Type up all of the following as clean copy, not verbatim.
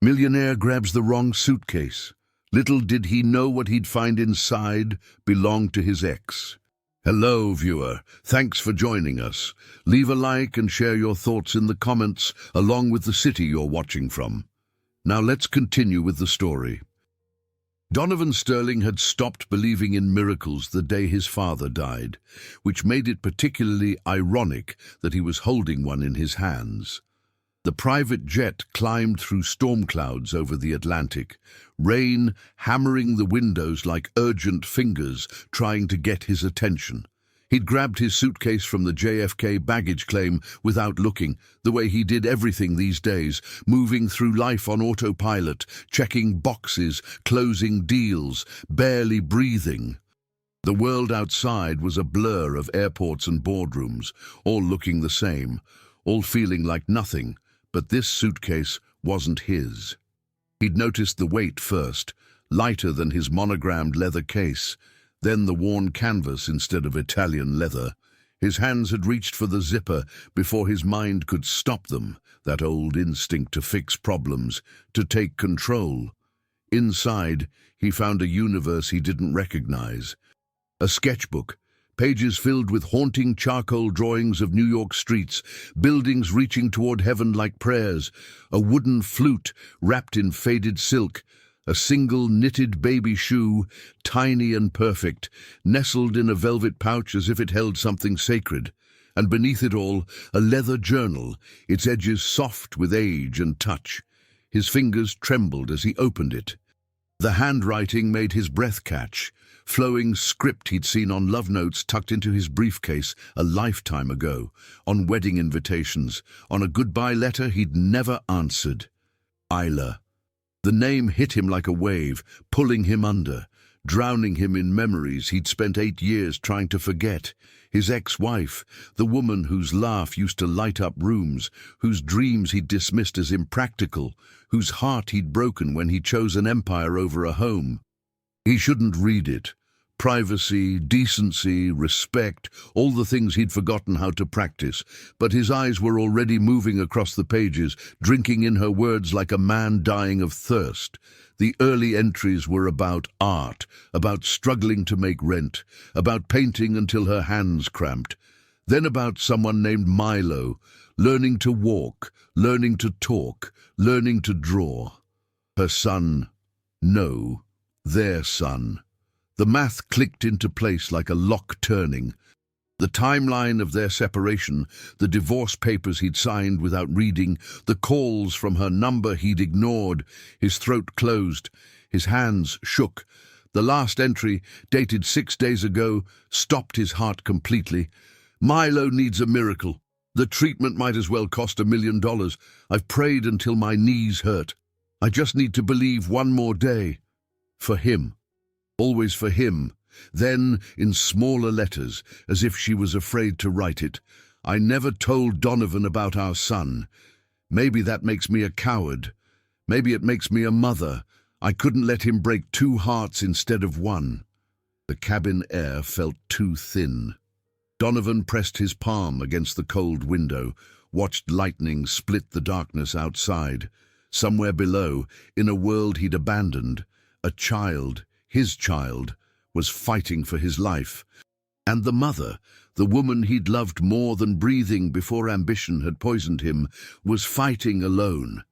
Millionaire grabs the wrong suitcase. Little did he know what he'd find inside belonged to his ex. Hello, viewer. Thanks for joining us. Leave a like and share your thoughts in the comments, along with the city you're watching from. Now let's continue with the story. Donovan Sterling had stopped believing in miracles the day his father died, which made it particularly ironic that he was holding one in his hands. The private jet climbed through storm clouds over the Atlantic, rain hammering the windows like urgent fingers trying to get his attention. He'd grabbed his suitcase from the JFK baggage claim without looking, the way he did everything these days, moving through life on autopilot, checking boxes, closing deals, barely breathing. The world outside was a blur of airports and boardrooms, all looking the same, all feeling like nothing. But this suitcase wasn't his. He'd noticed the weight first, lighter than his monogrammed leather case, then the worn canvas instead of Italian leather. His hands had reached for the zipper before his mind could stop them, that old instinct to fix problems, to take control. Inside, he found a universe he didn't recognize. A sketchbook, pages filled with haunting charcoal drawings of New York streets, buildings reaching toward heaven like prayers, a wooden flute wrapped in faded silk, a single knitted baby shoe, tiny and perfect, nestled in a velvet pouch as if it held something sacred, and beneath it all, a leather journal, its edges soft with age and touch. His fingers trembled as he opened it. The handwriting made his breath catch, flowing script he'd seen on love notes tucked into his briefcase a lifetime ago, on wedding invitations, on a goodbye letter he'd never answered. Isla. The name hit him like a wave, pulling him under, drowning him in memories he'd spent 8 years trying to forget. His ex-wife, the woman whose laugh used to light up rooms, whose dreams he'd dismissed as impractical, whose heart he'd broken when he chose an empire over a home. He shouldn't read it. Privacy, decency, respect, all the things he'd forgotten how to practice, but his eyes were already moving across the pages, drinking in her words like a man dying of thirst. The early entries were about art, about struggling to make rent, about painting until her hands cramped, then about someone named Milo, learning to walk, learning to talk, learning to draw. Her son, no, their son. The math clicked into place like a lock turning. The timeline of their separation, the divorce papers he'd signed without reading, the calls from her number he'd ignored. His throat closed, his hands shook. The last entry, dated 6 days ago, stopped his heart completely. Milo needs a miracle. The treatment might as well cost $1 million. I've prayed until my knees hurt. I just need to believe one more day. For him. Always for him. Then, in smaller letters, as if she was afraid to write it, I never told Donovan about our son. Maybe that makes me a coward. Maybe it makes me a mother. I couldn't let him break 2 hearts instead of 1. The cabin air felt too thin. Donovan pressed his palm against the cold window, watched lightning split the darkness outside. Somewhere below, in a world he'd abandoned, a child, his child, was fighting for his life. And the mother, the woman he'd loved more than breathing before ambition had poisoned him, was fighting alone.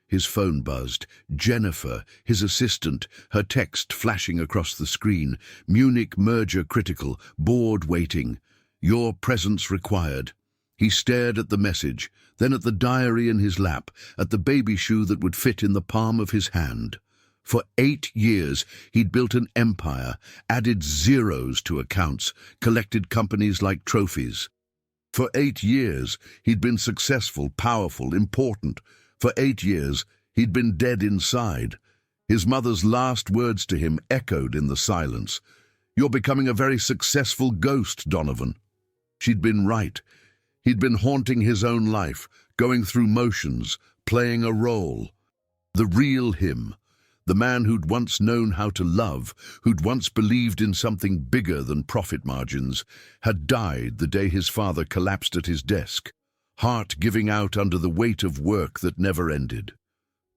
His phone buzzed. Jennifer, his assistant, her text flashing across the screen. Munich merger critical, board waiting. Your presence required. He stared at the message, then at the diary in his lap, at the baby shoe that would fit in the palm of his hand. For 8 years, he'd built an empire, added zeros to accounts, collected companies like trophies. For 8 years, he'd been successful, powerful, important. For 8 years, he'd been dead inside. His mother's last words to him echoed in the silence. You're becoming a very successful ghost, Donovan. She'd been right. He'd been haunting his own life, going through motions, playing a role. The real him. The man who'd once known how to love, who'd once believed in something bigger than profit margins, had died the day his father collapsed at his desk, heart giving out under the weight of work that never ended.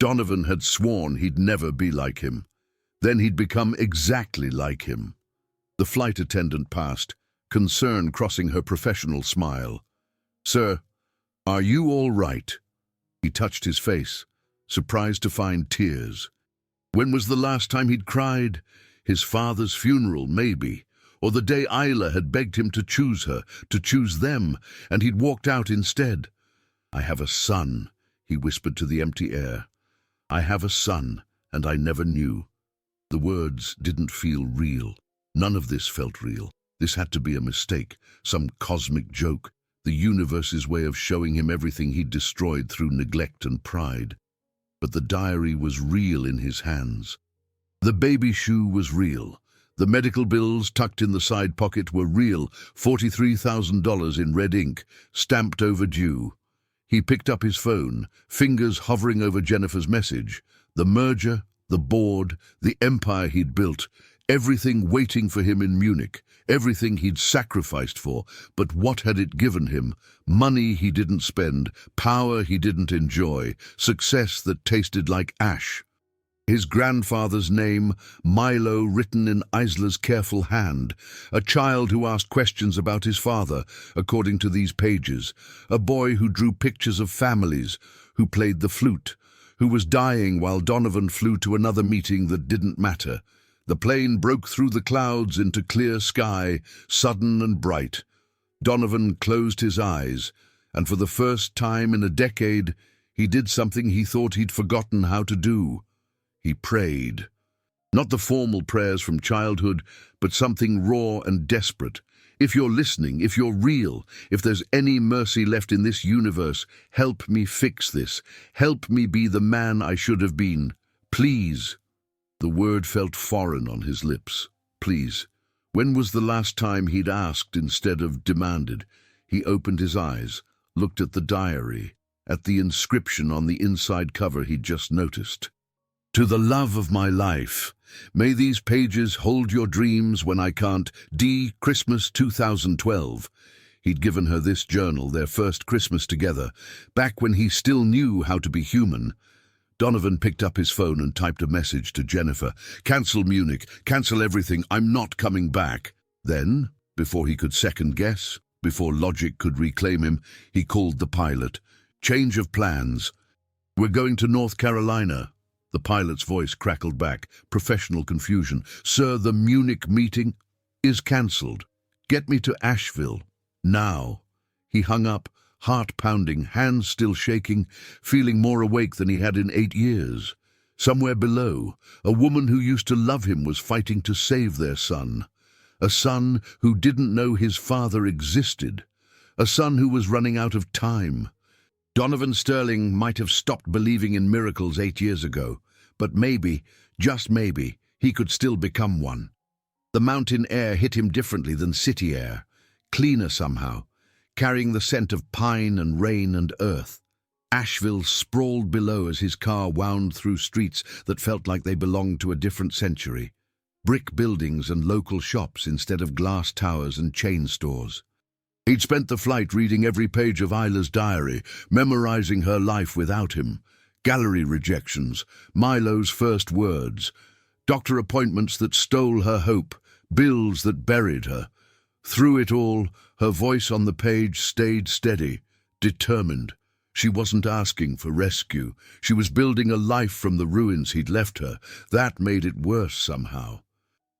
Donovan had sworn he'd never be like him. Then he'd become exactly like him. The flight attendant passed, concern crossing her professional smile. "Sir, are you all right?" He touched his face, surprised to find tears. When was the last time he'd cried? His father's funeral, maybe. Or the day Isla had begged him to choose her, to choose them, and he'd walked out instead. "I have a son," he whispered to the empty air. "I have a son, and I never knew." The words didn't feel real. None of this felt real. This had to be a mistake, some cosmic joke, the universe's way of showing him everything he'd destroyed through neglect and pride. But the diary was real in his hands. The baby shoe was real. The medical bills tucked in the side pocket were real, $43,000 in red ink, stamped overdue. He picked up his phone, fingers hovering over Jennifer's message. The merger, the board, the empire he'd built, everything waiting for him in Munich, everything he'd sacrificed for. But what had it given him? Money he didn't spend, power he didn't enjoy, success that tasted like ash. His grandfather's name, Milo, written in Isla's careful hand. A child who asked questions about his father, according to these pages. A boy who drew pictures of families, who played the flute, who was dying while Donovan flew to another meeting that didn't matter. The plane broke through the clouds into clear sky, sudden and bright. Donovan closed his eyes, and for the first time in a decade, he did something he thought he'd forgotten how to do. He prayed. Not the formal prayers from childhood, but something raw and desperate. If you're listening, if you're real, if there's any mercy left in this universe, help me fix this. Help me be the man I should have been. Please. The word felt foreign on his lips. Please. When was the last time he'd asked instead of demanded? He opened his eyes, looked at the diary, at the inscription on the inside cover he'd just noticed. "To the love of my life, may these pages hold your dreams when I can't. D. Christmas 2012. He'd given her this journal, their first Christmas together, back when he still knew how to be human. Donovan picked up his phone and typed a message to Jennifer. "Cancel Munich, cancel everything, I'm not coming back." Then, before he could second guess, before logic could reclaim him, he called the pilot. "Change of plans. We're going to North Carolina." The pilot's voice crackled back, professional confusion. "Sir, the Munich meeting is cancelled. Get me to Asheville. Now." He hung up, heart pounding, hands still shaking, feeling more awake than he had in 8 years. Somewhere below, a woman who used to love him was fighting to save their son. A son who didn't know his father existed. A son who was running out of time. Donovan Sterling might have stopped believing in miracles 8 years ago, but maybe, just maybe, he could still become one. The mountain air hit him differently than city air, cleaner somehow, carrying the scent of pine and rain and earth. Asheville sprawled below as his car wound through streets that felt like they belonged to a different century. Brick buildings and local shops instead of glass towers and chain stores. He'd spent the flight reading every page of Isla's diary, memorizing her life without him. Gallery rejections, Milo's first words, doctor appointments that stole her hope, bills that buried her. Through it all, her voice on the page stayed steady, determined. She wasn't asking for rescue. She was building a life from the ruins he'd left her. That made it worse somehow.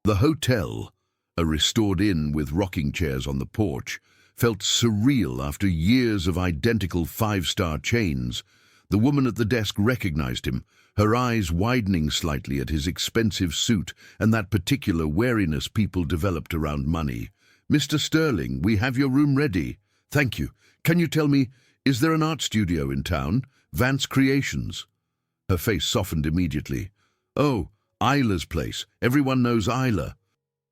The hotel, a restored inn with rocking chairs on the porch, felt surreal after years of identical 5-star chains. The woman at the desk recognized him, her eyes widening slightly at his expensive suit and that particular wariness people developed around money. "Mr. Sterling, we have your room ready." "Thank you. Can you tell me, is there an art studio in town? Vance Creations." Her face softened immediately. "Oh, Isla's place. Everyone knows Isla.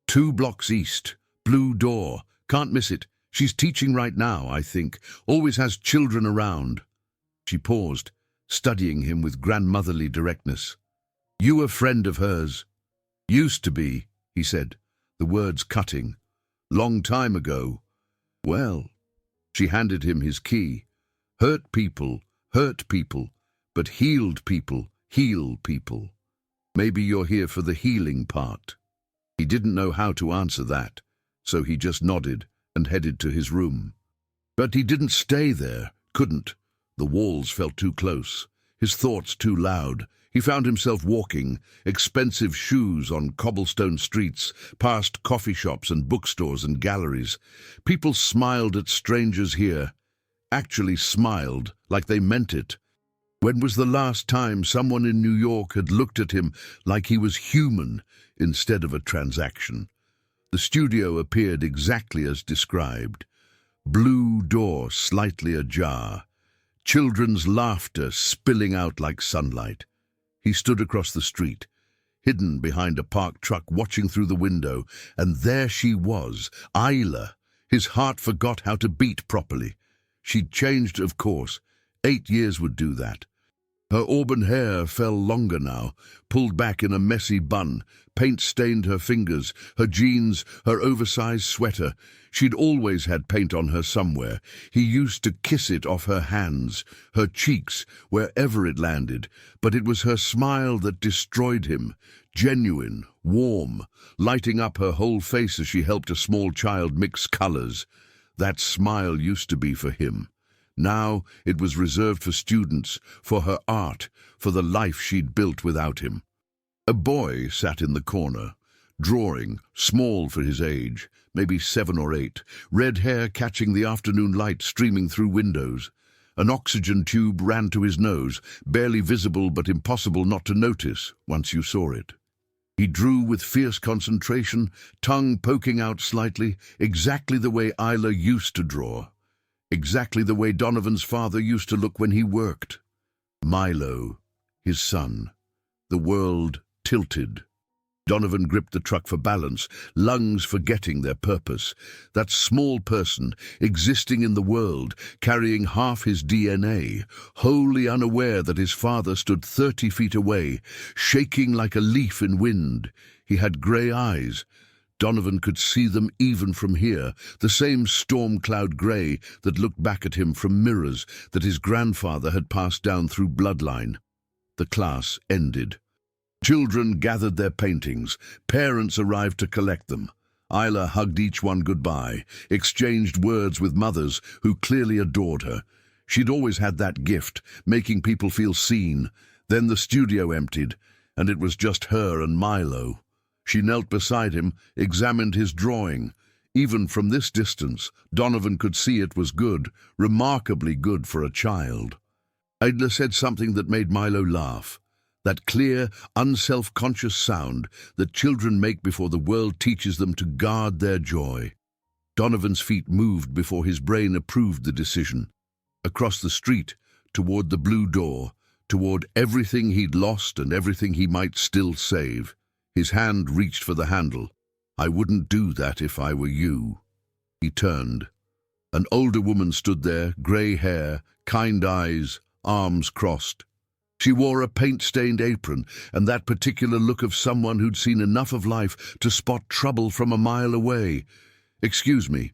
2 blocks east. Blue door. Can't miss it. She's teaching right now, I think. Always has children around." She paused, studying him with grandmotherly directness. "You a friend of hers?" "Used to be," he said, the words cutting. "Long time ago." "Well." She handed him his key. Hurt people, but healed people, heal people. Maybe you're here for the healing part." He didn't know how to answer that, so he just nodded and headed to his room. But he didn't stay there, couldn't. The walls felt too close, his thoughts too loud. He found himself walking, expensive shoes on cobblestone streets, past coffee shops and bookstores and galleries. People smiled at strangers here, actually smiled like they meant it. When was the last time someone in New York had looked at him like he was human instead of a transaction? The studio appeared exactly as described. Blue door slightly ajar, children's laughter spilling out like sunlight. He stood across the street, hidden behind a parked truck, watching through the window, and there she was, Isla. His heart forgot how to beat properly. She'd changed, of course. 8 years would do that. Her auburn hair fell longer now, pulled back in a messy bun. Paint stained her fingers, her jeans, her oversized sweater. She'd always had paint on her somewhere. He used to kiss it off her hands, her cheeks, wherever it landed. But it was her smile that destroyed him. Genuine, warm, lighting up her whole face as she helped a small child mix colors. That smile used to be for him. Now it was reserved for students, for her art, for the life she'd built without him. A boy sat in the corner, drawing, small for his age, maybe 7 or 8, red hair catching the afternoon light streaming through windows. An oxygen tube ran to his nose, barely visible but impossible not to notice once you saw it. He drew with fierce concentration, tongue poking out slightly, exactly the way Isla used to draw. Exactly the way Donovan's father used to look when he worked. Milo, his son. The world tilted. Donovan gripped the truck for balance, lungs forgetting their purpose. That small person, existing in the world, carrying half his DNA, wholly unaware that his father stood 30 feet away, shaking like a leaf in wind. He had grey eyes. Donovan could see them even from here, the same storm cloud grey that looked back at him from mirrors that his grandfather had passed down through bloodline. The class ended. Children gathered their paintings. Parents arrived to collect them. Isla hugged each one goodbye, exchanged words with mothers who clearly adored her. She'd always had that gift, making people feel seen. Then the studio emptied, and it was just her and Milo. She knelt beside him, examined his drawing. Even from this distance, Donovan could see it was good, remarkably good for a child. Isla said something that made Milo laugh. That clear, unself-conscious sound that children make before the world teaches them to guard their joy. Donovan's feet moved before his brain approved the decision. Across the street, toward the blue door, toward everything he'd lost and everything he might still save. His hand reached for the handle. "I wouldn't do that if I were you." He turned. An older woman stood there, grey hair, kind eyes, arms crossed. She wore a paint-stained apron and that particular look of someone who'd seen enough of life to spot trouble from a mile away. "Excuse me.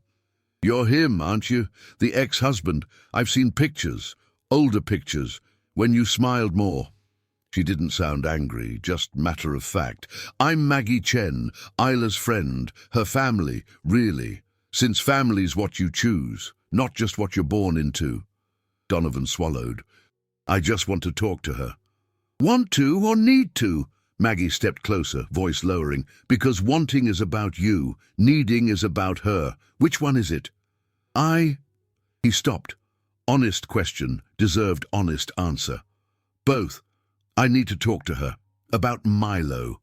You're him, aren't you? The ex-husband. I've seen pictures, older pictures, when you smiled more." She didn't sound angry, just matter of fact. "I'm Maggie Chen, Isla's friend, her family, really. Since family's what you choose, not just what you're born into." Donovan swallowed. "I just want to talk to her." "Want to or need to?" Maggie stepped closer, voice lowering. "Because wanting is about you, needing is about her. Which one is it?" He stopped. Honest question, deserved honest answer. "Both. I need to talk to her. About Milo."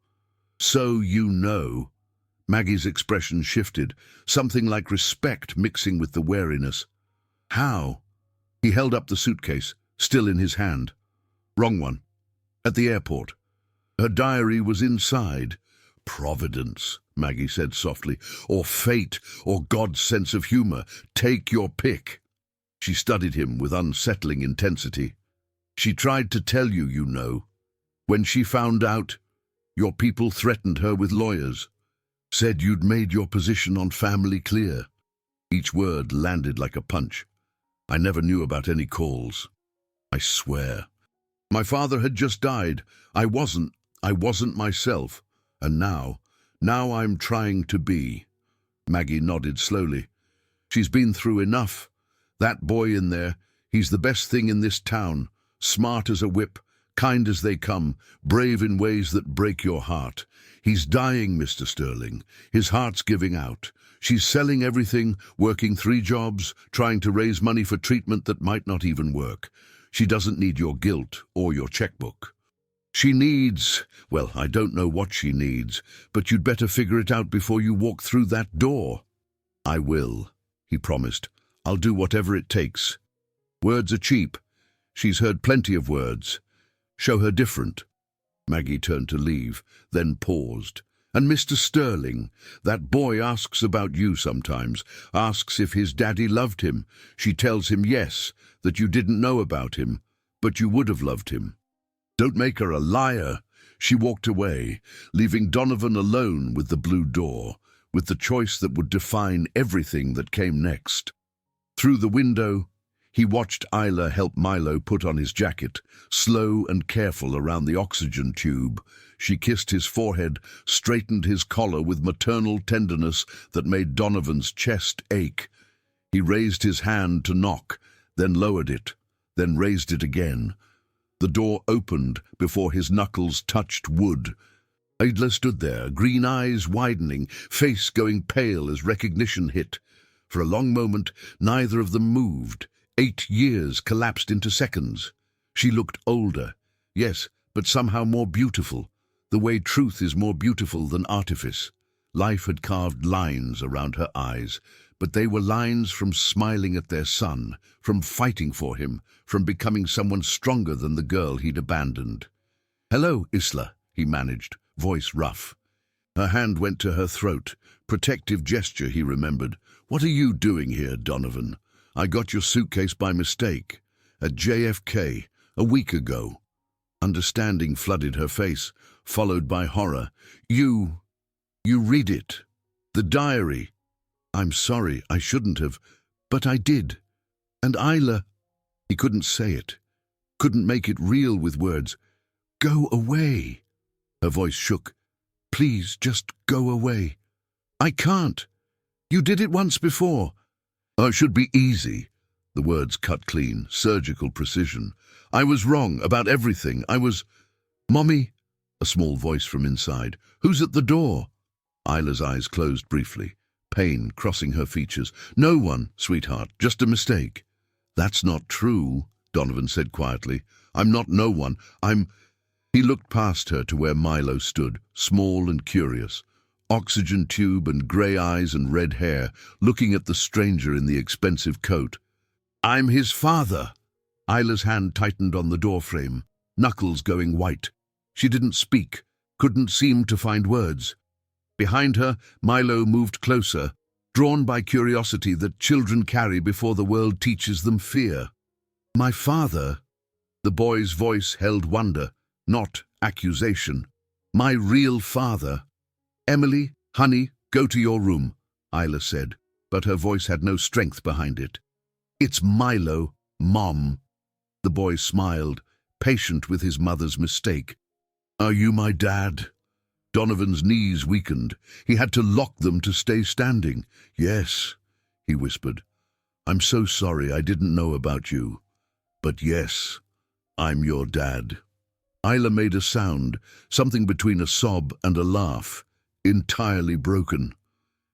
"So you know." Maggie's expression shifted, something like respect mixing with the wariness. "How?" He held up the suitcase, still in his hand. "Wrong one. At the airport. Her diary was inside." "Providence," Maggie said softly, "or fate, or God's sense of humor. Take your pick." She studied him with unsettling intensity. "She tried to tell you, you know. When she found out, your people threatened her with lawyers. Said you'd made your position on family clear." Each word landed like a punch. "I never knew about any calls. I swear." My father had just died. I wasn't myself. And now I'm trying to be. Maggie nodded slowly. She's been through enough. That boy in there, he's the best thing in this town. Smart as a whip, kind as they come, brave in ways that break your heart. He's dying, Mr. Sterling. His heart's giving out. She's selling everything, working 3 jobs, trying to raise money for treatment that might not even work. She doesn't need your guilt or your checkbook. She needs, well, I don't know what she needs, but you'd better figure it out before you walk through that door. I will, he promised. I'll do whatever it takes. Words are cheap. She's heard plenty of words. Show her different. Maggie turned to leave, then paused. And Mr. Sterling, that boy asks about you sometimes, asks if his daddy loved him. She tells him yes, that you didn't know about him, but you would have loved him. Don't make her a liar. She walked away, leaving Donovan alone with the blue door, with the choice that would define everything that came next. Through the window, he watched Isla help Milo put on his jacket, slow and careful around the oxygen tube. She kissed his forehead, straightened his collar with maternal tenderness that made Donovan's chest ache. He raised his hand to knock, then lowered it, then raised it again. The door opened before his knuckles touched wood. Isla stood there, green eyes widening, face going pale as recognition hit. For a long moment, neither of them moved. 8 years collapsed into seconds. She looked older, yes, but somehow more beautiful, the way truth is more beautiful than artifice. Life had carved lines around her eyes, but they were lines from smiling at their son, from fighting for him, from becoming someone stronger than the girl he'd abandoned. "Hello, Isla," he managed, voice rough. Her hand went to her throat, protective gesture he remembered. "What are you doing here, Donovan? I got your suitcase by mistake, at JFK, a week ago." Understanding flooded her face, followed by horror. You read it. The diary." "I'm sorry, I shouldn't have, but I did. And Isla..." He couldn't say it, couldn't make it real with words. "Go away." Her voice shook. "Please, just go away." "I can't. You did it once before." "Oh, it should be easy." The words cut clean, surgical precision. "I was wrong about everything. I was..." "Mommy?" A small voice from inside. "Who's at the door?" Isla's eyes closed briefly, pain crossing her features. "No one, sweetheart, just a mistake." "That's not true," Donovan said quietly. "I'm not no one. He looked past her to where Milo stood, small and curious, oxygen tube and grey eyes and red hair, looking at the stranger in the expensive coat. "I'm his father." Isla's hand tightened on the doorframe, knuckles going white. She didn't speak, couldn't seem to find words. Behind her, Milo moved closer, drawn by curiosity that children carry before the world teaches them fear. "My father?" The boy's voice held wonder, not accusation. "My real father." "Emily, honey, go to your room," Isla said, but her voice had no strength behind it. "It's Milo, Mom." The boy smiled, patient with his mother's mistake. "Are you my dad?" Donovan's knees weakened. He had to lock them to stay standing. "Yes," he whispered. "I'm so sorry I didn't know about you. But yes, I'm your dad." Isla made a sound, something between a sob and a laugh, entirely broken.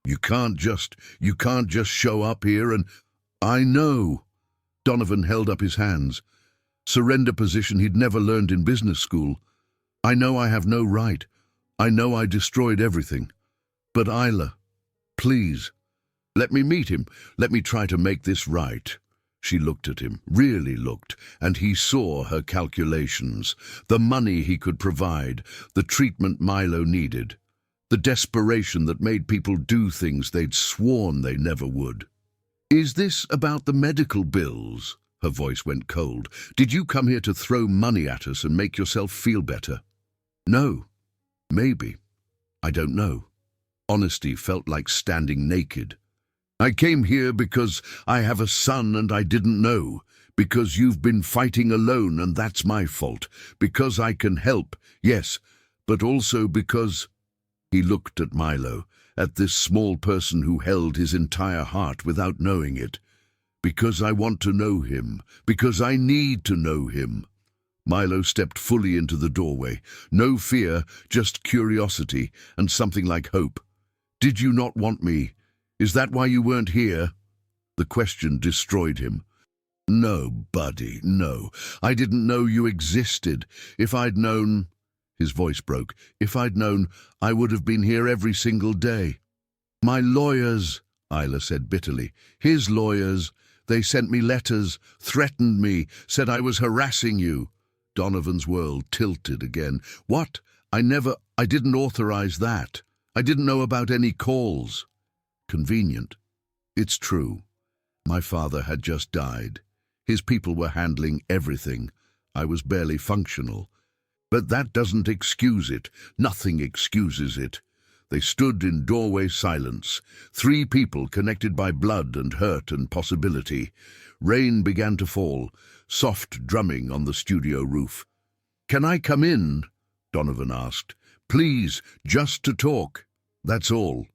You can't just show up here and..." "I know." Donovan held up his hands. Surrender position he'd never learned in business school. "I know I have no right. I know I destroyed everything. But Isla, please, let me meet him. Let me try to make this right." She looked at him, really looked, and he saw her calculations, the money he could provide, the treatment Milo needed, the desperation that made people do things they'd sworn they never would. "Is this about the medical bills?" Her voice went cold. "Did you come here to throw money at us and make yourself feel better?" "No. Maybe. I don't know." Honesty felt like standing naked. "I came here because I have a son and I didn't know, Because you've been fighting alone and that's my fault. Because I can help, yes, but also because—" He looked at Milo, at this small person who held his entire heart without knowing it. "Because I want to know him. Because I need to know him." Milo stepped fully into the doorway. No fear, just curiosity and something like hope. "Did you not want me? Is that why you weren't here?" The question destroyed him. "No, buddy, no. I didn't know you existed. If I'd known—" His voice broke. "If I'd known, I would have been here every single day." "My lawyers," Isla said bitterly. "His lawyers. They sent me letters, threatened me, said I was harassing you." Donovan's world tilted again. "What? I didn't authorize that. I didn't know about any calls." Convenient. It's true. My father had just died. His people were handling everything. I was barely functional. But that doesn't excuse it. Nothing excuses it. They stood in doorway silence. 3 people connected by blood and hurt and possibility. Rain began to fall, soft drumming on the studio roof. "Can I come in?" Donovan asked. "Please, just to talk. That's all."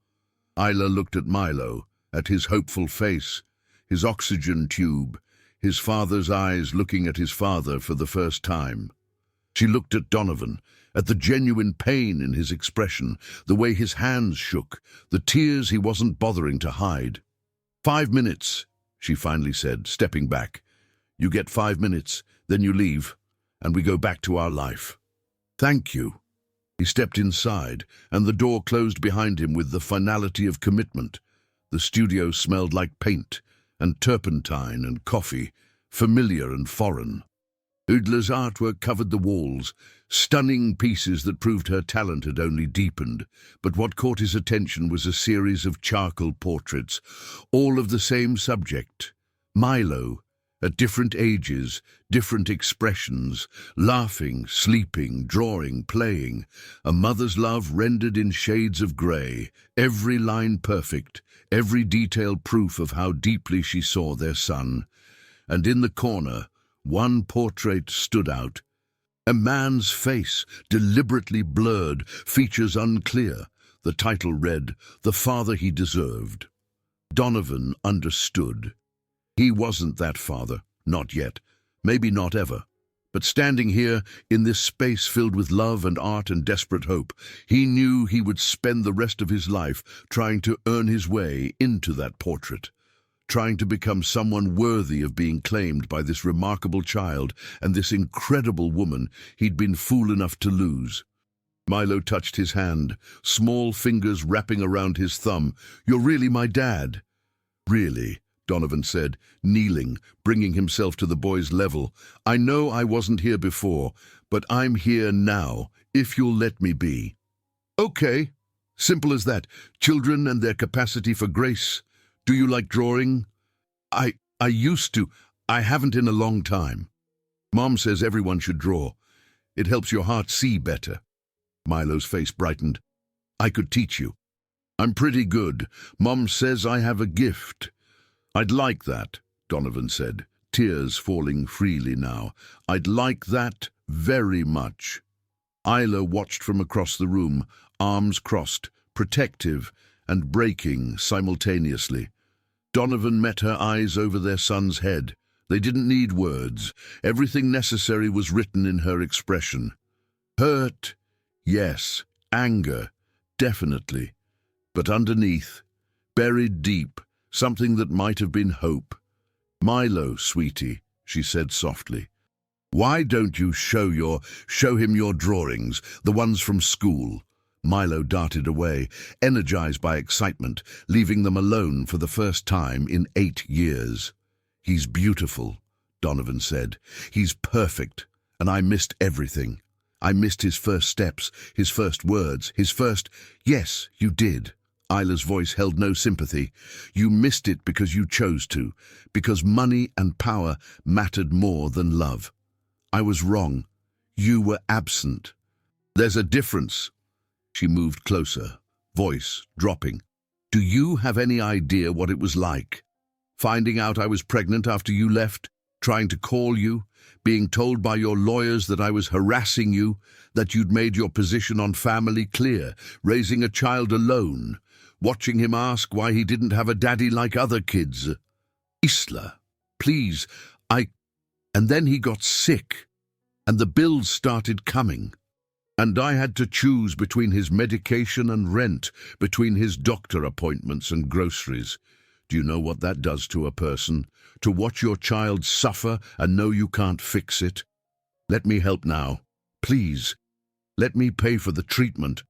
Isla looked at Milo, at his hopeful face, his oxygen tube, his father's eyes looking at his father for the first time. She looked at Donovan, at the genuine pain in his expression, the way his hands shook, the tears he wasn't bothering to hide. "5 minutes," she finally said, stepping back. "You get 5 minutes, then you leave, and we go back to our life." "Thank you." He stepped inside, and the door closed behind him with the finality of commitment. The studio smelled like paint, and turpentine and coffee, familiar and foreign. Udla's artwork covered the walls, stunning pieces that proved her talent had only deepened. But what caught his attention was a series of charcoal portraits, all of the same subject. Milo, at different ages, different expressions, laughing, sleeping, drawing, playing. A mother's love rendered in shades of grey, every line perfect, every detail proof of how deeply she saw their son. And in the corner, one portrait stood out. A man's face, deliberately blurred, features unclear. The title read, "The Father He Deserved." Donovan understood. He wasn't that father, not yet, maybe not ever. But standing here, in this space filled with love and art and desperate hope, he knew he would spend the rest of his life trying to earn his way into that portrait, trying to become someone worthy of being claimed by this remarkable child and this incredible woman he'd been fool enough to lose. Milo touched his hand, small fingers wrapping around his thumb. "You're really my dad." "Really," Donovan said, kneeling, bringing himself to the boy's level. "I know I wasn't here before, but I'm here now, if you'll let me be." "Okay." Simple as that. Children and their capacity for grace. "Do you like drawing?" I used to. I haven't in a long time." "Mom says everyone should draw. It helps your heart see better." Milo's face brightened. "I could teach you." "I'm pretty good. Mom says I have a gift." "I'd like that," Donovan said, tears falling freely now. "I'd like that very much." Isla watched from across the room, arms crossed, protective and breaking simultaneously. Donovan met her eyes over their son's head. They didn't need words. Everything necessary was written in her expression. Hurt, yes. Anger, definitely. But underneath, buried deep, something that might have been hope. "Milo, sweetie," she said softly. "Why don't you show him your drawings, the ones from school?" Milo darted away, energized by excitement, leaving them alone for the first time in 8 years. "He's beautiful," Donovan said. "He's perfect, and I missed everything. I missed his first steps, his first words, his first—" "Yes, you did." Isla's voice held no sympathy. "You missed it because you chose to, because money and power mattered more than love. I was wrong. You were absent. There's a difference." She moved closer, voice dropping. "Do you have any idea what it was like? Finding out I was pregnant after you left? trying to call you, being told by your lawyers that I was harassing you, that you'd made your position on family clear, raising a child alone, watching him ask why he didn't have a daddy like other kids. Isla, please, And then he got sick, and the bills started coming. And I had to choose between his medication and rent, between his doctor appointments and groceries. Do you know what that does to a person? To watch your child suffer and know you can't fix it? Let me help now. Please. Let me pay for the treatment.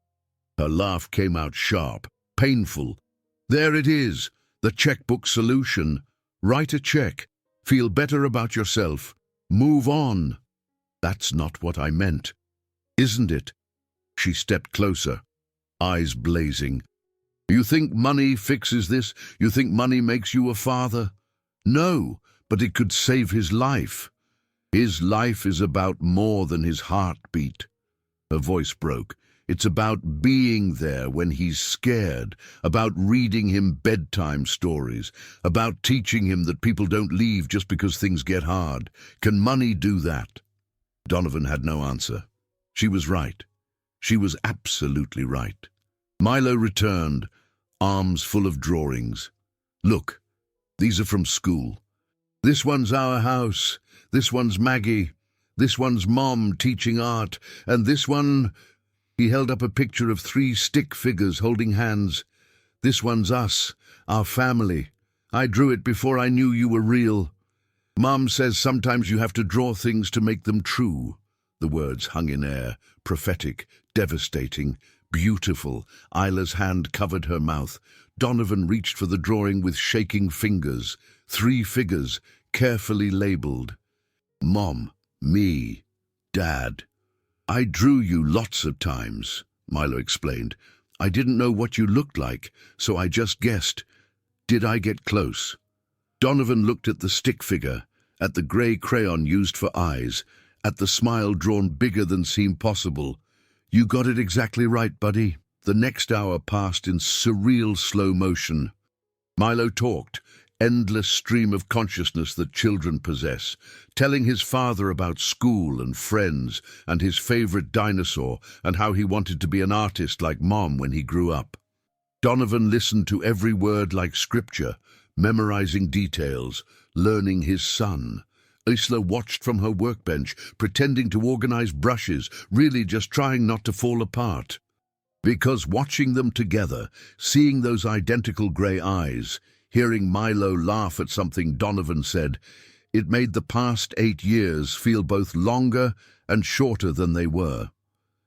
Her laugh came out sharp, painful. There it is, the checkbook solution. Write a check. Feel better about yourself. Move on. That's not what I meant. Isn't it? She stepped closer, eyes blazing. You think money fixes this? You think money makes you a father? No, but it could save his life. His life is about more than his heartbeat. Her voice broke. It's about being there when he's scared, about reading him bedtime stories, about teaching him that people don't leave just because things get hard. Can money do that? Donovan had no answer. She was right. She was absolutely right. Milo returned, arms full of drawings. Look, these are from school. This one's our house. This one's Maggie. This one's Mom teaching art. And this one... He held up a picture of 3 stick figures holding hands. This one's us, our family. I drew it before I knew you were real. Mom says sometimes you have to draw things to make them true. The words hung in air, prophetic, devastating, beautiful. Isla's hand covered her mouth. Donovan reached for the drawing with shaking fingers. 3 figures, carefully labeled. Mom, me, Dad. I drew you lots of times, Milo explained. I didn't know what you looked like, so I just guessed. Did I get close? Donovan looked at the stick figure, at the grey crayon used for eyes, at the smile drawn bigger than seemed possible. You got it exactly right, buddy. The next hour passed in surreal slow motion. Milo talked, endless stream of consciousness that children possess, telling his father about school and friends and his favorite dinosaur and how he wanted to be an artist like Mom when he grew up. Donovan listened to every word like scripture, memorizing details, learning his son. Isla watched from her workbench, pretending to organize brushes, really just trying not to fall apart. Because watching them together, seeing those identical grey eyes, hearing Milo laugh at something Donovan said, it made the past 8 years feel both longer and shorter than they were.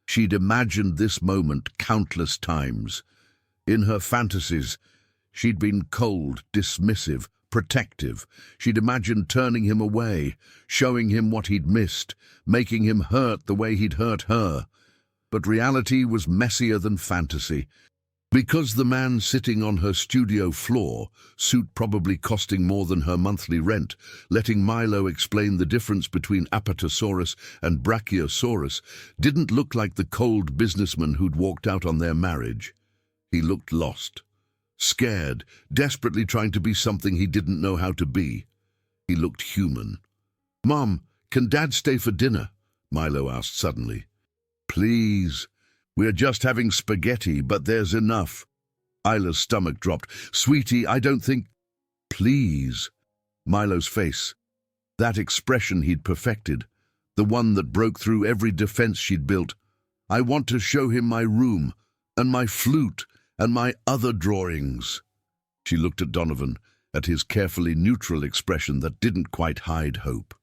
She'd imagined this moment countless times. In her fantasies, she'd been cold, dismissive, protective. She'd imagined turning him away, showing him what he'd missed, making him hurt the way he'd hurt her. But reality was messier than fantasy. Because the man sitting on her studio floor, suit probably costing more than her monthly rent, letting Milo explain the difference between Apatosaurus and Brachiosaurus, didn't look like the cold businessman who'd walked out on their marriage. He looked lost, scared, desperately trying to be something he didn't know how to be. He looked human. "Mom, can Dad stay for dinner?" Milo asked suddenly. "Please. We're just having spaghetti, but there's enough." Isla's stomach dropped. "Sweetie, I don't think—" "Please." Milo's face, that expression he'd perfected, the one that broke through every defense she'd built. "I want to show him my room, and my flute, and my other drawings." She looked at Donovan, at his carefully neutral expression that didn't quite hide hope.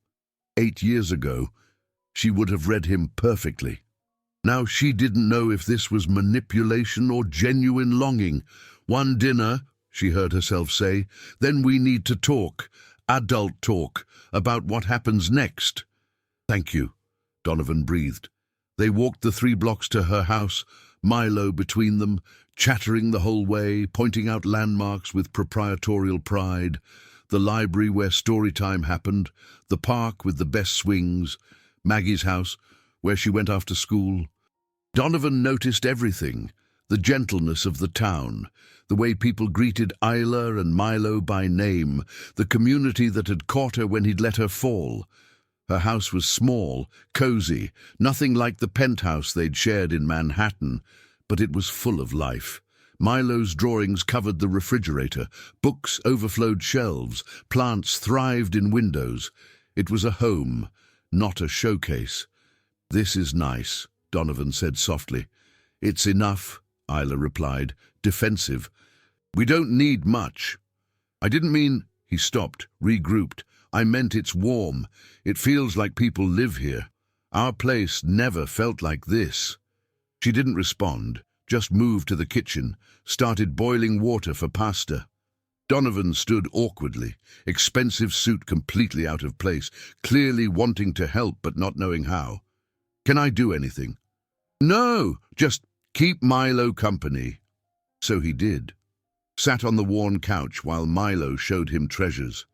8 years ago, she would have read him perfectly. Now she didn't know if this was manipulation or genuine longing. "One dinner," she heard herself say, "then we need to talk, adult talk, about what happens next." "Thank you," Donovan breathed. They walked the 3 blocks to her house, Milo between them, chattering the whole way, pointing out landmarks with proprietorial pride, the library where story time happened, the park with the best swings, Maggie's house, where she went after school. Donovan noticed everything, The gentleness of the town, the way people greeted Isla and Milo by name, the community that had caught her when he'd let her fall. Her house was small, cozy, nothing like the penthouse they'd shared in Manhattan, but it was full of life. Milo's drawings covered the refrigerator, books overflowed shelves, plants thrived in windows. It was a home, not a showcase. "This is nice," Donovan said softly. "It's enough," Isla replied, defensive. "We don't need much." "I didn't mean—" He stopped, regrouped. "I meant it's warm. It feels like people live here. Our place never felt like this." She didn't respond, just moved to the kitchen, started boiling water for pasta. Donovan stood awkwardly, expensive suit completely out of place, clearly wanting to help but not knowing how. "Can I do anything?" "No, just keep Milo company." So he did. Sat on the worn couch while Milo showed him treasures.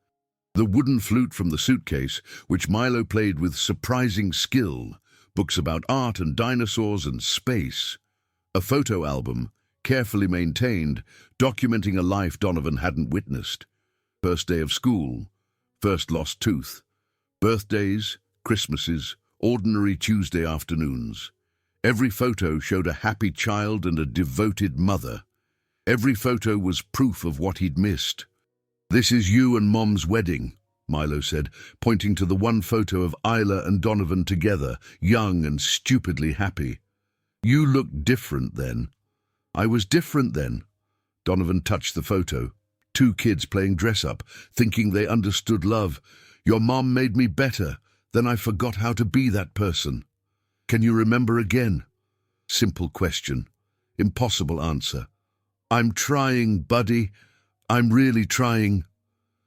The wooden flute from the suitcase, which Milo played with surprising skill, books about art and dinosaurs and space. A photo album, carefully maintained, documenting a life Donovan hadn't witnessed. First day of school, first lost tooth, birthdays, Christmases, ordinary Tuesday afternoons. Every photo showed a happy child and a devoted mother. Every photo was proof of what he'd missed. "This is you and Mom's wedding," Milo said, pointing to the one photo of Isla and Donovan together, young and stupidly happy. "You looked different then." "I was different then." Donovan touched the photo. Two kids playing dress-up, thinking they understood love. "Your mom made me better. Then I forgot how to be that person." "Can you remember again?" Simple question. Impossible answer. "I'm trying, buddy. I'm really trying."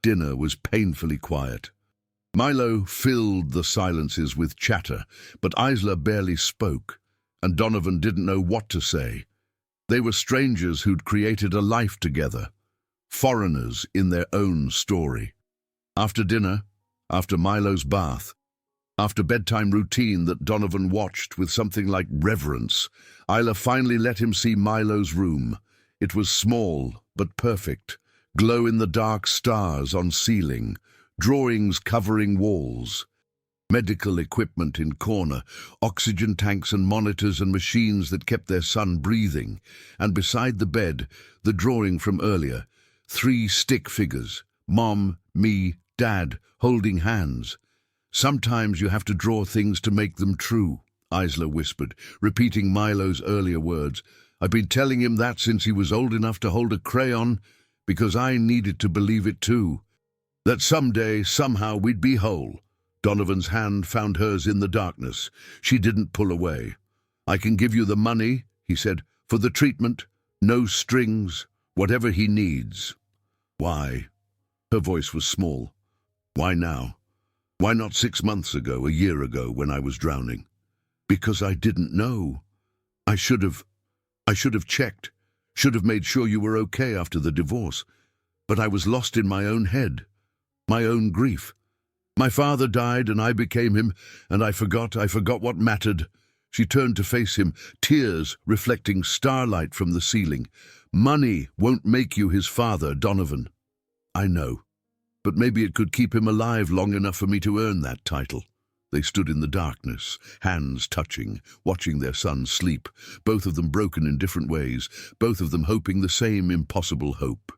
Dinner was painfully quiet. Milo filled the silences with chatter, but Isla barely spoke, and Donovan didn't know what to say. They were strangers who'd created a life together, foreigners in their own story. After dinner, after Milo's bath, after bedtime routine that Donovan watched with something like reverence, Isla finally let him see Milo's room. It was small but perfect, glow-in-the-dark stars on ceiling, drawings covering walls, medical equipment in corner, oxygen tanks and monitors and machines that kept their son breathing, and beside the bed, the drawing from earlier, 3 stick figures, Mom, me, Dad, holding hands. "Sometimes you have to draw things to make them true," Isla whispered, repeating Milo's earlier words. "I've been telling him that since he was old enough to hold a crayon, because I needed to believe it too. That someday, somehow, we'd be whole." Donovan's hand found hers in the darkness. She didn't pull away. "I can give you the money," he said, "for the treatment. No strings, whatever he needs." "Why?" Her voice was small. "Why now? Why not 6 months ago, a year ago, when I was drowning?" "Because I didn't know. I should have checked, should have made sure you were okay after the divorce. But I was lost in my own head, my own grief. My father died and I became him, and I forgot what mattered." She turned to face him, tears reflecting starlight from the ceiling. "Money won't make you his father, Donovan." "I know, but maybe it could keep him alive long enough for me to earn that title." They stood in the darkness, hands touching, watching their son sleep, both of them broken in different ways, both of them hoping the same impossible hope.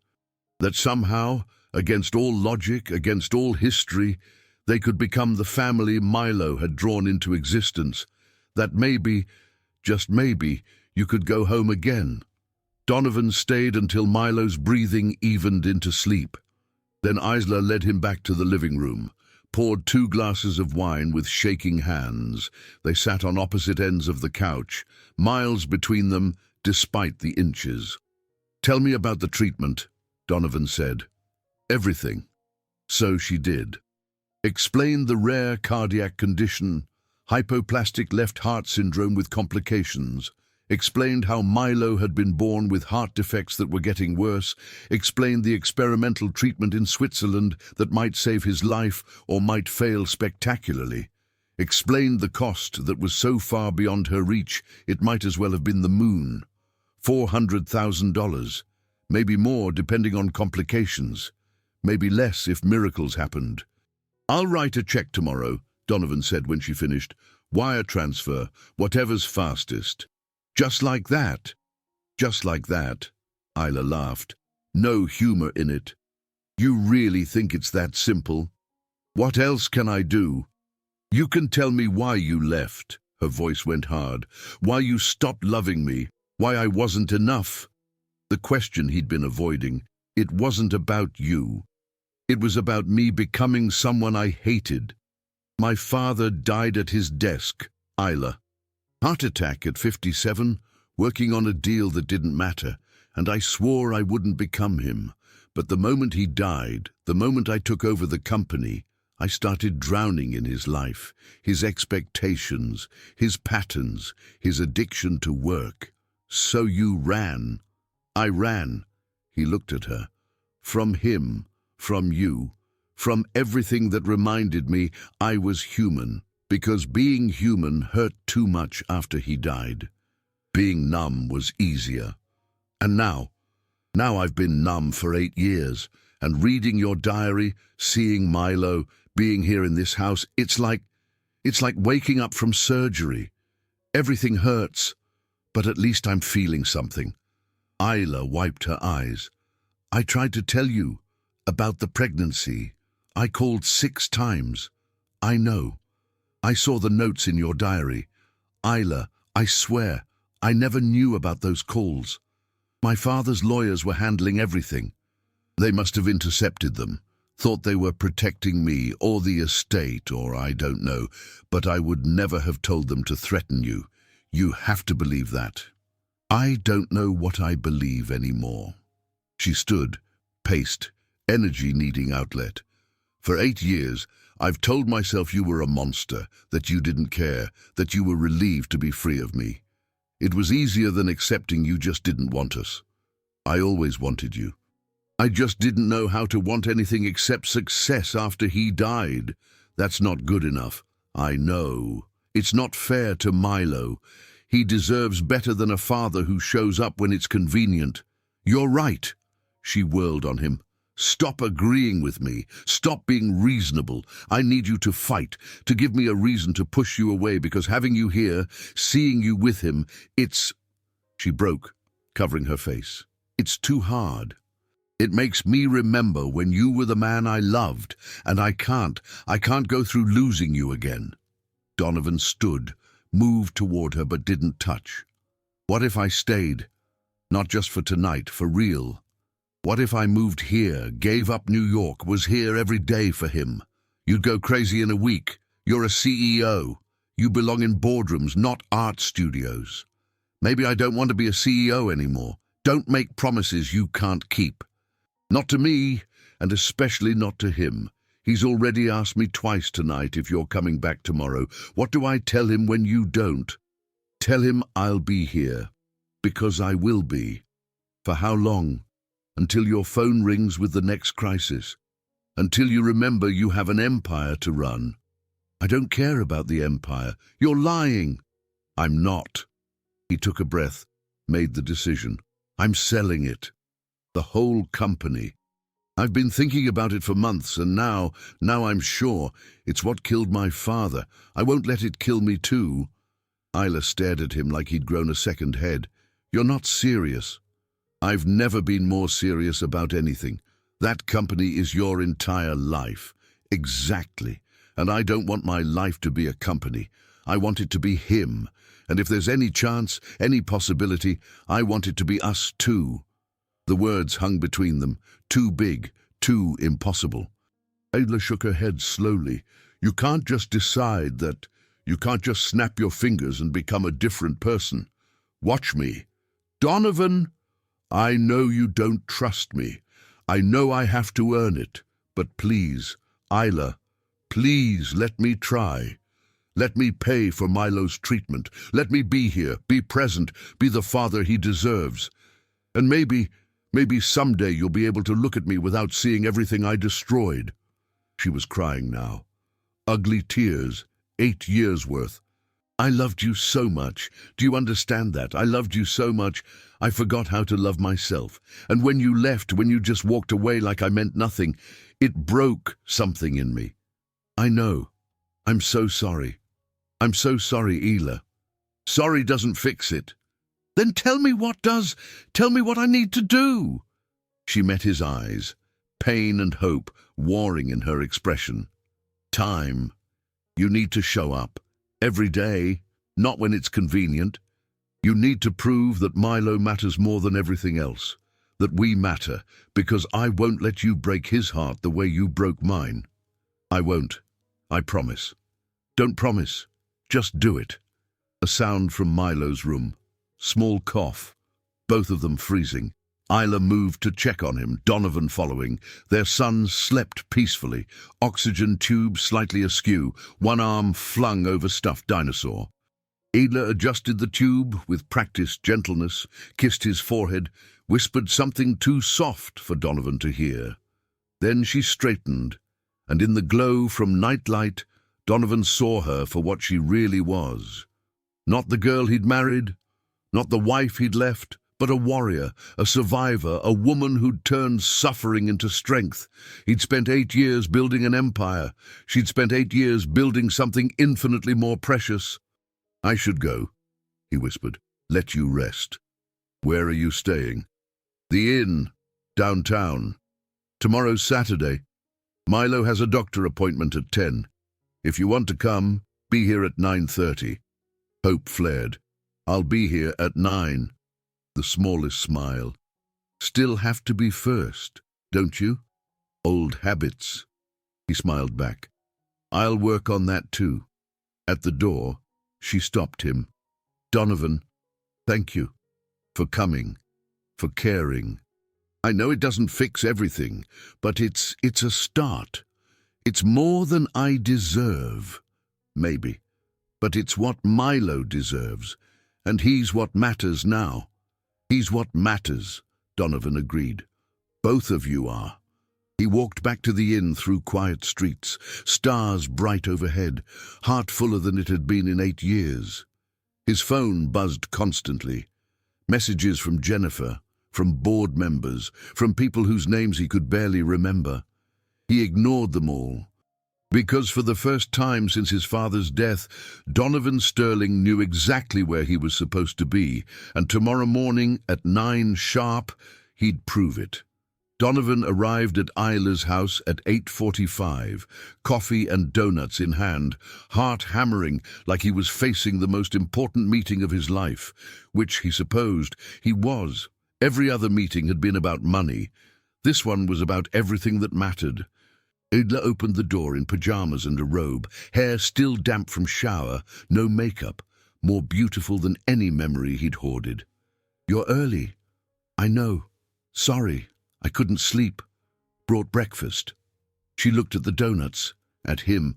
That somehow, against all logic, against all history, they could become the family Milo had drawn into existence. That maybe, just maybe, you could go home again. Donovan stayed until Milo's breathing evened into sleep. Then Isla led him back to the living room, poured 2 glasses of wine with shaking hands. They sat on opposite ends of the couch, miles between them despite the inches. "Tell me about the treatment," Donovan said. "Everything." So she did. Explained the rare cardiac condition, hypoplastic left heart syndrome with complications. Explained how Milo had been born with heart defects that were getting worse. Explained the experimental treatment in Switzerland that might save his life or might fail spectacularly. Explained the cost that was so far beyond her reach it might as well have been the moon. $400,000. Maybe more depending on complications. Maybe less if miracles happened. "I'll write a check tomorrow," Donovan said when she finished. "Wire transfer, whatever's fastest." "Just like that?" "Just like that," Isla laughed. No humor in it. "You really think it's that simple? What else can I do? You can tell me why you left." Her voice went hard. "Why you stopped loving me. Why I wasn't enough." The question he'd been avoiding. It wasn't about you. It was about me becoming someone I hated. "My father died at his desk," Isla. "Heart attack at 57, working on a deal that didn't matter, and I swore I wouldn't become him. But the moment he died, the moment I took over the company, I started drowning in his life, his expectations, his patterns, his addiction to work. So you ran." "I ran." He looked at her. "From him, from you, from everything that reminded me I was human, because being human hurt too much after he died. Being numb was easier. And now I've been numb for 8 years, and reading your diary, seeing Milo, being here in this house, it's like waking up from surgery. Everything hurts, but at least I'm feeling something." Isla wiped her eyes. "I tried to tell you about the pregnancy. I called 6 times. I know. I saw the notes in your diary. Isla, I swear, I never knew about those calls. My father's lawyers were handling everything. They must have intercepted them, thought they were protecting me or the estate, or I don't know, but I would never have told them to threaten you. You have to believe that." "I don't know what I believe anymore." She stood, paced, energy needing outlet. "For 8 years, I've told myself you were a monster, that you didn't care, that you were relieved to be free of me. It was easier than accepting you just didn't want us. I always wanted you. I just didn't know how to want anything except success after he died. That's not good enough. I know. It's not fair to Milo. He deserves better than a father who shows up when it's convenient." "You're right." She whirled on him. "Stop agreeing with me. Stop being reasonable. I need you to fight, to give me a reason to push you away, because having you here, seeing you with him, it's—" She broke, covering her face. "It's too hard. It makes me remember when you were the man I loved, and I can't go through losing you again." Donovan stood, moved toward her but didn't touch. "What if I stayed? Not just for tonight, for real. What if I moved here, gave up New York, was here every day for him? You'd go crazy in a week. You're a CEO. You belong in boardrooms, not art studios. Maybe I don't want to be a CEO anymore. Don't make promises you can't keep. Not to me, and especially not to him. He's already asked me twice tonight if you're coming back tomorrow. What do I tell him when you don't? Tell him I'll be here. Because I will be. For how long? Until your phone rings with the next crisis. Until you remember you have an empire to run. I don't care about the empire. You're lying." "I'm not." He took a breath, made the decision. "I'm selling it. The whole company. I've been thinking about it for months, and now I'm sure. It's what killed my father. I won't let it kill me too." Isla stared at him like he'd grown a second head. "You're not serious." "I've never been more serious about anything. That company is your entire life." "Exactly. And I don't want my life to be a company. I want it to be him. And if there's any chance, any possibility, I want it to be us too." The words hung between them, too big, too impossible. Isla shook her head slowly. "You can't just decide that. You can't just snap your fingers and become a different person. Watch me." "Donovan!" "I know you don't trust me. I know I have to earn it. But please, Isla, please let me try. Let me pay for Milo's treatment. Let me be here, be present, be the father he deserves. And maybe someday you'll be able to look at me without seeing everything I destroyed." She was crying now. Ugly tears, 8 years' worth. I loved you so much. Do you understand that? I loved you so much, I forgot how to love myself. And when you left, when you just walked away like I meant nothing, it broke something in me. I know. I'm so sorry. I'm so sorry, Ela. Sorry doesn't fix it. Then tell me what does. Tell me what I need to do. She met his eyes, pain and hope warring in her expression. Time. You need to show up. Every day, not when it's convenient. You need to prove that Milo matters more than everything else. That we matter, because I won't let you break his heart the way you broke mine. I won't. I promise. Don't promise. Just do it. A sound from Milo's room. Small cough. Both of them freezing. Ela moved to check on him, Donovan following. Their son slept peacefully, oxygen tube slightly askew, one arm flung over stuffed dinosaur. Ela adjusted the tube with practiced gentleness, kissed his forehead, whispered something too soft for Donovan to hear. Then she straightened, and in the glow from nightlight, Donovan saw her for what she really was. Not the girl he'd married, not the wife he'd left, but a warrior, a survivor, a woman who'd turned suffering into strength. He'd spent 8 years building an empire. She'd spent 8 years building something infinitely more precious. I should go, he whispered. Let you rest. Where are you staying? The inn, downtown. Tomorrow's Saturday. Milo has a doctor appointment at 10. If you want to come, be here at 9:30. Hope flared. I'll be here at 9. The smallest smile. Still have to be first, don't you? Old habits. He smiled back. I'll work on that too. At the door, she stopped him. Donovan, thank you. For coming. For caring. I know it doesn't fix everything, but it's a start. It's more than I deserve. Maybe. But it's what Milo deserves. And he's what matters now. He's what matters, Donovan agreed. Both of you are. He walked back to the inn through quiet streets, stars bright overhead, heart fuller than it had been in 8 years. His phone buzzed constantly. Messages from Jennifer, from board members, from people whose names he could barely remember. He ignored them all. Because for the first time since his father's death, Donovan Sterling knew exactly where he was supposed to be, and tomorrow morning at 9 sharp, he'd prove it. Donovan arrived at Ila's house at 8:45, coffee and donuts in hand, heart hammering like he was facing the most important meeting of his life, which, he supposed, he was. Every other meeting had been about money. This one was about everything that mattered. Ela opened the door in pajamas and a robe, hair still damp from shower, no makeup, more beautiful than any memory he'd hoarded. You're early. I know. Sorry, I couldn't sleep. Brought breakfast. She looked at the donuts, at him,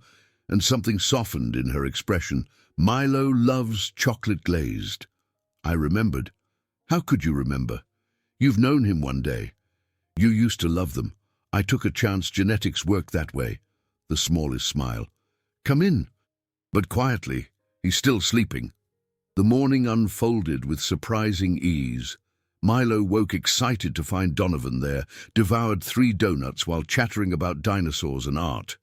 and something softened in her expression. Milo loves chocolate glazed. I remembered. How could you remember? You've known him one day. You used to love them. I took a chance. Genetics work that way. The smallest smile. Come in. But quietly. He's still sleeping. The morning unfolded with surprising ease. Milo woke excited to find Donovan there, devoured 3 donuts while chattering about dinosaurs and art.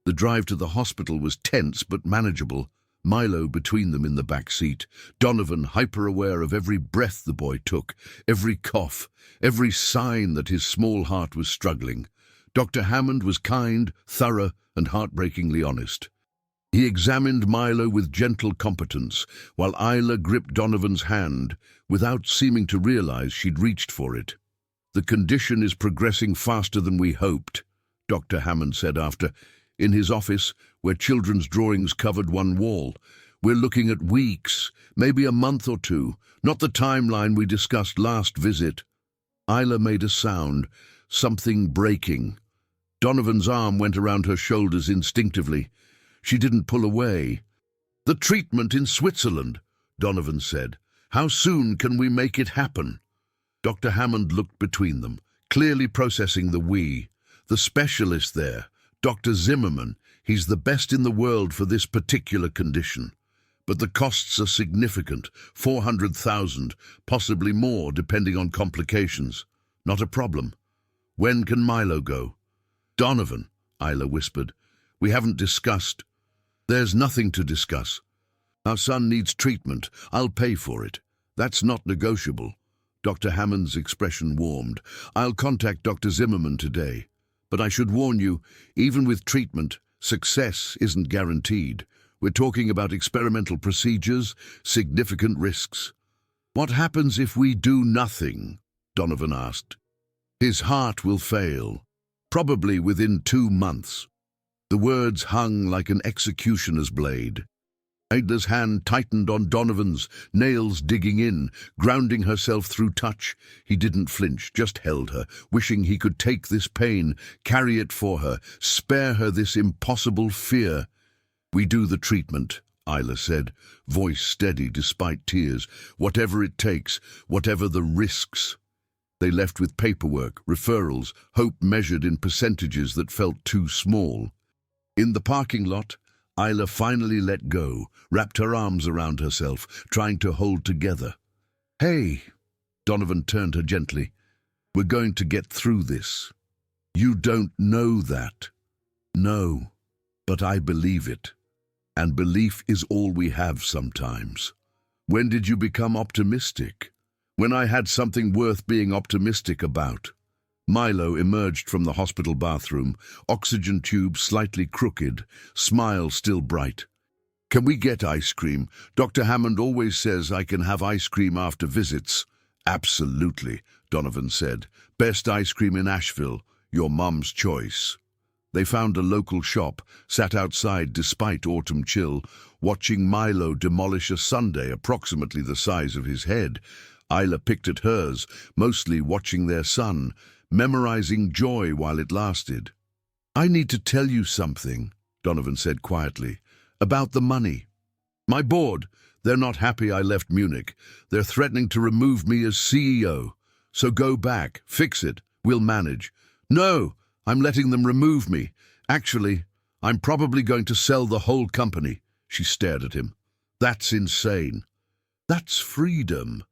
The drive to the hospital was tense but manageable. Milo between them in the back seat, Donovan hyper-aware of every breath the boy took, every cough, every sign that his small heart was struggling. Dr. Hammond was kind, thorough, and heartbreakingly honest. He examined Milo with gentle competence, while Ela gripped Donovan's hand, without seeming to realize she'd reached for it. The condition is progressing faster than we hoped, Dr. Hammond said after, in his office, where children's drawings covered one wall. We're looking at weeks, maybe a month or 2, not the timeline we discussed last visit. Ela made a sound, something breaking. Donovan's arm went around her shoulders instinctively. She didn't pull away. The treatment in Switzerland, Donovan said. How soon can we make it happen? Dr. Hammond looked between them, clearly processing the we. The specialist there, Dr. Zimmerman, he's the best in the world for this particular condition. but the costs are significant, 400,000, possibly more depending on complications. Not a problem. When can Milo go? Donovan, Isla whispered. We haven't discussed. There's nothing to discuss. Our son needs treatment. I'll pay for it. That's not negotiable. Dr. Hammond's expression warmed. I'll contact Dr. Zimmerman today. But I should warn you, even with treatment, success isn't guaranteed. We're talking about experimental procedures, significant risks. What happens if we do nothing? Donovan asked. His heart will fail, probably within 2 months. The words hung like an executioner's blade. Isla's hand tightened on Donovan's, nails digging in, grounding herself through touch. He didn't flinch, just held her, wishing he could take this pain, carry it for her, spare her this impossible fear. We do the treatment, Isla said, voice steady despite tears. Whatever it takes, whatever the risks. They left with paperwork, referrals, hope measured in percentages that felt too small. In the parking lot, Isla finally let go, wrapped her arms around herself, trying to hold together. Hey, Donovan turned her gently. We're going to get through this. You don't know that. No, but I believe it. And belief is all we have sometimes. When did you become optimistic? When I had something worth being optimistic about. Milo emerged from the hospital bathroom, oxygen tube slightly crooked, smile still bright. Can we get ice cream? Dr. Hammond always says I can have ice cream after visits. Absolutely, Donovan said. Best ice cream in Asheville, your mum's choice. They found a local shop, sat outside despite autumn chill, watching Milo demolish a sundae approximately the size of his head. Isla picked at hers, mostly watching their son, memorizing joy while it lasted. I need to tell you something, Donovan said quietly, about the money. My board, they're not happy I left Munich. They're threatening to remove me as CEO. So go back, fix it, we'll manage. No, I'm letting them remove me. Actually, I'm probably going to sell the whole company. She stared at him. That's insane. That's freedom.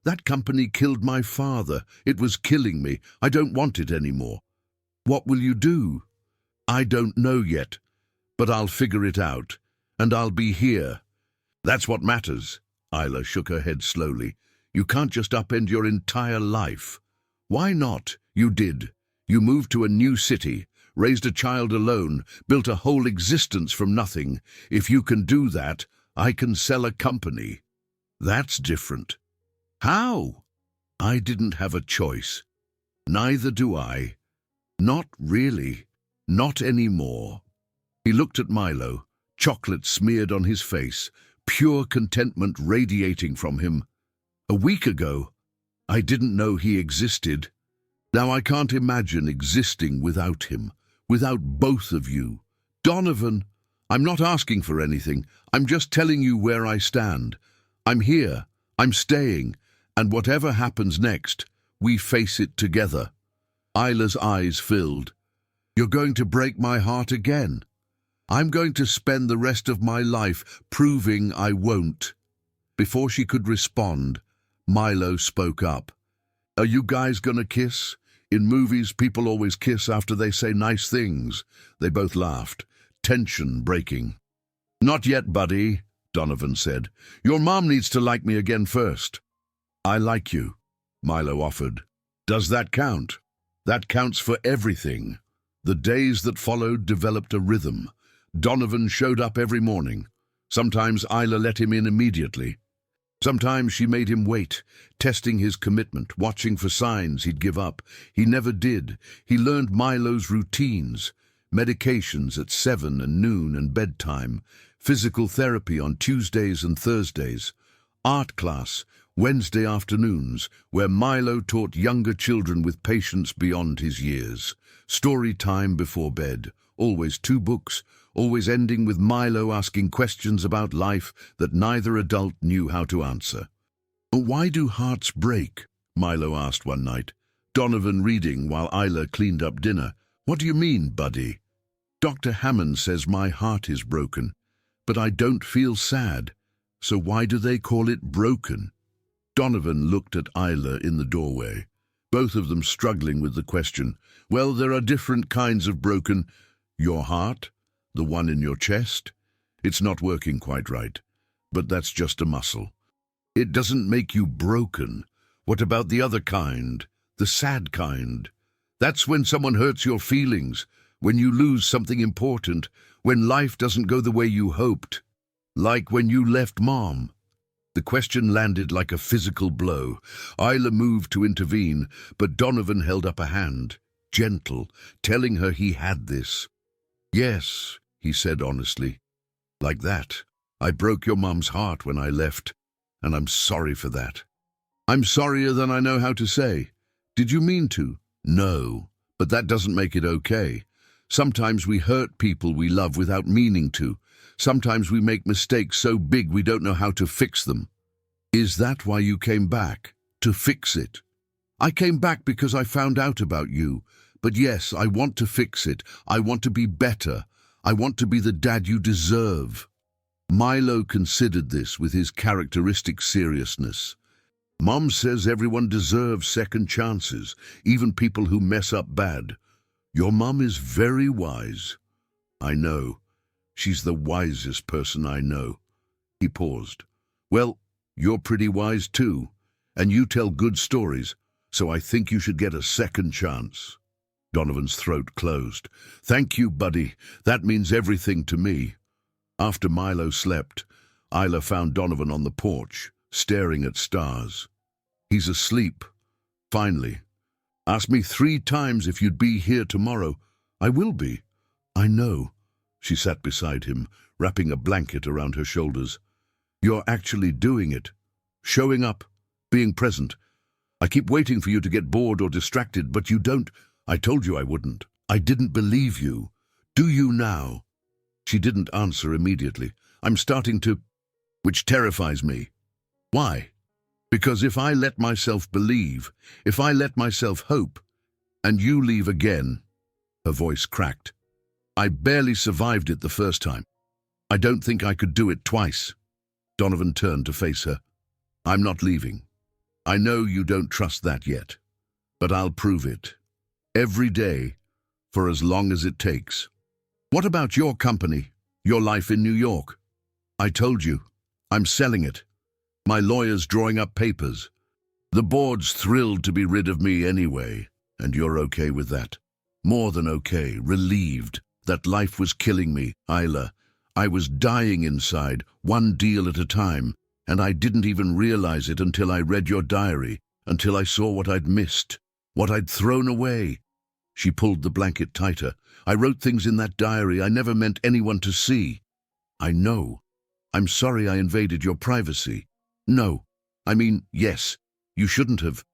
That company killed my father. It was killing me. I don't want it anymore. What will you do? I don't know yet, but I'll figure it out, and I'll be here. That's what matters. Isla shook her head slowly. You can't just upend your entire life. Why not? You did. You moved to a new city, raised a child alone, built a whole existence from nothing. If you can do that, I can sell a company. That's different. How? I didn't have a choice. Neither do I. Not really. Not anymore. He looked at Milo, chocolate smeared on his face, pure contentment radiating from him. A week ago, I didn't know he existed. Now I can't imagine existing without him, without both of you. Donovan, I'm not asking for anything. I'm just telling you where I stand. I'm here. I'm staying. And whatever happens next, we face it together. Isla's eyes filled. You're going to break my heart again. I'm going to spend the rest of my life proving I won't. Before she could respond, Milo spoke up. Are you guys gonna kiss? In movies, people always kiss after they say nice things. They both laughed, tension breaking. Not yet, buddy, Donovan said. Your mom needs to like me again first. I like you, Milo offered. Does that count? That counts for everything. The days that followed developed a rhythm. Donovan showed up every morning. Sometimes Isla let him in immediately. Sometimes she made him wait, testing his commitment, watching for signs he'd give up. He never did. He learned Milo's routines, medications at 7 and noon and bedtime, physical therapy on Tuesdays and Thursdays, art class, Wednesday afternoons, where Milo taught younger children with patience beyond his years, story time before bed, always 2 books, always ending with Milo asking questions about life that neither adult knew how to answer. Why do hearts break? Milo asked one night, Donovan reading while Isla cleaned up dinner. What do you mean, buddy? Dr. Hammond says my heart is broken, but I don't feel sad. So why do they call it broken? Donovan looked at Isla in the doorway, both of them struggling with the question. Well, there are different kinds of broken. Your heart, the one in your chest, it's not working quite right, but that's just a muscle. It doesn't make you broken. What about the other kind, the sad kind? That's when someone hurts your feelings, when you lose something important, when life doesn't go the way you hoped. Like when you left Mom. The question landed like a physical blow. Isla moved to intervene, but Donovan held up a hand, gentle, telling her he had this. Yes, he said honestly. Like that. I broke your Mom's heart when I left, and I'm sorry for that. I'm sorrier than I know how to say. Did you mean to? No, but that doesn't make it okay. Sometimes we hurt people we love without meaning to. Sometimes we make mistakes so big we don't know how to fix them. Is that why you came back? To fix it? I came back because I found out about you. But yes, I want to fix it. I want to be better. I want to be the dad you deserve. Milo considered this with his characteristic seriousness. Mom says everyone deserves second chances, even people who mess up bad. Your mom is very wise. I know. She's the wisest person I know. He paused. Well, you're pretty wise too, and you tell good stories, so I think you should get a second chance. Donovan's throat closed. Thank you, buddy. That means everything to me. After Milo slept, Isla found Donovan on the porch, staring at stars. He's asleep. Finally. Ask me 3 times if you'd be here tomorrow. I will be. I know. She sat beside him, wrapping a blanket around her shoulders. You're actually doing it. Showing up. Being present. I keep waiting for you to get bored or distracted, but you don't. I told you I wouldn't. I didn't believe you. Do you now? She didn't answer immediately. I'm starting to... Which terrifies me. Why? Because if I let myself believe, if I let myself hope, and you leave again... Her voice cracked. I barely survived it the first time. I don't think I could do it twice. Donovan turned to face her. I'm not leaving. I know you don't trust that yet, but I'll prove it. Every day, for as long as it takes. What about your company, your life in New York? I told you, I'm selling it. My lawyer's drawing up papers. The board's thrilled to be rid of me anyway, and you're okay with that. More than okay, relieved. That life was killing me, Isla. I was dying inside, one deal at a time, and I didn't even realize it until I read your diary, until I saw what I'd missed, what I'd thrown away. She pulled the blanket tighter. I wrote things in that diary I never meant anyone to see. I know. I'm sorry I invaded your privacy. No. I mean, yes, you shouldn't have.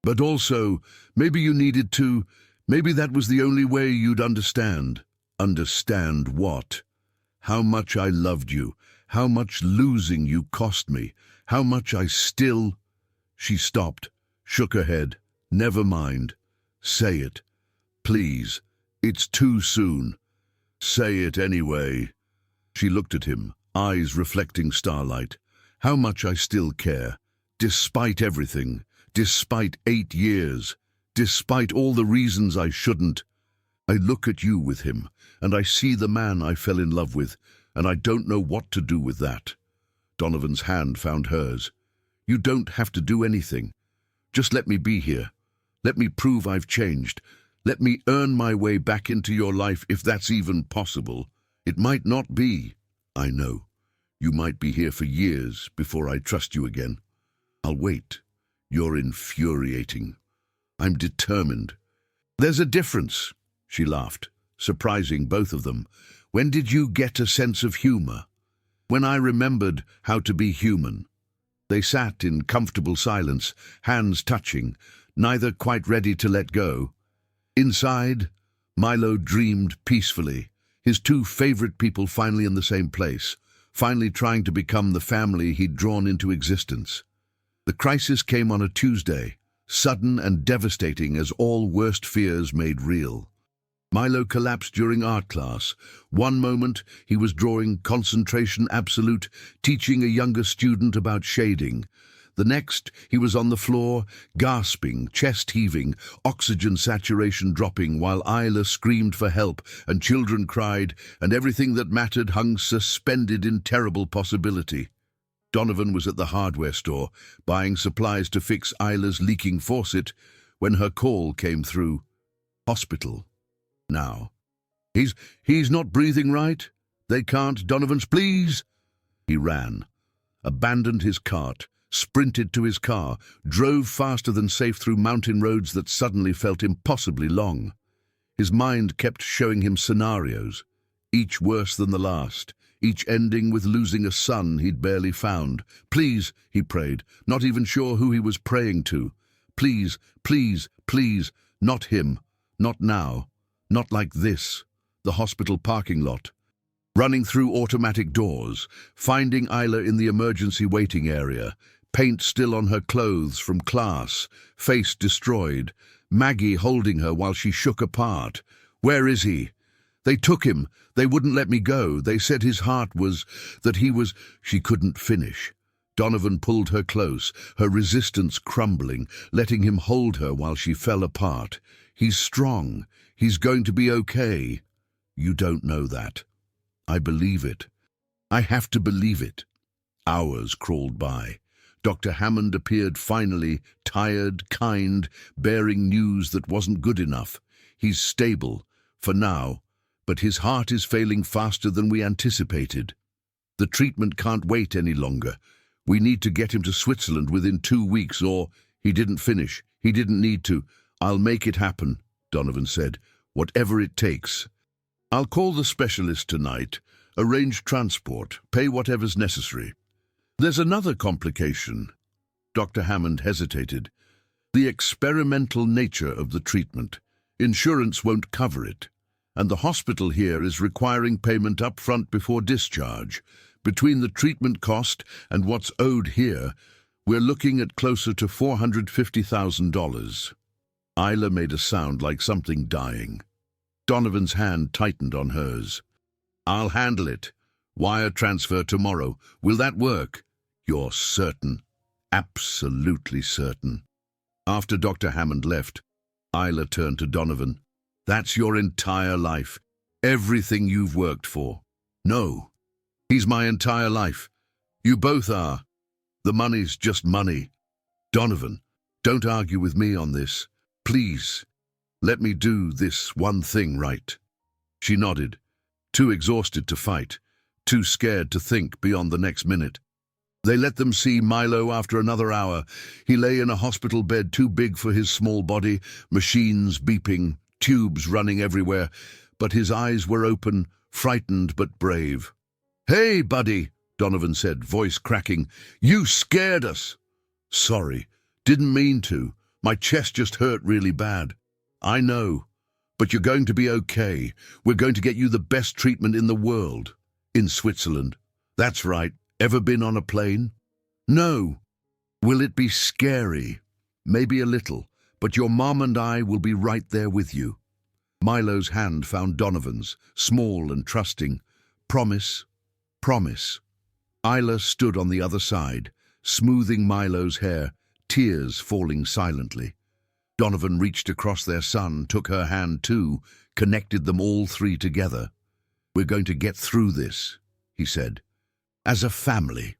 But also, maybe you needed to. Maybe that was the only way you'd understand. Understand what? How much I loved you, how much losing you cost me, how much I still... She stopped, shook her head. Never mind. Say it. Please. It's too soon. Say it anyway. She looked at him, eyes reflecting starlight. How much I still care. Despite everything. Despite 8 years. Despite all the reasons I shouldn't. I look at you with him, and I see the man I fell in love with, and I don't know what to do with that. Donovan's hand found hers. You don't have to do anything. Just let me be here. Let me prove I've changed. Let me earn my way back into your life if that's even possible. It might not be. I know. You might be here for years before I trust you again. I'll wait. You're infuriating. I'm determined. There's a difference. She laughed, surprising both of them. When did you get a sense of humor? When I remembered how to be human. They sat in comfortable silence, hands touching, neither quite ready to let go. Inside, Milo dreamed peacefully, his 2 favorite people finally in the same place, finally trying to become the family he'd drawn into existence. The crisis came on a Tuesday, sudden and devastating as all worst fears made real. Milo collapsed during art class. One moment, he was drawing concentration absolute, teaching a younger student about shading. The next, he was on the floor, gasping, chest heaving, oxygen saturation dropping, while Isla screamed for help, and children cried, and everything that mattered hung suspended in terrible possibility. Donovan was at the hardware store, buying supplies to fix Isla's leaking faucet, when her call came through. Hospital. Now. He's not breathing right? They can't, Donovan's, please! He ran, abandoned his cart, sprinted to his car, drove faster than safe through mountain roads that suddenly felt impossibly long. His mind kept showing him scenarios, each worse than the last, each ending with losing a son he'd barely found. Please, he prayed, not even sure who he was praying to. Please, please, please, not him, not now, not like this. The hospital parking lot. Running through automatic doors, finding Isla in the emergency waiting area, paint still on her clothes from class, face destroyed, Maggie holding her while she shook apart. Where is he? They took him. They wouldn't let me go. They said his heart was, that he was... She couldn't finish. Donovan pulled her close, her resistance crumbling, letting him hold her while she fell apart. He's strong. He's going to be okay. You don't know that. I believe it. I have to believe it. Hours crawled by. Dr. Hammond appeared finally, tired, kind, bearing news that wasn't good enough. He's stable, for now, but his heart is failing faster than we anticipated. The treatment can't wait any longer. We need to get him to Switzerland within 2 weeks, or... He didn't finish. He didn't need to. I'll make it happen, Donovan said. Whatever it takes. I'll call the specialist tonight, arrange transport, pay whatever's necessary. There's another complication. Dr. Hammond hesitated. The experimental nature of the treatment. Insurance won't cover it. And the hospital here is requiring payment up front before discharge. Between the treatment cost and what's owed here, we're looking at closer to $450,000. Isla made a sound like something dying. Donovan's hand tightened on hers. I'll handle it. Wire transfer tomorrow. Will that work? You're certain. Absolutely certain. After Dr. Hammond left, Isla turned to Donovan. That's your entire life. Everything you've worked for. No. He's my entire life. You both are. The money's just money. Donovan, don't argue with me on this. Please. Let me do this one thing right. She nodded, too exhausted to fight, too scared to think beyond the next minute. They let them see Milo after another hour. He lay in a hospital bed too big for his small body, machines beeping, tubes running everywhere, but his eyes were open, frightened but brave. Hey, buddy, Donovan said, voice cracking. You scared us. Sorry, didn't mean to. My chest just hurt really bad. I know, but you're going to be okay. We're going to get you the best treatment in the world. In Switzerland. That's right. Ever been on a plane? No. Will it be scary? Maybe a little, but your mom and I will be right there with you. Milo's hand found Donovan's, small and trusting. Promise? Promise. Isla stood on the other side, smoothing Milo's hair, tears falling silently. Donovan reached across their son, took her hand too, connected them all three together. We're going to get through this, he said. As a family.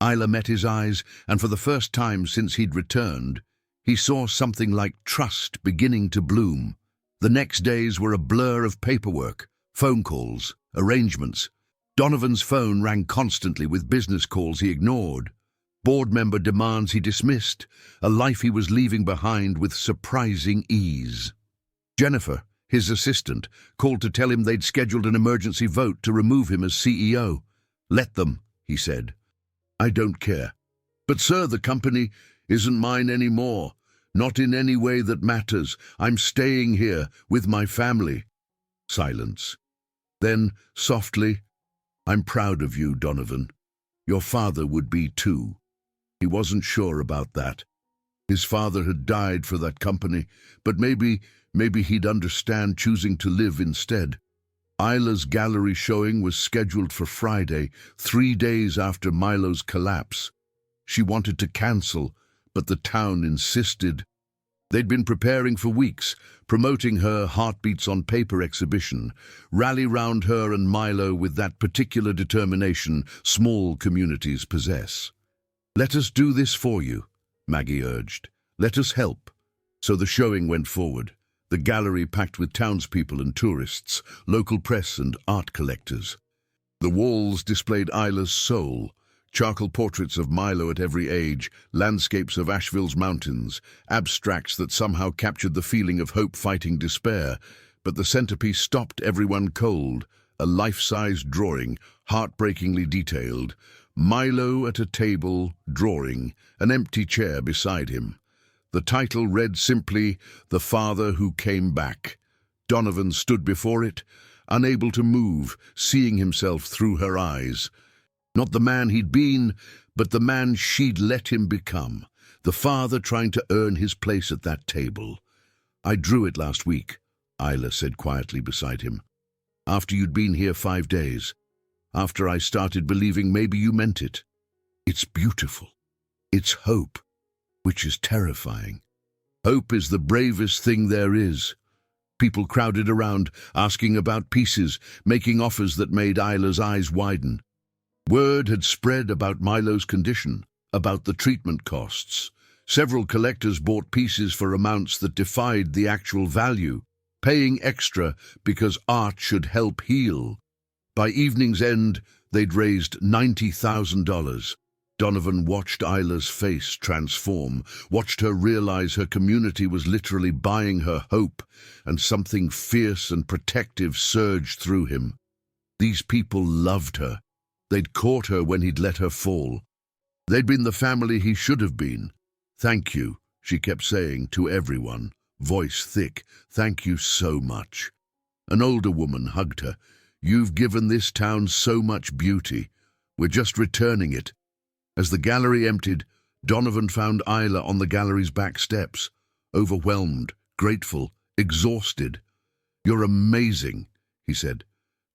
Isla met his eyes, and for the first time since he'd returned, he saw something like trust beginning to bloom. The next days were a blur of paperwork, phone calls, arrangements. Donovan's phone rang constantly with business calls he ignored. Board member demands he dismissed, a life he was leaving behind with surprising ease. Jennifer, his assistant, called to tell him they'd scheduled an emergency vote to remove him as CEO. Let them, he said. I don't care. But sir, the company isn't mine anymore. Not in any way that matters. I'm staying here with my family. Silence. Then, softly, I'm proud of you, Donovan. Your father would be too. He wasn't sure about that. His father had died for that company, but maybe he'd understand choosing to live instead. Isla's gallery showing was scheduled for Friday, 3 days after Milo's collapse. She wanted to cancel, but the town insisted. They'd been preparing for weeks, promoting her Heartbeats on Paper exhibition. Rally round her and Milo with that particular determination small communities possess. "Let us do this for you," Maggie urged. "Let us help." So the showing went forward. The gallery packed with townspeople and tourists, local press and art collectors. The walls displayed Isla's soul, charcoal portraits of Milo at every age, landscapes of Asheville's mountains, abstracts that somehow captured the feeling of hope fighting despair. But the centerpiece stopped everyone cold, a life-size drawing, heartbreakingly detailed. Milo at a table, drawing, an empty chair beside him. The title read simply, "The Father Who Came Back." Donovan stood before it, unable to move, seeing himself through her eyes. Not the man he'd been, but the man she'd let him become. The father trying to earn his place at that table. "I drew it last week," Isla said quietly beside him. "After you'd been here 5 days. After I started believing maybe you meant it. It's beautiful. It's hope, which is terrifying. Hope is the bravest thing there is." People crowded around, asking about pieces, making offers that made Isla's eyes widen. Word had spread about Milo's condition, about the treatment costs. Several collectors bought pieces for amounts that defied the actual value, paying extra because art should help heal. By evening's end, they'd raised $90,000. Donovan watched Isla's face transform, watched her realize her community was literally buying her hope, and something fierce and protective surged through him. These people loved her. They'd caught her when he'd let her fall. They'd been the family he should have been. "Thank you," she kept saying to everyone, voice thick. "Thank you so much." An older woman hugged her. "You've given this town so much beauty. We're just returning it." As the gallery emptied, Donovan found Isla on the gallery's back steps, overwhelmed, grateful, exhausted. "You're amazing," he said.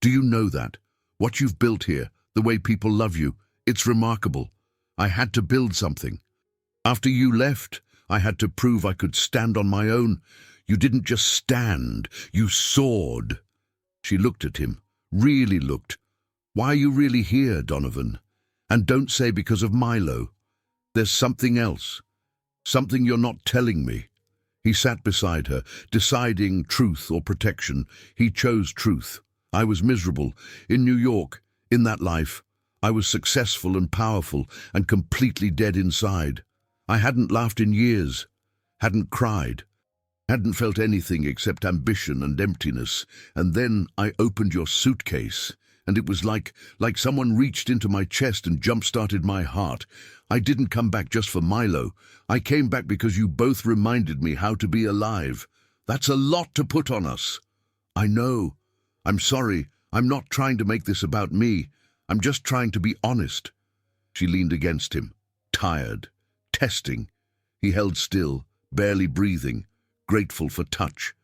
"Do you know that? What you've built here, the way people love you, it's remarkable. I had to build something. After you left, I had to prove I could stand on my own. You didn't just stand, you soared." She looked at him, really looked. "Why are you really here, Donovan? And don't say because of Milo. There's something else. Something you're not telling me." He sat beside her, deciding truth or protection. He chose truth. "I was miserable. In New York, in that life. I was successful and powerful and completely dead inside. I hadn't laughed in years, hadn't cried, hadn't felt anything except ambition and emptiness. And then I opened your suitcase, and it was like someone reached into my chest and jump-started my heart. I didn't come back just for Milo. I came back because you both reminded me how to be alive. That's a lot to put on us." "I know. I'm sorry. I'm not trying to make this about me. I'm just trying to be honest." She leaned against him, tired, testing. He held still, barely breathing, grateful for touch.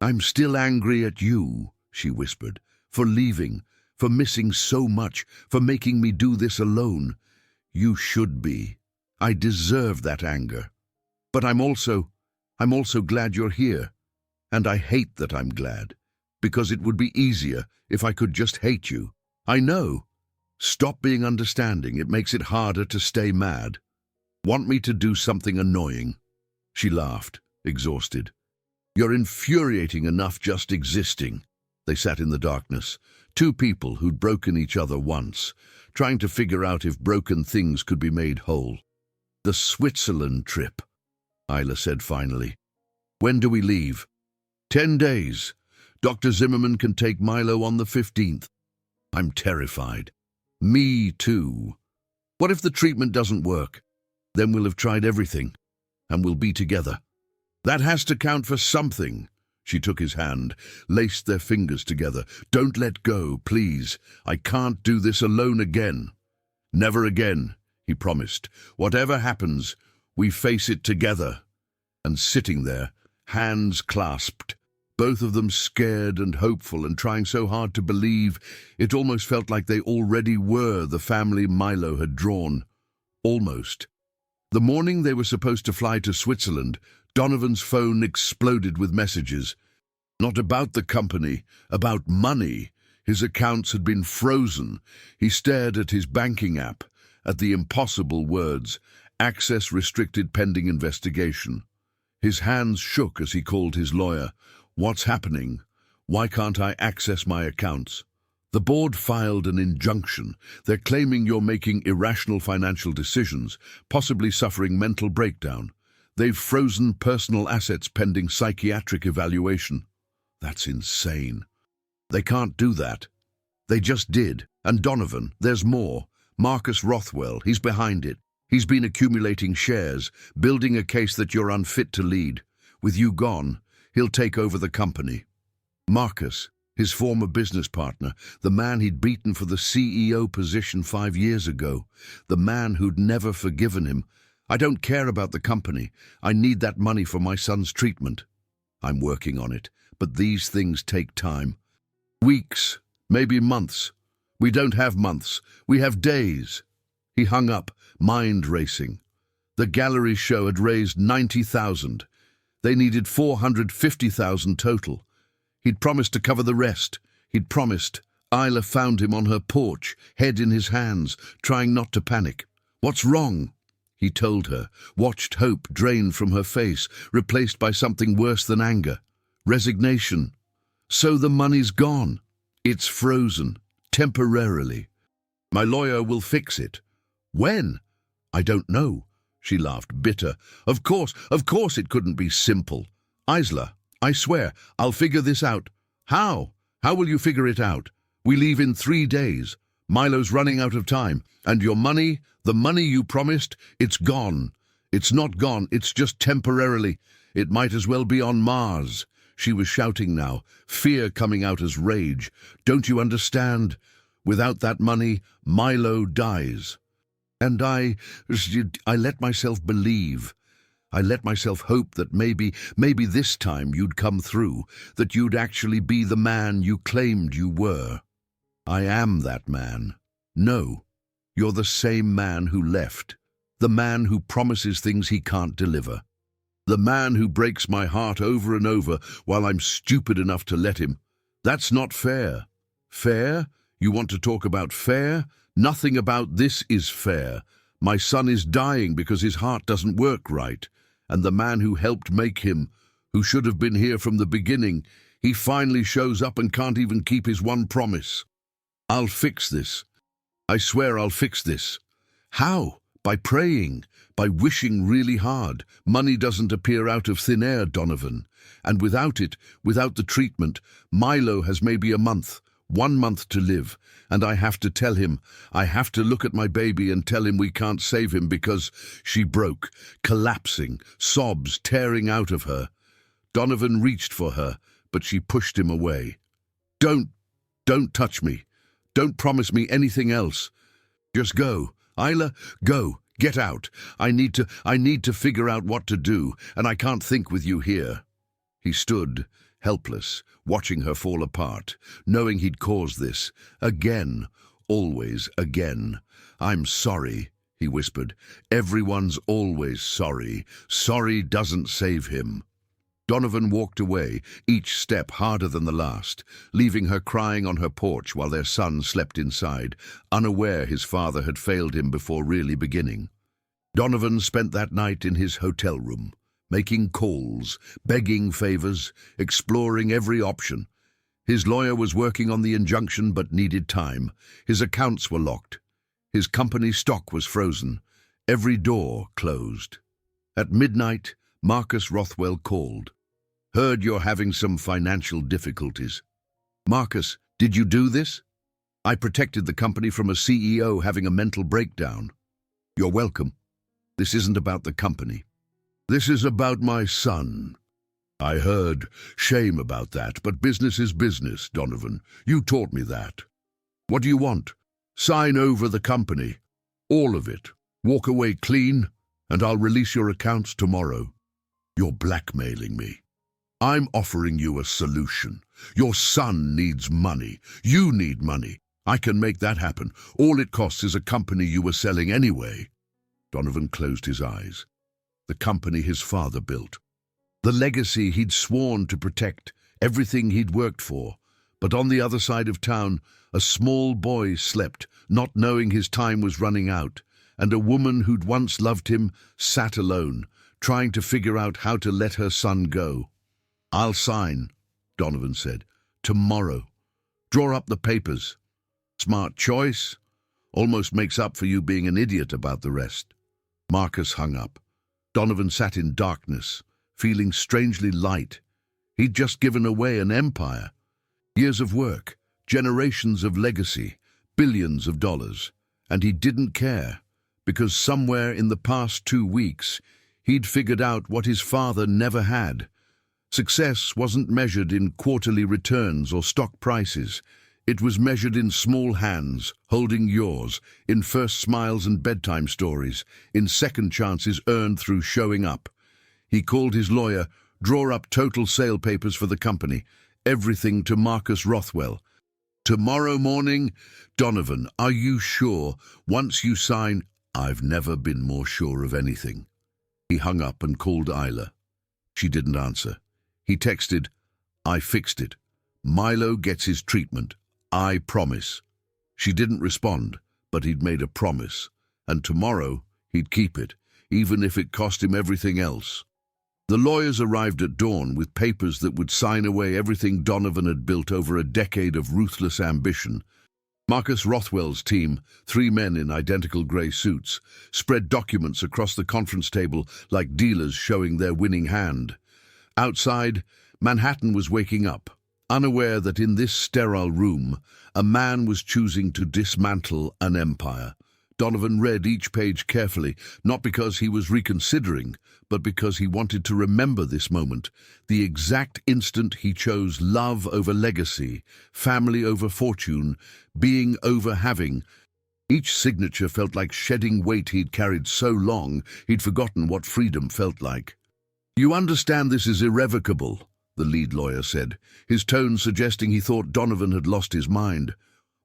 "I'm still angry at you," she whispered, "for leaving, for missing so much, for making me do this alone. You should be. I deserve that anger. But I'm also glad you're here. And I hate that I'm glad, because it would be easier if I could just hate you. I know. Stop being understanding. It makes it harder to stay mad. Want me to do something annoying?" She laughed, exhausted. "You're infuriating enough just existing." They sat in the darkness, two people who'd broken each other once, trying to figure out if broken things could be made whole. "The Switzerland trip," Isla said finally. "When do we leave?" 10 days. Dr. Zimmerman can take Milo on the 15th. I'm terrified. Me too. What if the treatment doesn't work? Then we'll have tried everything, and we'll be together. That has to count for something. She took his hand, laced their fingers together. "Don't let go, please. I can't do this alone again." "Never again," he promised. "Whatever happens, We face it together." And sitting there, hands clasped, both of them scared and hopeful and trying so hard to believe, it almost felt like they already were the family Milo had drawn. Almost. The morning they were supposed to fly to Switzerland, Donovan's phone exploded with messages. Not about the company, about money. His accounts had been frozen. He stared at his banking app, at the impossible words, "access restricted pending investigation." His hands shook as he called his lawyer. "What's happening? Why can't I access my accounts?" "The board filed an injunction. They're claiming you're making irrational financial decisions, possibly suffering mental breakdown. They've frozen personal assets pending psychiatric evaluation." "That's insane." "They can't do that." "They just did. And Donovan, there's more. Marcus Rothwell, he's behind it. He's been accumulating shares, building a case that you're unfit to lead. With you gone, he'll take over the company." Marcus, his former business partner, the man he'd beaten for the CEO position 5 years ago, the man who'd never forgiven him. "I don't care about the company. I need that money for my son's treatment." "I'm working on it, but these things take time. Weeks, maybe months. We don't have months. We have days." He hung up, mind racing. The gallery show had raised 90,000. They needed 450,000 total. He'd promised to cover the rest. He'd promised. Isla found him on her porch, head in his hands, trying not to panic. "What's wrong?" He told her, watched hope drain from her face, replaced by something worse than anger. Resignation. "So the money's gone. It's frozen. Temporarily. My lawyer will fix it." "When?" "I don't know." She laughed, bitter. Of course it couldn't be simple." "Isla, I swear, I'll figure this out." "How? How will you figure it out? We leave in 3 days. Milo's running out of time. And your money, the money you promised, it's gone. It's not gone, it's just temporarily. It might as well be on Mars." She was shouting now, fear coming out as rage. "Don't you understand? Without that money, Milo dies." "And I let myself believe. I let myself hope that maybe this time you'd come through, that you'd actually be the man you claimed you were." "I am that man." "No, you're the same man who left. The man who promises things he can't deliver. The man who breaks my heart over and over while I'm stupid enough to let him. That's not fair." "Fair? You want to talk about fair? Nothing about this is fair. My son is dying because his heart doesn't work right. And the man who helped make him, who should have been here from the beginning, he finally shows up and can't even keep his one promise. I'll fix this. I swear I'll fix this." "How? By praying, by wishing really hard. Money doesn't appear out of thin air, Donovan. And without it, without the treatment, Milo has maybe a month, 1 month to live. And I have to tell him, I have to look at my baby and tell him we can't save him because..." She broke, collapsing, sobs tearing out of her. Donovan reached for her, but she pushed him away. Don't touch me. Don't promise me anything else. Just go. Isla, go. Get out. I need to figure out what to do, and I can't think with you here." He stood, helpless, watching her fall apart, knowing he'd caused this. Again, always again. "I'm sorry," he whispered. "Everyone's always sorry. Sorry doesn't save him." Donovan walked away, each step harder than the last, leaving her crying on her porch while their son slept inside, unaware his father had failed him before really beginning. Donovan spent that night in his hotel room, making calls, begging favors, exploring every option. His lawyer was working on the injunction but needed time. His accounts were locked. His company stock was frozen. Every door closed. At midnight, Marcus Rothwell called. "Heard you're having some financial difficulties." "Marcus, did you do this?" "I protected the company from a CEO having a mental breakdown." "You're welcome. This isn't about the company. This is about my son." "I heard. Shame about that, but business is business, Donovan. You taught me that." "What do you want?" "Sign over the company. All of it. Walk away clean, and I'll release your accounts tomorrow. You're blackmailing me. I'm offering you a solution. Your son needs money. You need money. I can make that happen. All it costs is a company you were selling anyway. Donovan closed his eyes. The company his father built. The legacy he'd sworn to protect, everything he'd worked for. But on the other side of town, a small boy slept, not knowing his time was running out, and a woman who'd once loved him sat alone, trying to figure out how to let her son go. I'll sign, Donovan said. Tomorrow. Draw up the papers. Smart choice. Almost makes up for you being an idiot about the rest. Marcus hung up. Donovan sat in darkness, feeling strangely light. He'd just given away an empire. Years of work, generations of legacy, billions of dollars. And he didn't care, because somewhere in the past 2 weeks, he'd figured out what his father never had. Success wasn't measured in quarterly returns or stock prices. It was measured in small hands, holding yours, in first smiles and bedtime stories, in second chances earned through showing up. He called his lawyer, draw up total sale papers for the company, everything to Marcus Rothwell. Tomorrow morning? Donovan, are you sure? Once you sign, I've never been more sure of anything. He hung up and called Isla. She didn't answer. He texted, I fixed it. Milo gets his treatment. I promise. She didn't respond, but he'd made a promise. And tomorrow, he'd keep it, even if it cost him everything else. The lawyers arrived at dawn with papers that would sign away everything Donovan had built over a decade of ruthless ambition. Marcus Rothwell's team, 3 men in identical grey suits, spread documents across the conference table like dealers showing their winning hand. Outside, Manhattan was waking up, unaware that in this sterile room, a man was choosing to dismantle an empire. Donovan read each page carefully, not because he was reconsidering, but because he wanted to remember this moment, the exact instant he chose love over legacy, family over fortune, being over having. Each signature felt like shedding weight he'd carried so long, he'd forgotten what freedom felt like. You understand this is irrevocable, the lead lawyer said, his tone suggesting he thought Donovan had lost his mind.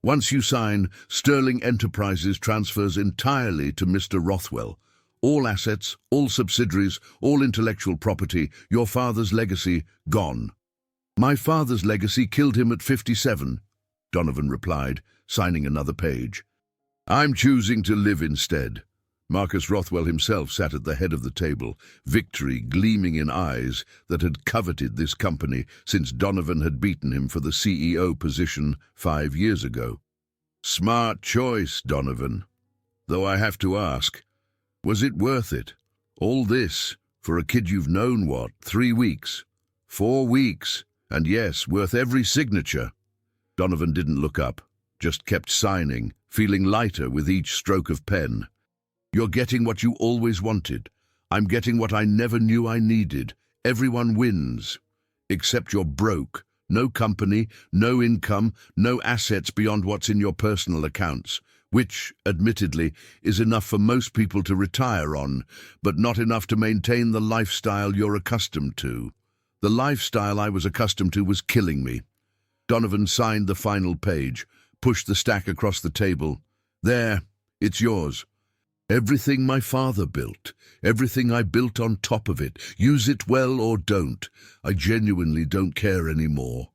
Once you sign, Sterling Enterprises transfers entirely to Mr. Rothwell. All assets, all subsidiaries, all intellectual property, your father's legacy, gone. My father's legacy killed him at 57, Donovan replied, signing another page. I'm choosing to live instead. Marcus Rothwell himself sat at the head of the table, victory gleaming in eyes that had coveted this company since Donovan had beaten him for the CEO position 5 years ago. Smart choice, Donovan. Though I have to ask, was it worth it? All this, for a kid you've known, 3 weeks? 4 weeks, and yes, worth every signature. Donovan didn't look up, just kept signing, feeling lighter with each stroke of pen. You're getting what you always wanted. I'm getting what I never knew I needed. Everyone wins. Except you're broke. No company, no income, no assets beyond what's in your personal accounts, which, admittedly, is enough for most people to retire on, but not enough to maintain the lifestyle you're accustomed to. The lifestyle I was accustomed to was killing me. Donovan signed the final page, pushed the stack across the table. There, it's yours. Everything my father built, everything I built on top of it, use it well or don't. I genuinely don't care anymore.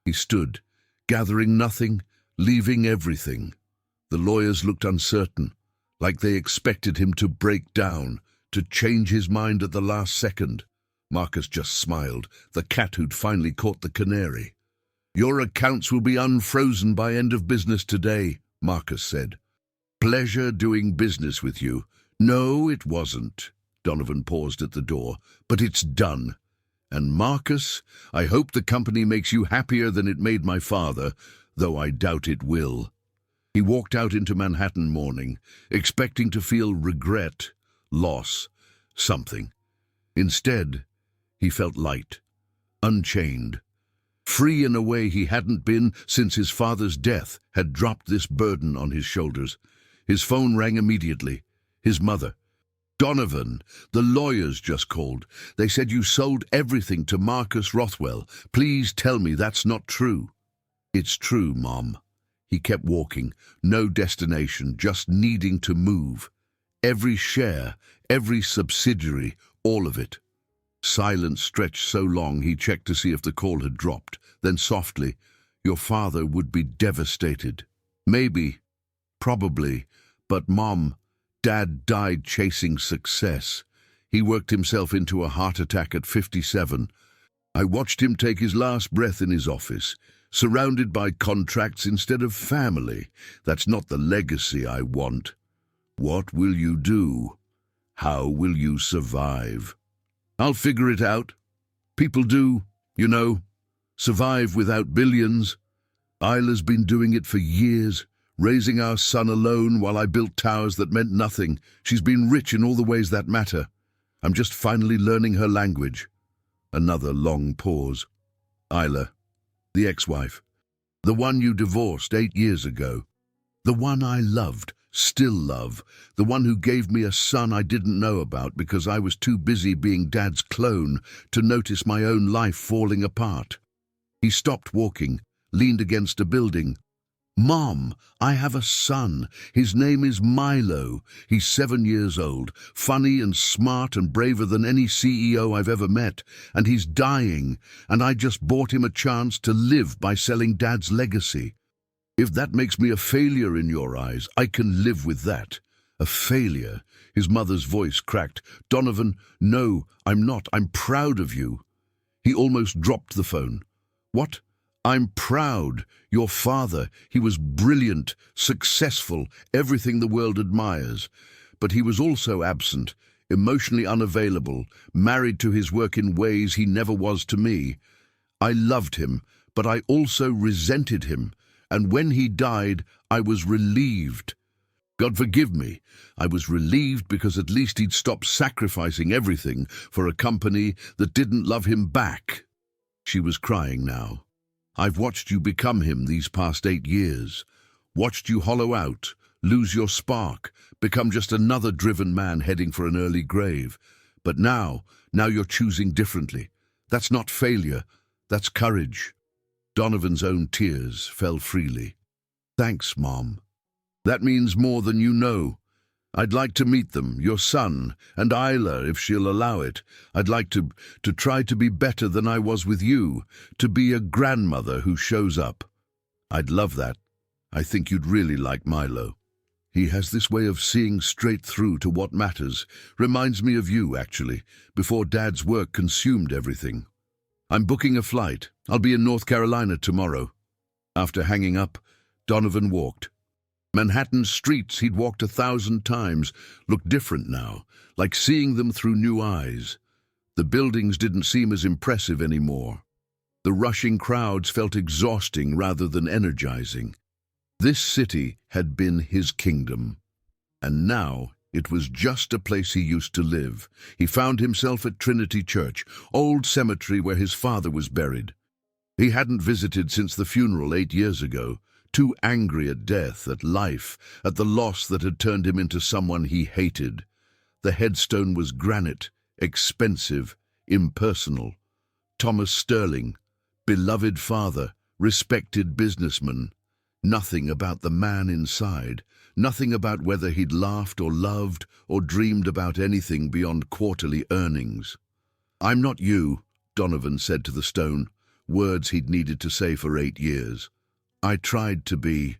He stood, gathering nothing, leaving everything. The lawyers looked uncertain, like they expected him to break down, to change his mind at the last second. Marcus just smiled, the cat who'd finally caught the canary. Your accounts will be unfrozen by end of business today, Marcus said. Pleasure doing business with you. No, it wasn't. Donovan paused at the door. But it's done. And Marcus, I hope the company makes you happier than it made my father, though I doubt it will. He walked out into Manhattan morning, expecting to feel regret, loss, something. Instead, he felt light, unchained, free in a way he hadn't been since his father's death had dropped this burden on his shoulders. His phone rang immediately. His mother. Donovan, the lawyers just called. They said you sold everything to Marcus Rothwell. Please tell me that's not true." "It's true, Mom." He kept walking, no destination, just needing to move. Every share, every subsidiary, all of it. Silence stretched so long he checked to see if the call had dropped. Then softly, "Your father would be devastated." "Maybe, probably, but Mom, Dad died chasing success. He worked himself into a heart attack at 57. I watched him take his last breath in his office, surrounded by contracts instead of family. That's not the legacy I want. What will you do? How will you survive?" "I'll figure it out. People do, you know, survive without billions. Isla's been doing it for years, raising our son alone while I built towers that meant nothing. She's been rich in all the ways that matter. I'm just finally learning her language." Another long pause. "Isla, the ex-wife, the one you divorced 8 years ago, the one I loved, still love, the one who gave me a son I didn't know about because I was too busy being Dad's clone to notice my own life falling apart." He stopped walking, leaned against a building. "Mom, I have a son. His name is Milo. He's 7 years old, funny and smart and braver than any CEO I've ever met. And he's dying, and I just bought him a chance to live by selling Dad's legacy. If that makes me a failure in your eyes, I can live with that." "A failure?" His mother's voice cracked. "Donovan, no, I'm not. I'm proud of you." He almost dropped the phone. "What? I'm proud. Your father, he was brilliant, successful, everything the world admires. But he was also absent, emotionally unavailable, married to his work in ways he never was to me. I loved him, but I also resented him. And when he died, I was relieved. God forgive me. I was relieved because at least he'd stopped sacrificing everything for a company that didn't love him back." She was crying now. "I've watched you become him these past 8 years. Watched you hollow out, lose your spark, become just another driven man heading for an early grave. But now you're choosing differently. That's not failure, that's courage." Donovan's own tears fell freely. "Thanks, Mom. That means more than you know. I'd like to meet them, your son, and Isla, if she'll allow it. I'd like to try to be better than I was with you, to be a grandmother who shows up. I'd love that. I think you'd really like Milo. He has this way of seeing straight through to what matters. Reminds me of you, actually, before Dad's work consumed everything. I'm booking a flight. I'll be in North Carolina tomorrow." After hanging up, Donovan walked. Manhattan streets he'd walked 1,000 times looked different now, like seeing them through new eyes. The buildings didn't seem as impressive anymore. The rushing crowds felt exhausting rather than energizing. This city had been his kingdom, and now it was just a place he used to live. He found himself at Trinity Church, old cemetery where his father was buried. He hadn't visited since the funeral 8 years ago, too angry at death, at life, at the loss that had turned him into someone he hated. The headstone was granite, expensive, impersonal. Thomas Sterling, beloved father, respected businessman. Nothing about the man inside, nothing about whether he'd laughed or loved or dreamed about anything beyond quarterly earnings. "I'm not you," Donovan said to the stone, words he'd needed to say for 8 years. "I tried to be.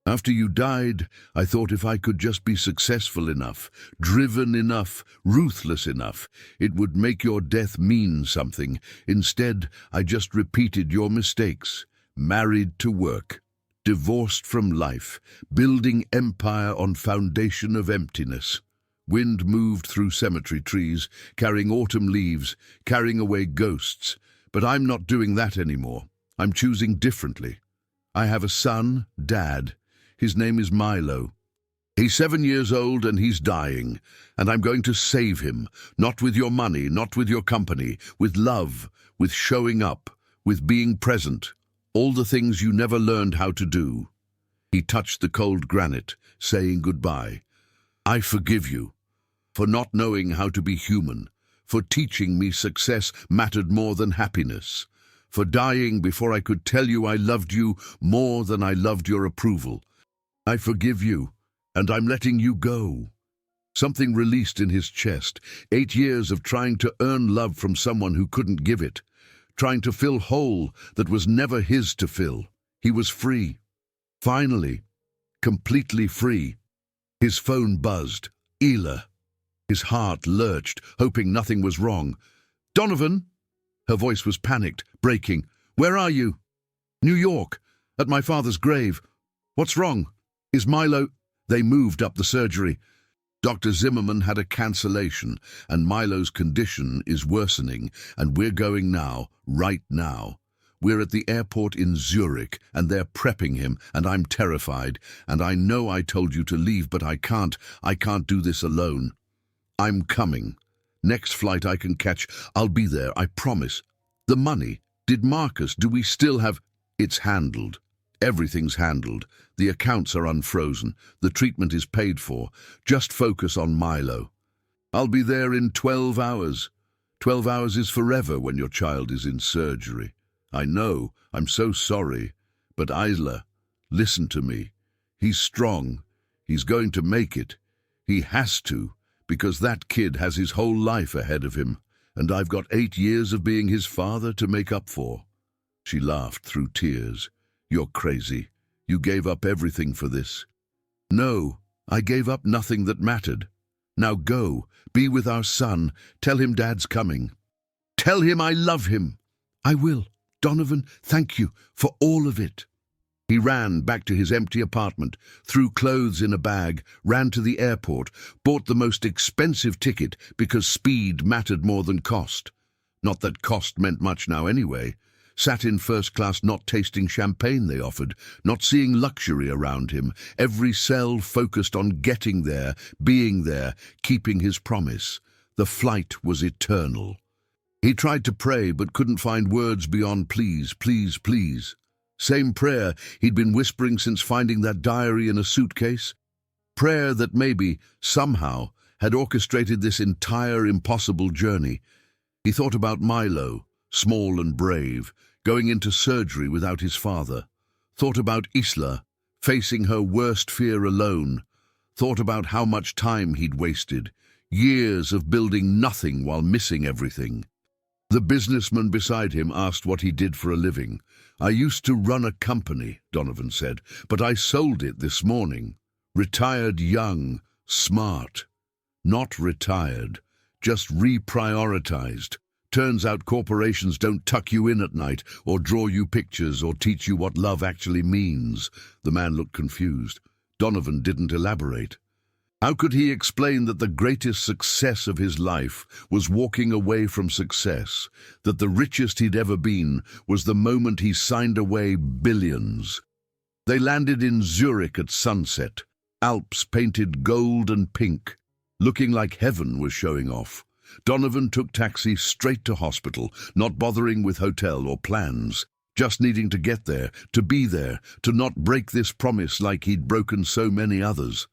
After you died, I thought if I could just be successful enough, driven enough, ruthless enough, it would make your death mean something. Instead, I just repeated your mistakes. Married to work, divorced from life, building empire on foundation of emptiness. Wind moved through cemetery trees, carrying autumn leaves, carrying away ghosts. But I'm not doing that anymore. I'm choosing differently. I have a son, Dad. His name is Milo. He's 7 years old and he's dying, and I'm going to save him, not with your money, not with your company, with love, with showing up, with being present, all the things you never learned how to do." He touched the cold granite, saying goodbye. "I forgive you. for not knowing how to be human, for teaching me success mattered more than happiness, for dying before I could tell you I loved you more than I loved your approval. I forgive you, and I'm letting you go." Something released in his chest. 8 years of trying to earn love from someone who couldn't give it, trying to fill hole that was never his to fill. He was free. Finally, completely free. His phone buzzed. Ela. His heart lurched, hoping nothing was wrong. "Donovan?" Her voice was panicked, breaking. "Where are you?" "New York, at my father's grave. What's wrong? Is Milo—" They moved up the surgery. "Dr. Zimmerman had a cancellation, and Milo's condition is worsening, and we're going now, right now. We're at the airport in Zurich, and they're prepping him, and I'm terrified, and I know I told you to leave, but I can't do this alone. I'm coming. Next flight I can catch, I'll be there, I promise. The money, do we still have—" "It's handled. Everything's handled. The accounts are unfrozen. The treatment is paid for. Just focus on Milo. I'll be there in 12 hours. 12 hours is forever when your child is in surgery. I know, I'm so sorry. But Isla, listen to me. He's strong. He's going to make it. He has to, because that kid has his whole life ahead of him, and I've got 8 years of being his father to make up for." She laughed through tears. "You're crazy. You gave up everything for this." "No, I gave up nothing that mattered. Now go, be with our son, tell him Dad's coming. Tell him I love him." "I will. Donovan, thank you for all of it." He ran back to his empty apartment, threw clothes in a bag, ran to the airport, bought the most expensive ticket because speed mattered more than cost. Not that cost meant much now anyway. Sat in first class, not tasting champagne they offered, not seeing luxury around him, every cell focused on getting there, being there, keeping his promise. The flight was eternal. He tried to pray but couldn't find words beyond please, please, please. Same prayer he'd been whispering since finding that diary in a suitcase. Prayer that maybe, somehow, had orchestrated this entire impossible journey. He thought about Milo, small and brave, going into surgery without his father. Thought about Isla, facing her worst fear alone. Thought about how much time he'd wasted, years of building nothing while missing everything. The businessman beside him asked what he did for a living. "I used to run a company," Donovan said, "but I sold it this morning. Retired young, smart. Not retired, just reprioritized. Turns out corporations don't tuck you in at night or draw you pictures or teach you what love actually means." The man looked confused. Donovan didn't elaborate. How could he explain that the greatest success of his life was walking away from success, that the richest he'd ever been was the moment he signed away billions? They landed in Zurich at sunset, Alps painted gold and pink, looking like heaven was showing off. Donovan took taxi straight to hospital, not bothering with hotel or plans, just needing to get there, to be there, to not break this promise like he'd broken so many others.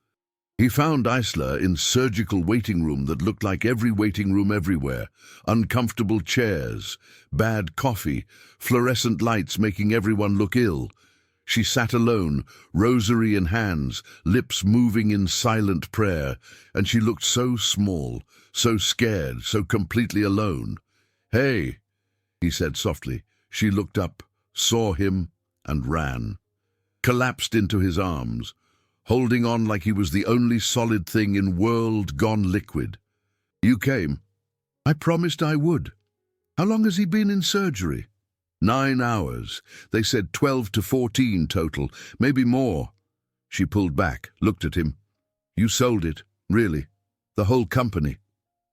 He found Isla in surgical waiting room that looked like every waiting room everywhere. Uncomfortable chairs, bad coffee, fluorescent lights making everyone look ill. She sat alone, rosary in hands, lips moving in silent prayer, and she looked so small, so scared, so completely alone. "Hey," he said softly. She looked up, saw him, and ran. Collapsed into his arms, holding on like he was the only solid thing in world gone liquid. "You came." "I promised I would." "How long has he been in surgery?" 9 hours. They said 12 to 14 total, maybe more. She pulled back, looked at him. "You sold it, really? The whole company?"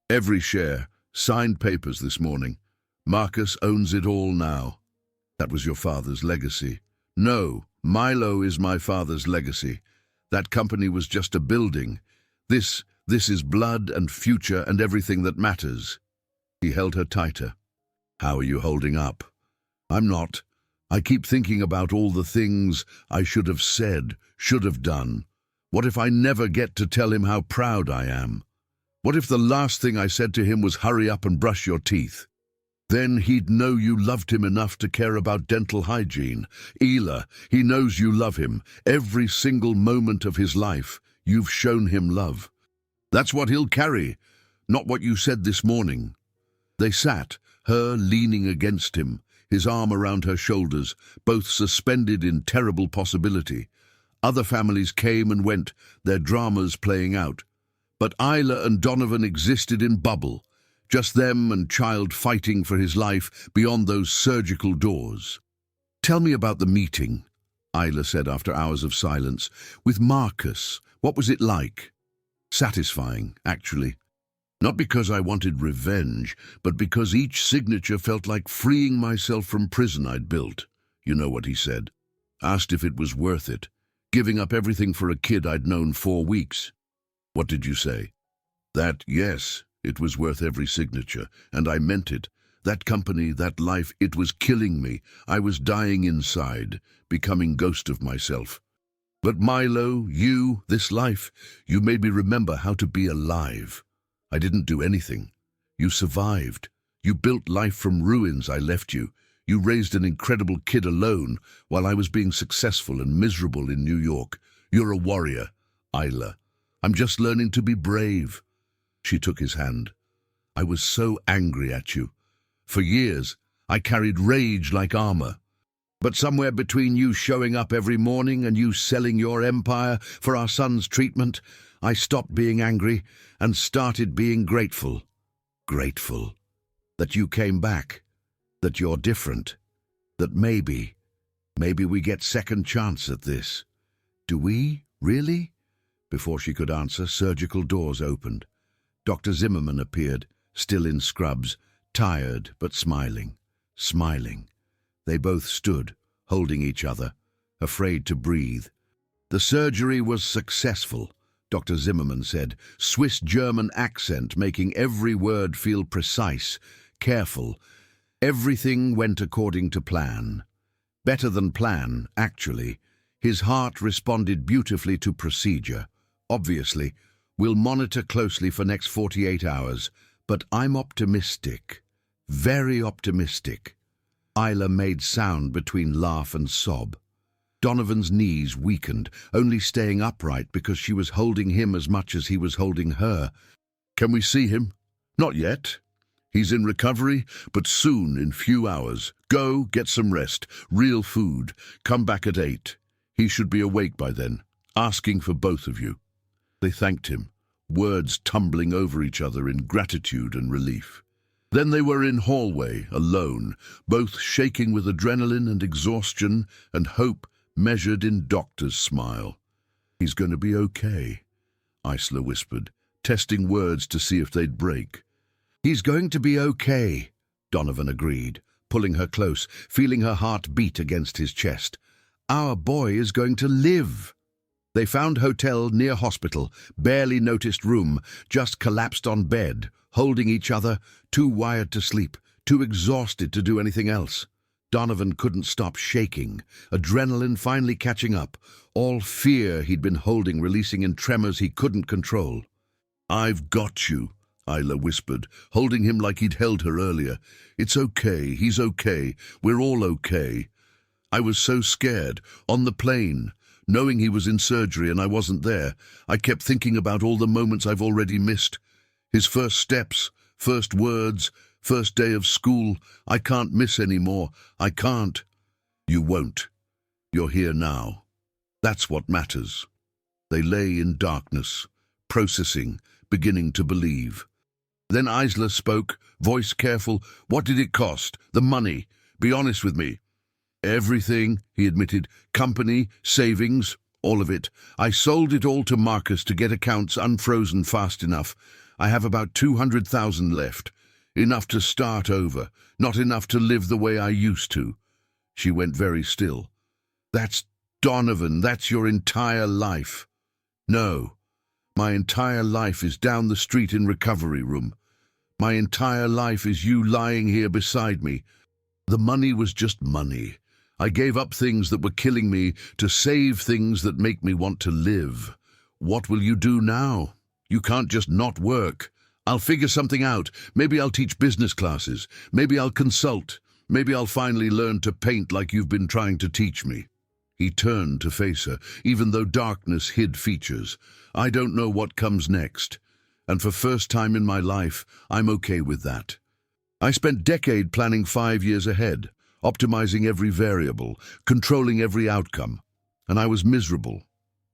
"Every share. Signed papers this morning. Marcus owns it all now." "That was your father's legacy." "No, Milo is my father's legacy. That company was just a building. This is blood and future and everything that matters." He held her tighter. "How are you holding up?" "I'm not. I keep thinking about all the things I should have said, should have done. What if I never get to tell him how proud I am? What if the last thing I said to him was hurry up and brush your teeth? Then he'd know you loved him enough to care about dental hygiene. Ela, he knows you love him. Every single moment of his life, you've shown him love. That's what he'll carry, not what you said this morning. They sat, her leaning against him, his arm around her shoulders, both suspended in terrible possibility. Other families came and went, their dramas playing out. But Isla and Donovan existed in bubble, just them and child fighting for his life beyond those surgical doors. Tell me about the meeting, Isla said after hours of silence. With Marcus, what was it like? Satisfying, actually. Not because I wanted revenge, but because each signature felt like freeing myself from prison I'd built. You know what he said. Asked if it was worth it. Giving up everything for a kid I'd known 4 weeks. What did you say? That, yes, it was worth every signature, and I meant it. That company, that life, it was killing me. I was dying inside, becoming ghost of myself. But Milo, you, this life, you made me remember how to be alive. I didn't do anything. You survived. You built life from ruins I left you. You raised an incredible kid alone while I was being successful and miserable in New York. You're a warrior, Isla. I'm just learning to be brave. She took his hand. I was so angry at you. For years, I carried rage like armor. But somewhere between you showing up every morning and you selling your empire for our son's treatment, I stopped being angry and started being grateful. Grateful. That you came back. That you're different. That maybe we get second chance at this. Do we? Really? Before she could answer, surgical doors opened. Dr. Zimmerman appeared, still in scrubs, tired but smiling. Smiling. They both stood, holding each other, afraid to breathe. The surgery was successful, Dr. Zimmerman said, Swiss-German accent making every word feel precise, careful. Everything went according to plan. Better than plan, actually. His heart responded beautifully to procedure. Obviously, we'll monitor closely for next 48 hours, but I'm optimistic. Very optimistic. Isla made sound between laugh and sob. Donovan's knees weakened, only staying upright because she was holding him as much as he was holding her. Can we see him? Not yet. He's in recovery, but soon, in few hours. Go, get some rest, real food. Come back at 8. He should be awake by then, asking for both of you. They thanked him, words tumbling over each other in gratitude and relief. Then they were in hallway, alone, both shaking with adrenaline and exhaustion and hope measured in doctor's smile. He's going to be okay, Isla whispered, testing words to see if they'd break. He's going to be okay, Donovan agreed, pulling her close, feeling her heart beat against his chest. Our boy is going to live. They found hotel near hospital, barely noticed room, just collapsed on bed, holding each other, too wired to sleep, too exhausted to do anything else. Donovan couldn't stop shaking, adrenaline finally catching up, all fear he'd been holding releasing in tremors he couldn't control. I've got you, Isla whispered, holding him like he'd held her earlier. It's okay, he's okay, we're all okay. I was so scared, on the plane, knowing he was in surgery and I wasn't there. I kept thinking about all the moments I've already missed. His first steps, first words, first day of school. I can't miss anymore. I can't. You won't. You're here now. That's what matters. They lay in darkness, processing, beginning to believe. Then Isla spoke, voice careful. What did it cost? The money. Be honest with me. Everything, he admitted. Company, savings, all of it. I sold it all to Marcus to get accounts unfrozen fast enough. I have about 200,000 left. Enough to start over, not enough to live the way I used to. She went very still. That's Donovan, that's your entire life. No, my entire life is down the street in recovery room. My entire life is you lying here beside me. The money was just money. I gave up things that were killing me to save things that make me want to live. What will you do now? You can't just not work. I'll figure something out. Maybe I'll teach business classes. Maybe I'll consult. Maybe I'll finally learn to paint like you've been trying to teach me." He turned to face her, even though darkness hid features. "I don't know what comes next. And for first time in my life, I'm okay with that. I spent decade planning 5 years ahead, optimizing every variable, controlling every outcome, and I was miserable.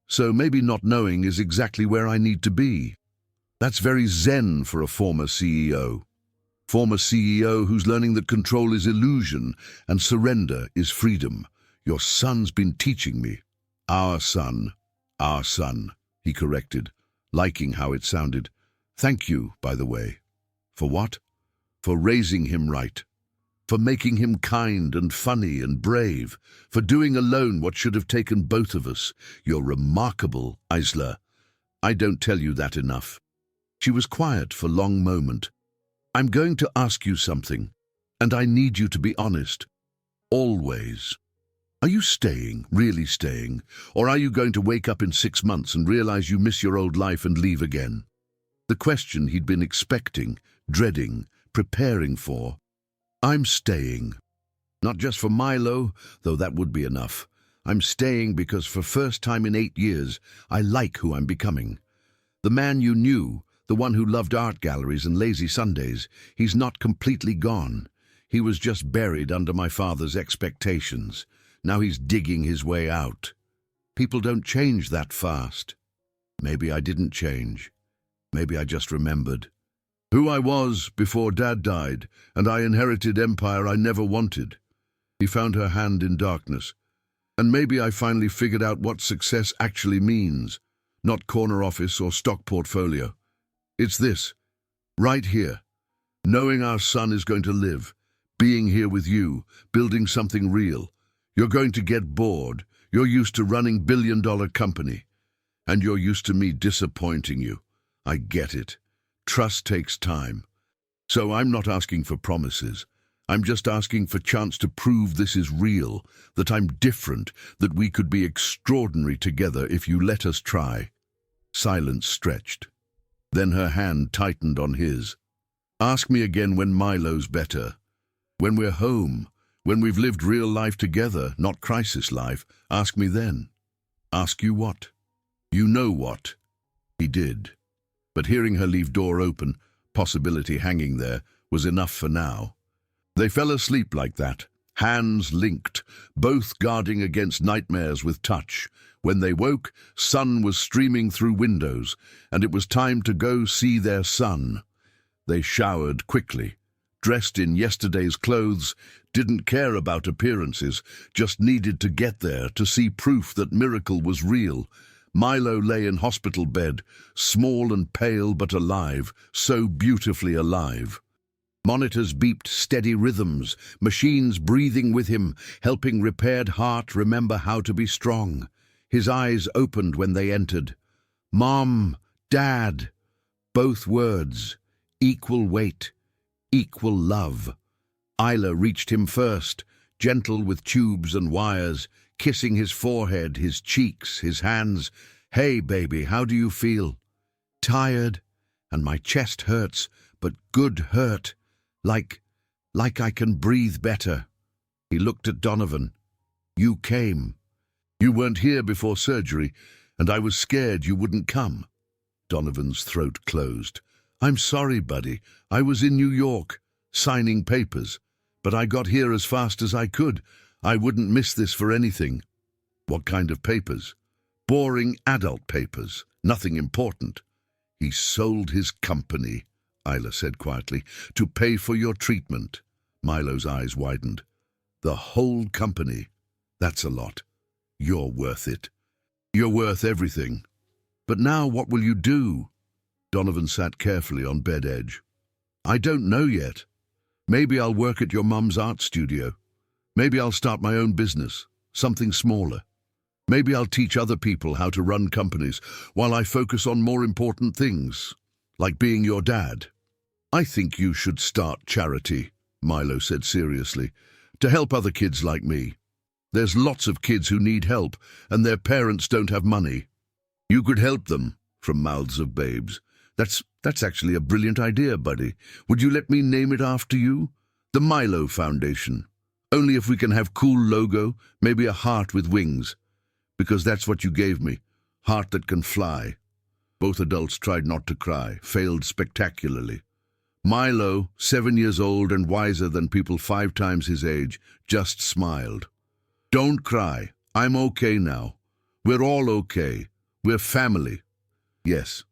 So maybe not knowing is exactly where I need to be." That's very zen for a former CEO. Former CEO who's learning that control is illusion and surrender is freedom. "Your son's been teaching me." Our son, he corrected, liking how it sounded. "Thank you, by the way." "For what?" "For raising him right. For making him kind and funny and brave. For doing alone what should have taken both of us. You're remarkable, Isla. I don't tell you that enough." She was quiet for a long moment. "I'm going to ask you something, and I need you to be honest. Always. Are you staying, really staying, or are you going to wake up in 6 months and realize you miss your old life and leave again?" The question he'd been expecting, dreading, preparing for. "I'm staying. Not just for Milo, though that would be enough. I'm staying because for first time in 8 years, I like who I'm becoming. The man you knew, the one who loved art galleries and lazy Sundays, he's not completely gone. He was just buried under my father's expectations. Now he's digging his way out. People don't change that fast. Maybe I didn't change. Maybe I just remembered who I was before Dad died, and I inherited empire I never wanted." He found her hand in darkness. "And maybe I finally figured out what success actually means. Not corner office or stock portfolio. It's this, right here. Knowing our son is going to live, being here with you, building something real. You're going to get bored. You're used to running billion-dollar company. And you're used to me disappointing you. I get it. Trust takes time. So I'm not asking for promises. I'm just asking for chance to prove this is real, that I'm different, that we could be extraordinary together if you let us try." Silence stretched. Then her hand tightened on his. "Ask me again when Milo's better. When we're home, when we've lived real life together, not crisis life. Ask me then." "Ask you what?" "You know what." He did. But hearing her leave door open, possibility hanging there, was enough for now. They fell asleep like that, hands linked, both guarding against nightmares with touch. When they woke, sun was streaming through windows, and it was time to go see their son. They showered quickly, dressed in yesterday's clothes, didn't care about appearances, just needed to get there to see proof that miracle was real. Milo lay in hospital bed, small and pale but alive, so beautifully alive. Monitors beeped steady rhythms, machines breathing with him, helping repaired heart remember how to be strong. His eyes opened when they entered. "Mom, Dad," both words, equal weight, equal love. Isla reached him first, gentle with tubes and wires, kissing his forehead, his cheeks, his hands. "Hey, baby, how do you feel?" "Tired, and my chest hurts, but good hurt. Like I can breathe better." He looked at Donovan. "You came. You weren't here before surgery, and I was scared you wouldn't come." Donovan's throat closed. "I'm sorry, buddy. I was in New York, signing papers, but I got here as fast as I could. I wouldn't miss this for anything." "What kind of papers?" "Boring adult papers. Nothing important." "He sold his company," Isla said quietly, "to pay for your treatment." Milo's eyes widened. "The whole company? That's a lot. You're worth it. You're worth everything. But now what will you do?" Donovan sat carefully on bed edge. "I don't know yet. Maybe I'll work at your mum's art studio. Maybe I'll start my own business, something smaller. Maybe I'll teach other people how to run companies while I focus on more important things, like being your dad." "I think you should start charity," Milo said seriously, "to help other kids like me. There's lots of kids who need help, and their parents don't have money. You could help them," from mouths of babes. That's actually a brilliant idea, buddy. Would you let me name it after you? The Milo Foundation. Only if we can have cool logo, maybe a heart with wings. Because that's what you gave me. Heart that can fly. Both adults tried not to cry, failed spectacularly. Milo, 7 years old and wiser than people 5 times his age, just smiled. Don't cry. I'm okay now. We're all okay. We're family. Yes.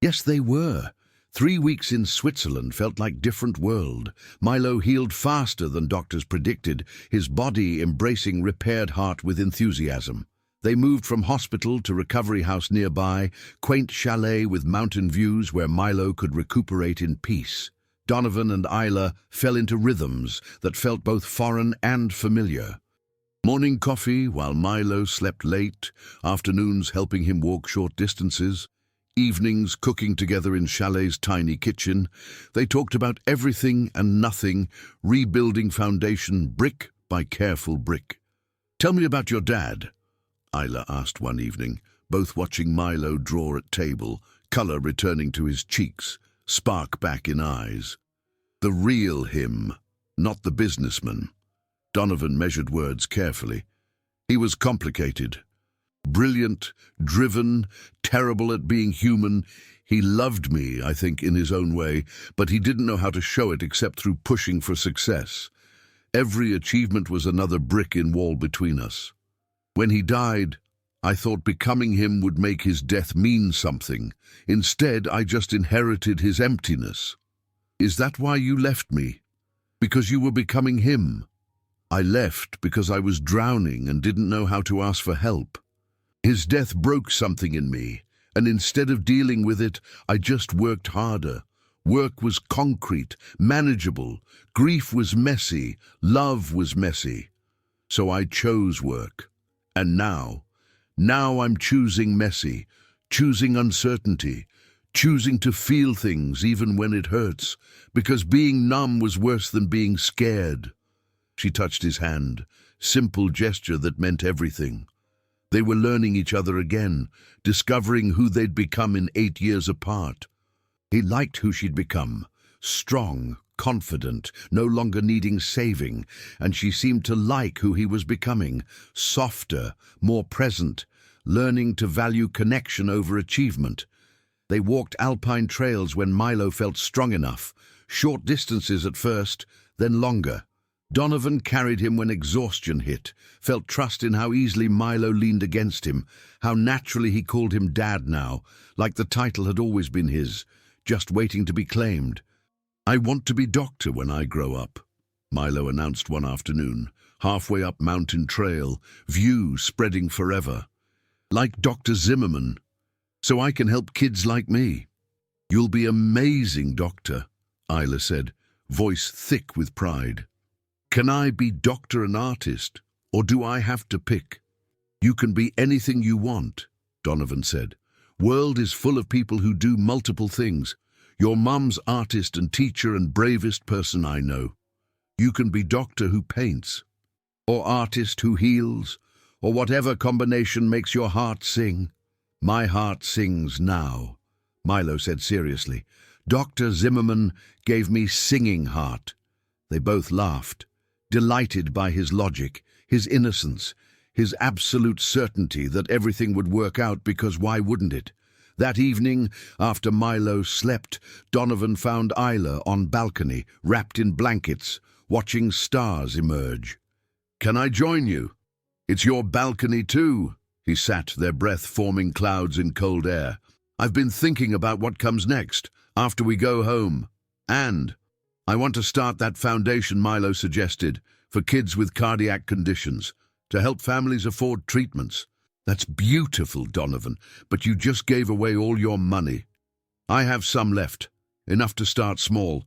Yes, they were. 3 weeks in Switzerland felt like different world. Milo healed faster than doctors predicted, his body embracing repaired heart with enthusiasm. They moved from hospital to recovery house nearby, quaint chalet with mountain views where Milo could recuperate in peace. Donovan and Isla fell into rhythms that felt both foreign and familiar. Morning coffee while Milo slept late, afternoons helping him walk short distances, evenings cooking together in Chalet's tiny kitchen. They talked about everything and nothing, rebuilding foundation brick by careful brick. Tell me about your dad, Isla asked one evening, both watching Milo draw at table, color returning to his cheeks, spark back in eyes. The real him, not the businessman. Donovan measured words carefully. He was complicated. Brilliant, driven, terrible at being human. He loved me, I think, in his own way, but he didn't know how to show it except through pushing for success. Every achievement was another brick in wall between us. When he died, I thought becoming him would make his death mean something. Instead, I just inherited his emptiness. Is that why you left me? Because you were becoming him? I left because I was drowning and didn't know how to ask for help. His death broke something in me, and instead of dealing with it, I just worked harder. Work was concrete, manageable. Grief was messy. Love was messy. So I chose work. And now I'm choosing messy, choosing uncertainty, choosing to feel things even when it hurts, because being numb was worse than being scared. She touched his hand, simple gesture that meant everything. They were learning each other again, discovering who they'd become in 8 years apart. He liked who she'd become, strong, confident, no longer needing saving, and she seemed to like who he was becoming, softer, more present, learning to value connection over achievement. They walked alpine trails when Milo felt strong enough, short distances at first, then longer. Donovan carried him when exhaustion hit, felt trust in how easily Milo leaned against him, how naturally he called him Dad now, like the title had always been his, just waiting to be claimed. I want to be doctor when I grow up, Milo announced one afternoon, halfway up mountain trail, view spreading forever. Like Dr. Zimmerman, so I can help kids like me. You'll be amazing, doctor, Isla said, voice thick with pride. Can I be doctor and artist, or do I have to pick? You can be anything you want, Donovan said. World is full of people who do multiple things. Your mum's artist and teacher and bravest person I know. You can be doctor who paints, or artist who heals, or whatever combination makes your heart sing. My heart sings now, Milo said seriously. Dr. Zimmerman gave me singing heart. They both laughed, delighted by his logic, his innocence, his absolute certainty that everything would work out because why wouldn't it? That evening, after Milo slept, Donovan found Isla on balcony, wrapped in blankets, watching stars emerge. Can I join you? It's your balcony too. He sat, their breath forming clouds in cold air. I've been thinking about what comes next, after we go home. And I want to start that foundation Milo suggested, for kids with cardiac conditions, to help families afford treatments. That's beautiful, Donovan, but you just gave away all your money. I have some left, enough to start small,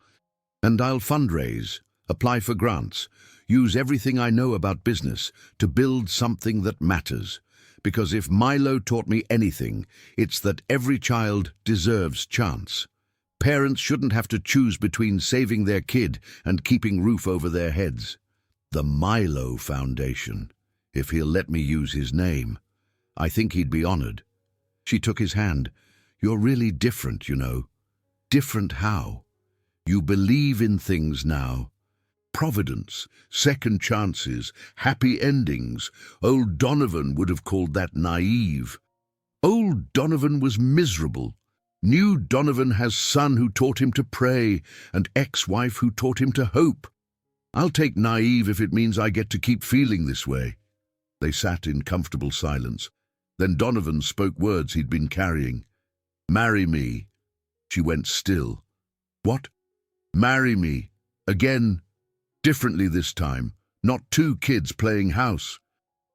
and I'll fundraise, apply for grants, use everything I know about business to build something that matters. Because if Milo taught me anything, it's that every child deserves chance. Parents shouldn't have to choose between saving their kid and keeping roof over their heads. The Milo Foundation, if he'll let me use his name. I think he'd be honored. She took his hand. You're really different, you know. Different how? You believe in things now. Providence, second chances, happy endings. Old Donovan would have called that naive. Old Donovan was miserable. New Donovan has son who taught him to pray and ex-wife who taught him to hope. I'll take naive if it means I get to keep feeling this way. They sat in comfortable silence. Then Donovan spoke words he'd been carrying. Marry me. She went still. What? Marry me. Again. Differently this time. Not two kids playing house.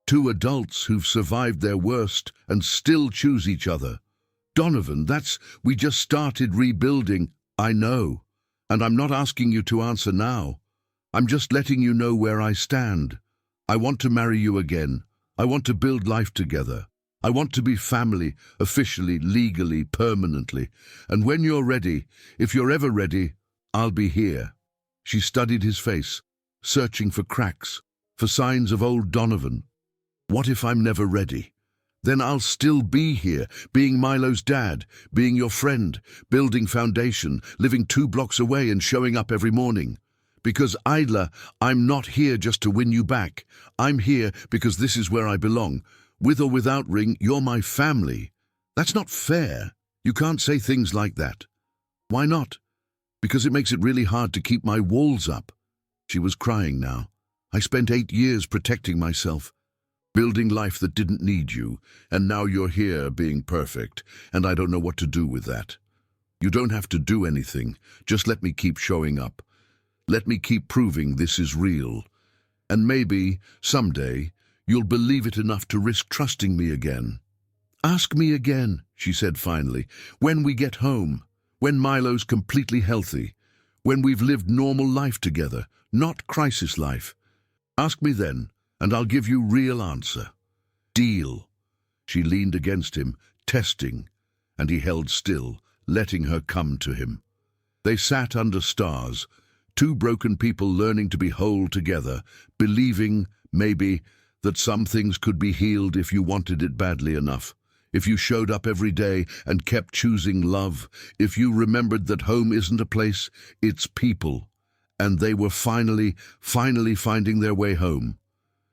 Two adults who've survived their worst and still choose each other. Donovan, we just started rebuilding. I know. And I'm not asking you to answer now. I'm just letting you know where I stand. I want to marry you again. I want to build life together. I want to be family, officially, legally, permanently. And when you're ready, if you're ever ready, I'll be here. She studied his face, searching for cracks, for signs of old Donovan. What if I'm never ready? Then I'll still be here, being Milo's dad, being your friend, building foundation, living 2 blocks away and showing up every morning. Because, Isla, I'm not here just to win you back. I'm here because this is where I belong. With or without ring, you're my family. That's not fair. You can't say things like that. Why not? Because it makes it really hard to keep my walls up. She was crying now. I spent 8 years protecting myself, building life that didn't need you, and now you're here being perfect, and I don't know what to do with that. You don't have to do anything. Just let me keep showing up. Let me keep proving this is real. And maybe, someday, you'll believe it enough to risk trusting me again. Ask me again, she said finally, when we get home, when Milo's completely healthy, when we've lived normal life together, not crisis life. Ask me then, and I'll give you real answer. Deal. She leaned against him, testing, and he held still, letting her come to him. They sat under stars, 2 broken people learning to be whole together, believing, maybe, that some things could be healed if you wanted it badly enough, if you showed up every day and kept choosing love, if you remembered that home isn't a place, it's people. And they were finally finding their way home.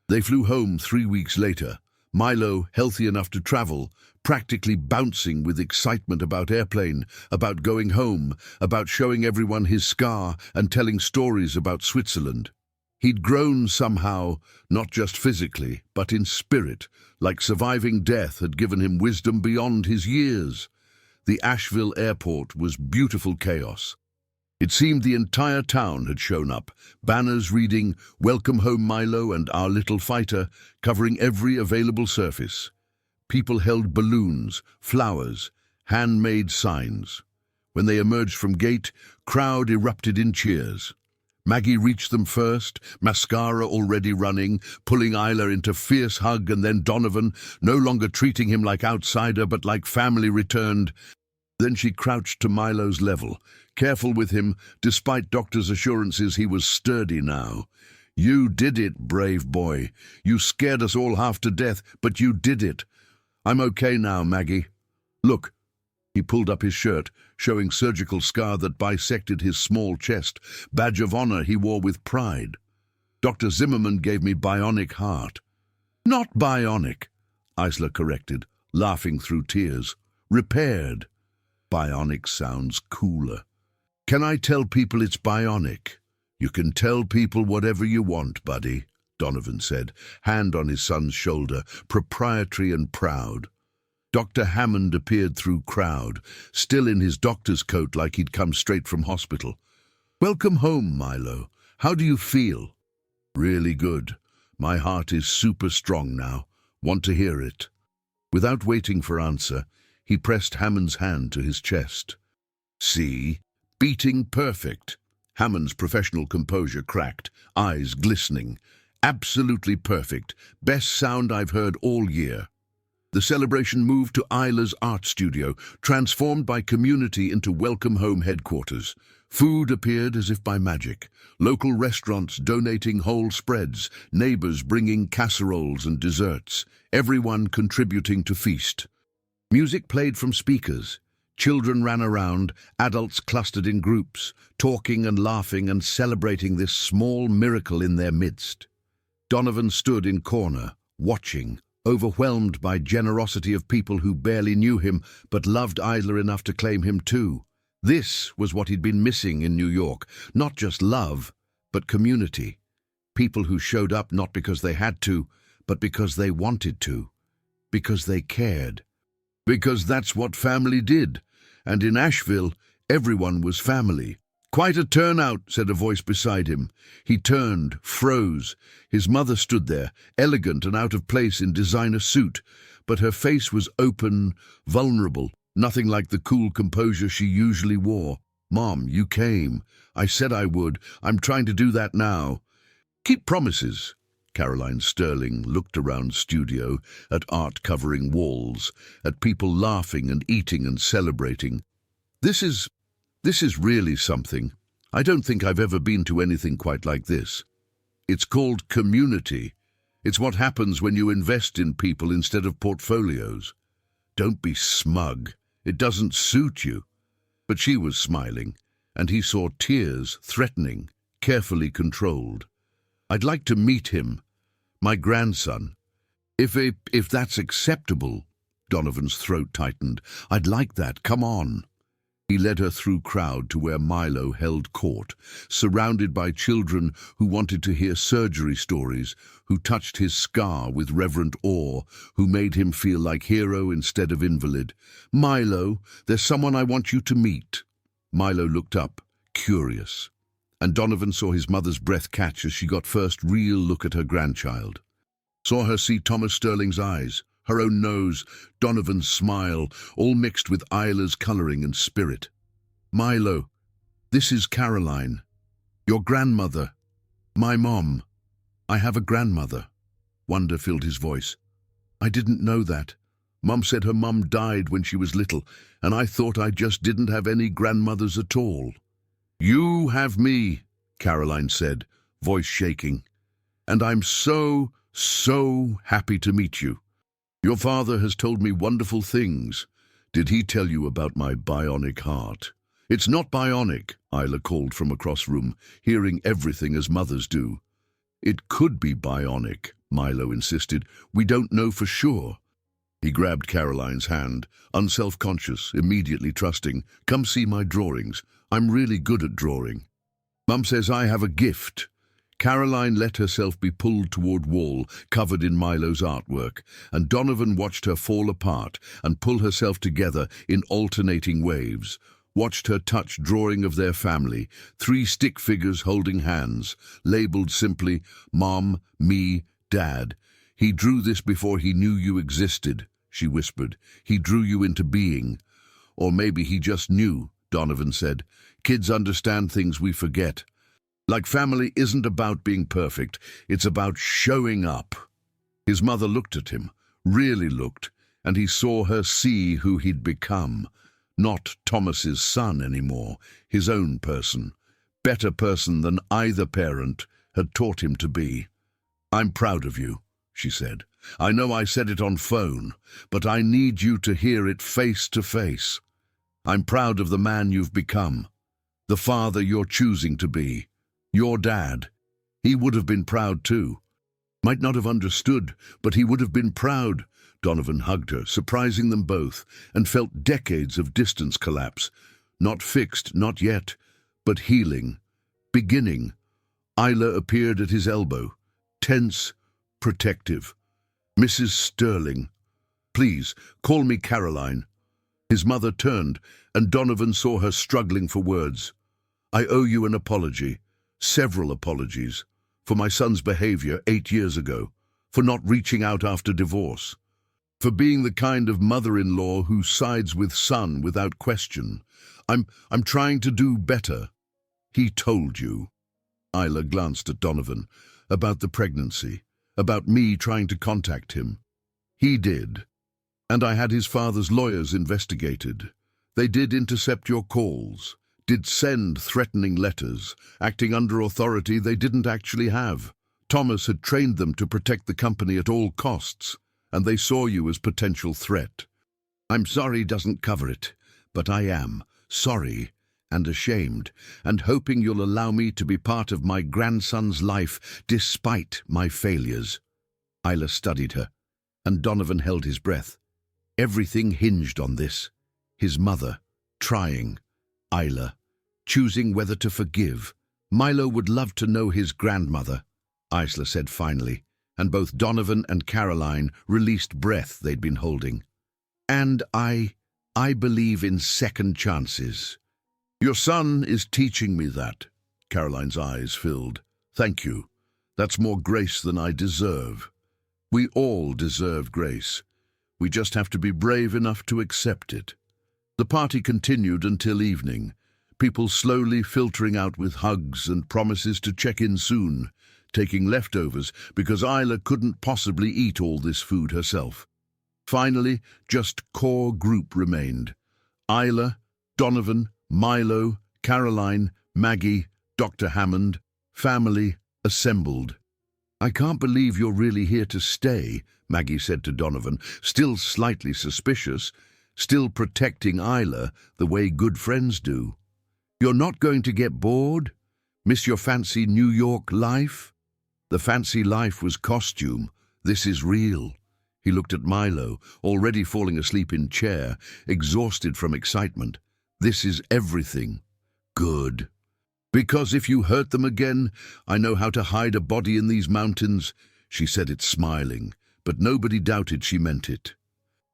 They flew home 3 weeks later, Milo healthy enough to travel, practically bouncing with excitement about airplane, about going home, about showing everyone his scar and telling stories about Switzerland. He'd grown somehow, not just physically, but in spirit, like surviving death had given him wisdom beyond his years. The Asheville airport was beautiful chaos. It seemed the entire town had shown up, banners reading, "Welcome home Milo" and "Our little fighter," covering every available surface. People held balloons, flowers, handmade signs. When they emerged from gate, crowd erupted in cheers. Maggie reached them first, mascara already running, pulling Isla into fierce hug, and then Donovan, no longer treating him like outsider but like family returned. Then she crouched to Milo's level, careful with him, despite doctors' assurances he was sturdy now. You did it, brave boy. You scared us all half to death, but you did it. I'm okay now, Maggie. Look. He pulled up his shirt, showing surgical scar that bisected his small chest, badge of honor he wore with pride. Dr. Zimmerman gave me bionic heart. Not bionic, Isla corrected, laughing through tears. Repaired. Bionic sounds cooler. Can I tell people it's bionic? You can tell people whatever you want, buddy, Donovan said, hand on his son's shoulder, proprietary and proud. Dr. Hammond appeared through crowd, still in his doctor's coat like he'd come straight from hospital. Welcome home, Milo. How do you feel? Really good. My heart is super strong now. Want to hear it? Without waiting for answer, he pressed Hammond's hand to his chest. See? Beating perfect. Hammond's professional composure cracked, eyes glistening. Absolutely perfect. Best sound I've heard all year. The celebration moved to Isla's art studio, transformed by community into Welcome Home headquarters. Food appeared as if by magic. Local restaurants donating whole spreads, neighbors bringing casseroles and desserts, everyone contributing to feast. Music played from speakers, Children ran around, adults clustered in groups, talking and laughing and celebrating this small miracle in their midst. Donovan stood in corner, watching, overwhelmed by generosity of people who barely knew him but loved Isla enough to claim him too. This was what he'd been missing in New York, not just love, but community. People who showed up not because they had to, but because they wanted to, because they cared. Because that's what family did, and in Asheville, everyone was family. "Quite a turnout," said a voice beside him. He turned, froze. His mother stood there, elegant and out of place in designer suit, but her face was open, vulnerable, nothing like the cool composure she usually wore. "Mom, you came. I said I would. I'm trying to do that now." "Keep promises." Caroline Sterling looked around studio, at art covering walls, at people laughing and eating and celebrating. This is really something. I don't think I've ever been to anything quite like this. It's called community. It's what happens when you invest in people instead of portfolios. Don't be smug. It doesn't suit you." But she was smiling, and he saw tears, threatening, carefully controlled. "I'd like to meet him. My grandson. If that's acceptable." Donovan's throat tightened. "I'd like that. Come on." He led her through crowd to where Milo held court, surrounded by children who wanted to hear surgery stories, who touched his scar with reverent awe, who made him feel like hero instead of invalid. "Milo, there's someone I want you to meet." Milo looked up, curious, and Donovan saw his mother's breath catch as she got first real look at her grandchild. Saw her see Thomas Sterling's eyes, her own nose, Donovan's smile, all mixed with Isla's coloring and spirit. "Milo, this is Caroline, your grandmother. My mom. I have a grandmother." Wonder filled his voice. "I didn't know that. Mom said her mom died when she was little, and I thought I just didn't have any grandmothers at all." "You have me," Caroline said, voice shaking. "And I'm so happy to meet you. Your father has told me wonderful things. Did he tell you about my bionic heart?" "It's not bionic," Isla called from across room, hearing everything as mothers do. "It could be bionic," Milo insisted. "We don't know for sure." He grabbed Caroline's hand, unself-conscious, immediately trusting. "Come see my drawings. I'm really good at drawing. Mum says I have a gift." Caroline let herself be pulled toward wall, covered in Milo's artwork, and Donovan watched her fall apart and pull herself together in alternating waves, watched her touch drawing of their family, 3 stick figures holding hands, labeled simply, "Mom, me, Dad. He drew this before he knew you existed," she whispered. "He drew you into being. Or maybe he just knew," Donovan said. "Kids understand things we forget. Like family isn't about being perfect, it's about showing up." His mother looked at him, really looked, and he saw her see who he'd become. Not Thomas's son anymore, his own person. Better person than either parent had taught him to be. "I'm proud of you," she said. "I know I said it on phone, but I need you to hear it face to face. I'm proud of the man you've become, the father you're choosing to be. Your dad. He would have been proud too. Might not have understood, but he would have been proud." Donovan hugged her, surprising them both, and felt decades of distance collapse. Not fixed, not yet, but healing. Beginning. Isla appeared at his elbow, tense, protective. "Mrs. Sterling. Please, call me Caroline." His mother turned, and Donovan saw her struggling for words. "I owe you an apology. Several apologies. For my son's behavior 8 years ago. For not reaching out after divorce. For being the kind of mother-in-law who sides with son without question. I'm trying to do better." "He told you." Isla glanced at Donovan. "About the pregnancy. About me trying to contact him." "He did. And I had his father's lawyers investigated. They did intercept your calls. Did send threatening letters, acting under authority they didn't actually have. Thomas had trained them to protect the company at all costs, and they saw you as potential threat. I'm sorry doesn't cover it, but I am sorry and ashamed, and hoping you'll allow me to be part of my grandson's life despite my failures." Isla studied her, and Donovan held his breath. Everything hinged on this. His mother, trying. Isla, choosing whether to forgive. Milo would love to know his grandmother, Isla said finally, and both Donovan and Caroline released breath they'd been holding. "And I believe in second chances." "Your son is teaching me that." Caroline's eyes filled. "Thank you. That's more grace than I deserve. We all deserve grace. We just have to be brave enough to accept it." The party continued until evening, people slowly filtering out with hugs and promises to check in soon, taking leftovers because Isla couldn't possibly eat all this food herself. Finally, just core group remained. Isla, Donovan, Milo, Caroline, Maggie, Dr. Hammond, family assembled. "I can't believe you're really here to stay," Maggie said to Donovan, still slightly suspicious, still protecting Isla the way good friends do. "You're not going to get bored? Miss your fancy New York life?" The fancy life was costume. This is real. He looked at Milo, already falling asleep in chair, exhausted from excitement. "This is everything." "Good. Because if you hurt them again, I know how to hide a body in these mountains." She said it smiling, but nobody doubted she meant it.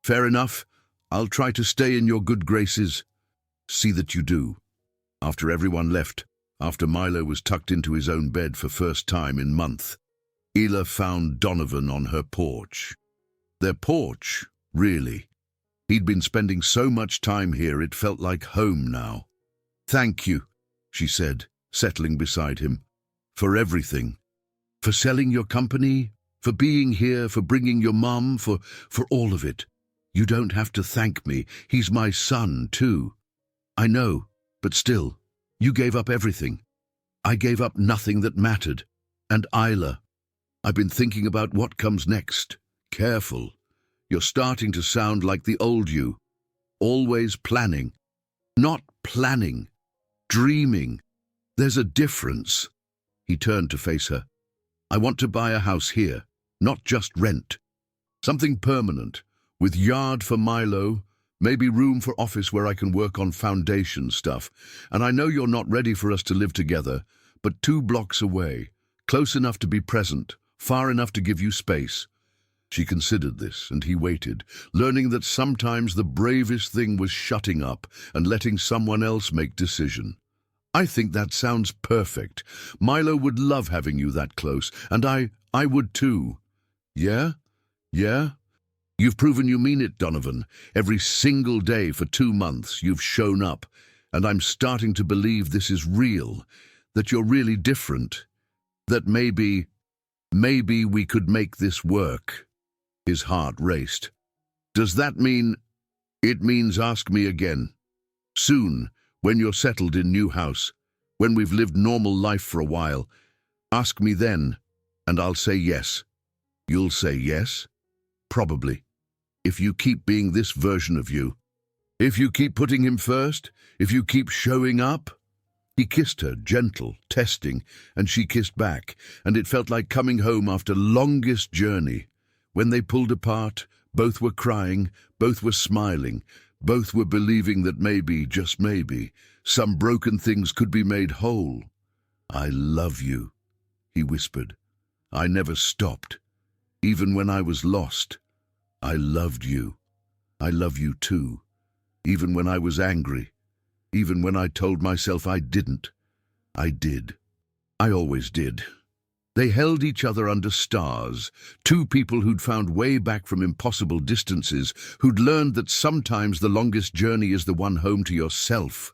"Fair enough. I'll try to stay in your good graces." "See that you do." After everyone left, after Milo was tucked into his own bed for first time in month, Isla found Donovan on her porch. Their porch, really. He'd been spending so much time here it felt like home now. "Thank you," she said, settling beside him. "For everything. For selling your company, for being here, for bringing your mum, for all of it. You don't have to thank me. He's my son, too." "I know, but still, you gave up everything." "I gave up nothing that mattered. And Isla, I've been thinking about what comes next. Careful. You're starting to sound like the old you. Always planning. Not planning. Dreaming. There's a difference." He turned to face her. "I want to buy a house here, not just rent. Something permanent, with yard for Milo, maybe room for office where I can work on foundation stuff. And I know you're not ready for us to live together, but 2 blocks away, close enough to be present, far enough to give you space." She considered this, and he waited, learning that sometimes the bravest thing was shutting up and letting someone else make decision. "I think that sounds perfect. Milo would love having you that close, and I would too." "Yeah? Yeah? You've proven you mean it, Donovan. Every single day for 2 months you've shown up, and I'm starting to believe this is real, that you're really different, that maybe we could make this work." His heart raced. "Does that mean—" "It means ask me again. Soon, when you're settled in new house, when we've lived normal life for a while. Ask me then, and I'll say yes." "You'll say yes?" "Probably. If you keep being this version of you. If you keep putting him first, if you keep showing up." He kissed her, gentle, testing, and she kissed back, and it felt like coming home after longest journey. When they pulled apart, both were crying, both were smiling, both were believing that maybe, just maybe, some broken things could be made whole. "I love you," he whispered. "I never stopped. Even when I was lost, I loved you. I love you too. Even when I was angry, even when I told myself I didn't. I did. I always did." They held each other under stars, 2 people who'd found way back from impossible distances, who'd learned that sometimes the longest journey is the one home to yourself.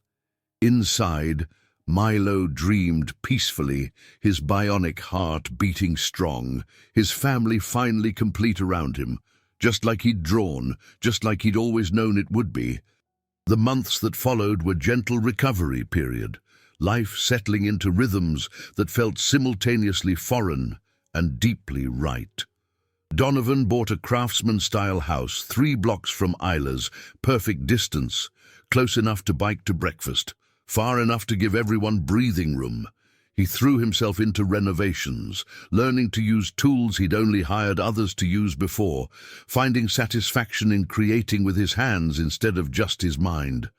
Inside, Milo dreamed peacefully, his bionic heart beating strong, his family finally complete around him, just like he'd drawn, just like he'd always known it would be. The months that followed were gentle recovery period, life settling into rhythms that felt simultaneously foreign and deeply right. Donovan bought a craftsman-style house 3 blocks from Isla's, perfect distance, close enough to bike to breakfast, far enough to give everyone breathing room. He threw himself into renovations, learning to use tools he'd only hired others to use before, finding satisfaction in creating with his hands instead of just his mind.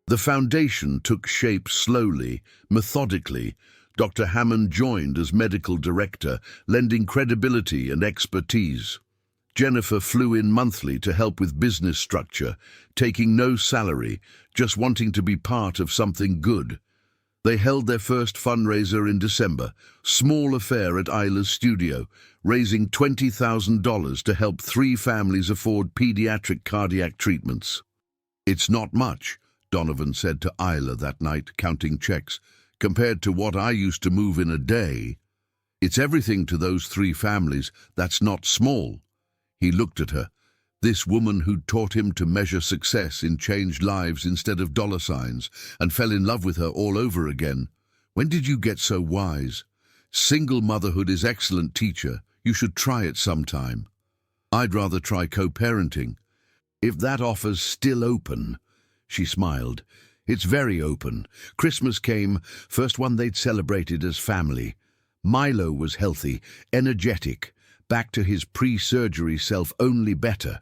The foundation took shape slowly, methodically. Dr. Hammond joined as medical director, lending credibility and expertise. Jennifer flew in monthly to help with business structure, taking no salary, just wanting to be part of something good. They held their first fundraiser in December, small affair at Isla's studio, raising $20,000 to help 3 families afford pediatric cardiac treatments. "It's not much," Donovan said to Isla that night, counting checks, "compared to what I used to move in a day. It's everything to those 3 families. That's not small." He looked at her, this woman who'd taught him to measure success in changed lives instead of dollar signs, and fell in love with her all over again. "When did you get so wise? Single motherhood is excellent, teacher. You should try it sometime." "I'd rather try co-parenting. If that offer's still open." She smiled. "It's very open." Christmas came, first one they'd celebrated as family. Milo was healthy, energetic, back to his pre-surgery self, only better.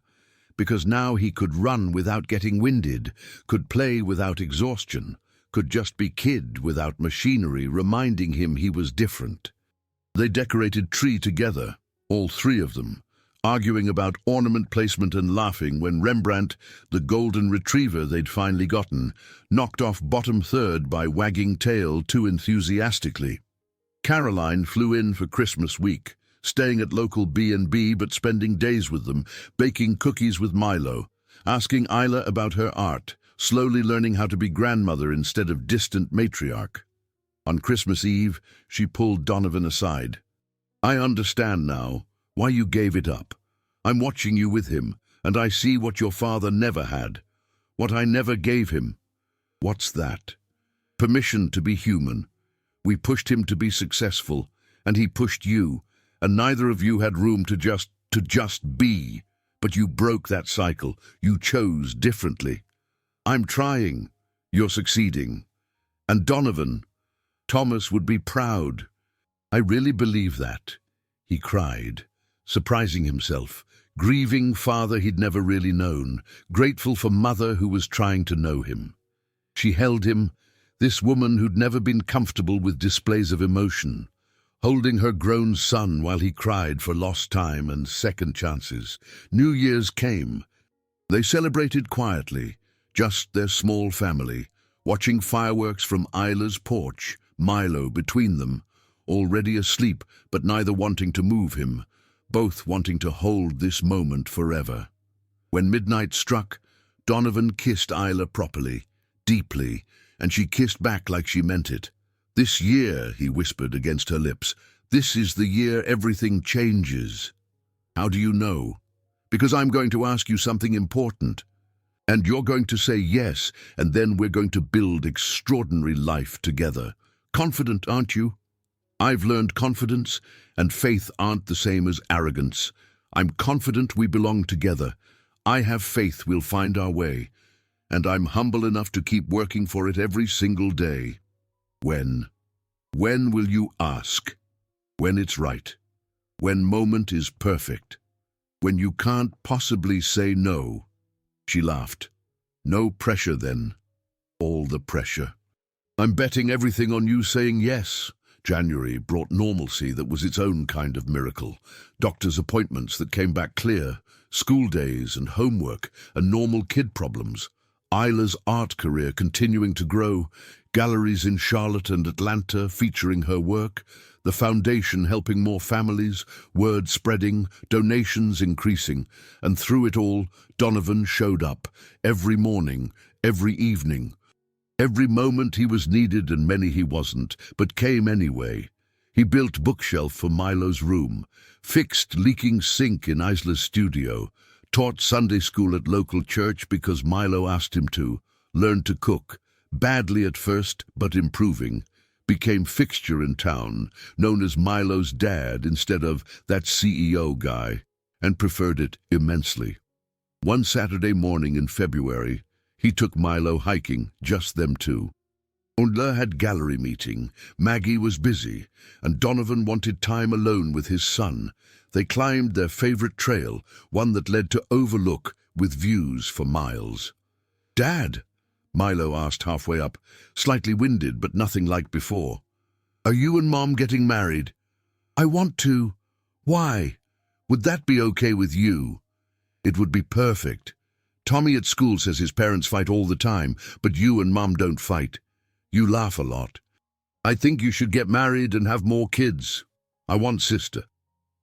Because now he could run without getting winded, could play without exhaustion, could just be kid without machinery reminding him he was different. They decorated tree together, all 3 of them, arguing about ornament placement and laughing when Rembrandt, the golden retriever they'd finally gotten, knocked off bottom third by wagging tail too enthusiastically. Caroline flew in for Christmas week, staying at local B&B but spending days with them, baking cookies with Milo, asking Isla about her art, slowly learning how to be grandmother instead of distant matriarch. On Christmas Eve, she pulled Donovan aside. "I understand now why you gave it up. I'm watching you with him, and I see what your father never had, what I never gave him." "What's that?" "Permission to be human. We pushed him to be successful, and he pushed you, and neither of you had room to just be. But you broke that cycle. You chose differently. I'm trying. You're succeeding. And Donovan, Thomas would be proud." "I really believe that," he cried, surprising himself, grieving father he'd never really known, grateful for mother who was trying to know him. She held him, this woman who'd never been comfortable with displays of emotion, holding her grown son while he cried for lost time and second chances. New Year's came. They celebrated quietly, just their small family, watching fireworks from Isla's porch, Milo between them, already asleep but neither wanting to move him, both wanting to hold this moment forever. When midnight struck, Donovan kissed Isla properly, deeply, and she kissed back like she meant it. "This year," he whispered against her lips, "this is the year everything changes." "How do you know?" "Because I'm going to ask you something important. And you're going to say yes, and then we're going to build extraordinary life together. Confident, aren't you?" "I've learned confidence and faith aren't the same as arrogance. I'm confident we belong together. I have faith we'll find our way. And I'm humble enough to keep working for it every single day." "When? When will you ask?" "When it's right. When moment is perfect. When you can't possibly say no." She laughed. "No pressure then." "All the pressure." "I'm betting everything on you saying yes." January brought normalcy that was its own kind of miracle. Doctor's appointments that came back clear, school days and homework and normal kid problems. Isla's art career continuing to grow, galleries in Charlotte and Atlanta featuring her work, the foundation helping more families, word spreading, donations increasing, and through it all, Donovan showed up, every morning, every evening. Every moment he was needed and many he wasn't, but came anyway. He built bookshelf for Milo's room, fixed leaking sink in Isla's studio, taught Sunday school at local church because Milo asked him to, learned to cook, badly at first but improving, became fixture in town, known as Milo's dad instead of that CEO guy. and preferred it immensely. One Saturday morning in February, he took Milo hiking, just them two. Undler had gallery meeting, Maggie was busy, and Donovan wanted time alone with his son. They climbed their favorite trail, one that led to Overlook with views for miles. "Dad," Milo asked halfway up, slightly winded but nothing like before, "are you and Mom getting married?" "I want to." "Why? Would that be okay with you?" "It would be perfect. Tommy at school says his parents fight all the time, but you and Mom don't fight. You laugh a lot. I think you should get married and have more kids. I want sister."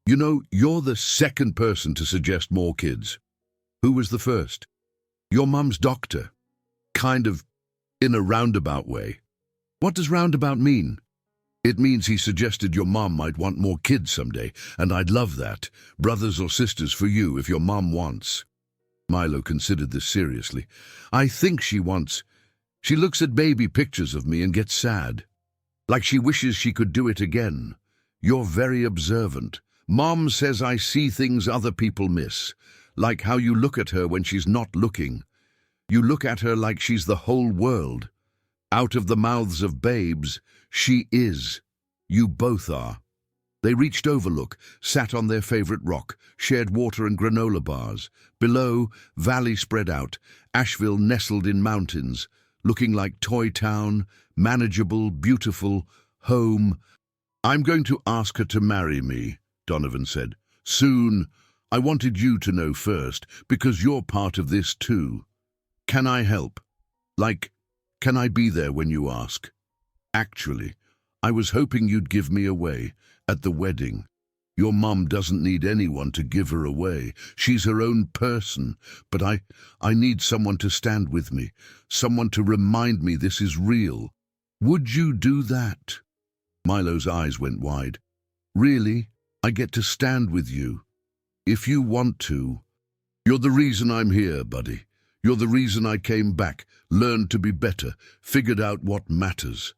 "You know, you're the second person to suggest more kids." "Who was the first?" "Your mum's doctor. Kind of in a roundabout way." "What does roundabout mean?" "It means he suggested your mom might want more kids someday, and I'd love that. Brothers or sisters for you if your mom wants." Milo considered this seriously. "I think she wants. She looks at baby pictures of me and gets sad. Like she wishes she could do it again. You're very observant. Mom says I see things other people miss, like how you look at her when she's not looking. You look at her like she's the whole world. Out of the mouths of babes, she is. You both are." They reached Overlook, sat on their favorite rock, shared water and granola bars. Below, valley spread out, Asheville nestled in mountains, looking like Toy Town, manageable, beautiful, home. "I'm going to ask her to marry me," Donovan said. "Soon. I wanted you to know first, because you're part of this too. Can I help? Like, can I be there when you ask? Actually, I was hoping you'd give me away at the wedding. Your mum doesn't need anyone to give her away. She's her own person. But I need someone to stand with me, someone to remind me this is real. Would you do that?" Milo's eyes went wide. "Really? I get to stand with you? If you want to. You're the reason I'm here, buddy. You're the reason I came back, learned to be better, figured out what matters.